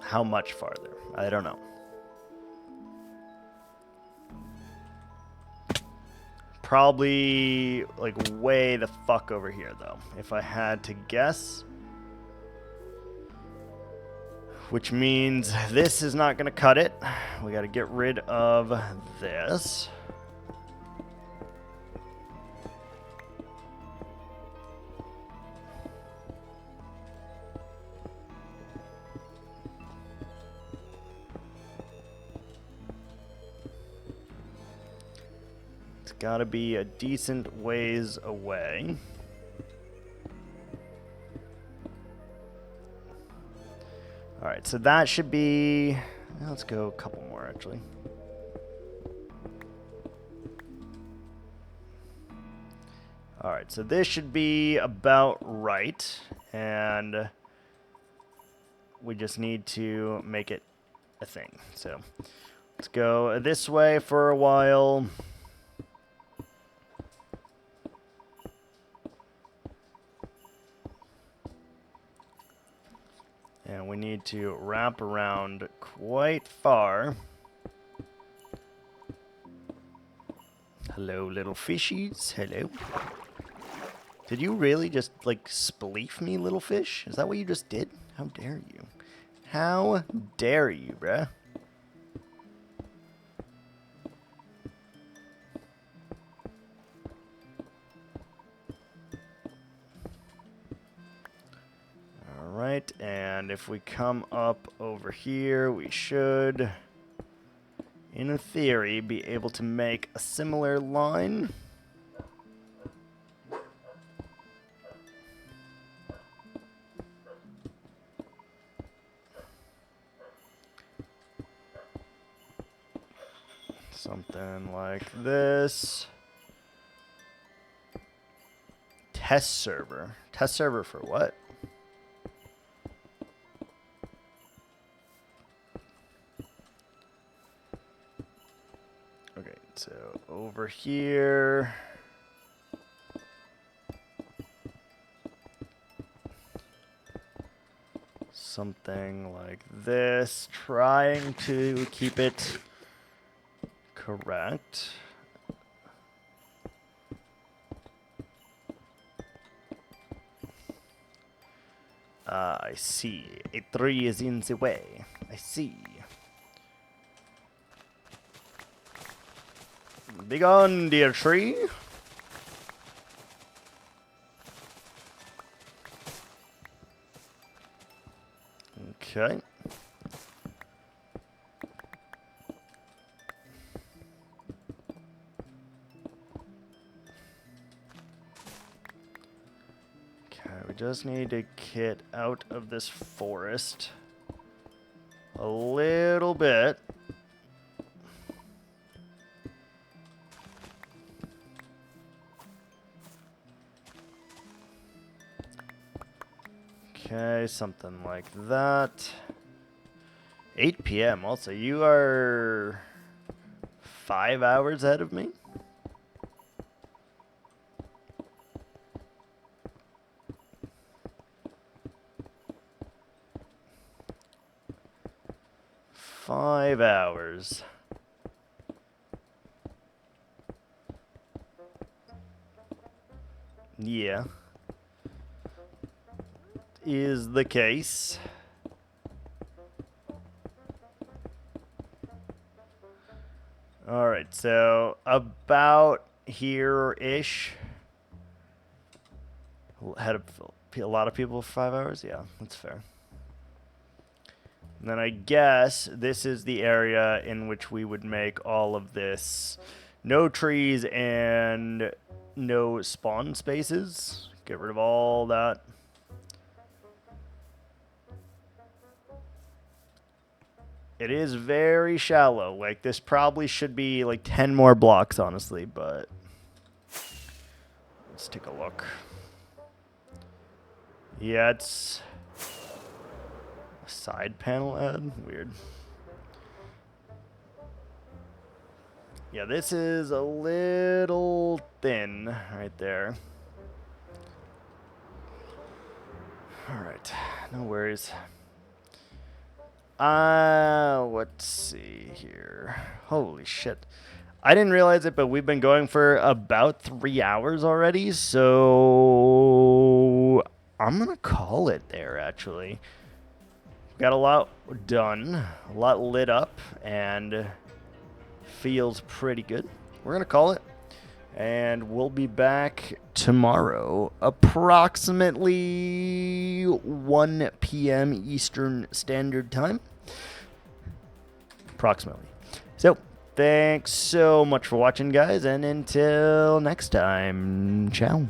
How much farther? I don't know. Probably like way the fuck over here though, if I had to guess. Which means this is not going to cut it. We got to get rid of this. It's got to be a decent ways away. Alright, so that should be... Let's go a couple more, actually. Alright, so this should be about right. And we just need to make it a thing. So let's go this way for a while. And we need to wrap around quite far. Hello, little fishies. Hello. Did you really just, like, spleef me, little fish? Is that what you just did? How dare you? How dare you, bruh? Alright, and if we come up over here, we should, in theory, be able to make a similar line. Something like this. Test server. Test server for what? Okay, so over here. Something like this. Trying to keep it correct. I see. A tree is in the way. I see. Begone, dear tree. Okay. We just need to get out of this forest a little bit. Okay, something like that. 8 p.m. Also, you are 5 hours ahead of me? Five hours. Yeah. Is the case. Alright, so about here-ish. Had a lot of people for 5 hours? Yeah, that's fair. And then I guess this is the area in which we would make all of this. No trees and no spawn spaces. Get rid of all that. It is very shallow. Like, this probably should be like 10 more blocks, honestly, but let's take a look. Yeah, it's a side panel ad. Weird. Yeah, this is a little thin right there. All right, no worries. Let's see here. Holy shit. I didn't realize it, but we've been going for about 3 hours already, so I'm going to call it there, actually. Got a lot done, a lot lit up, and feels pretty good. We're going to call it, and we'll be back tomorrow, approximately 1 p.m. Eastern Standard Time. Approximately. So, thanks so much for watching, guys, and until next time, ciao.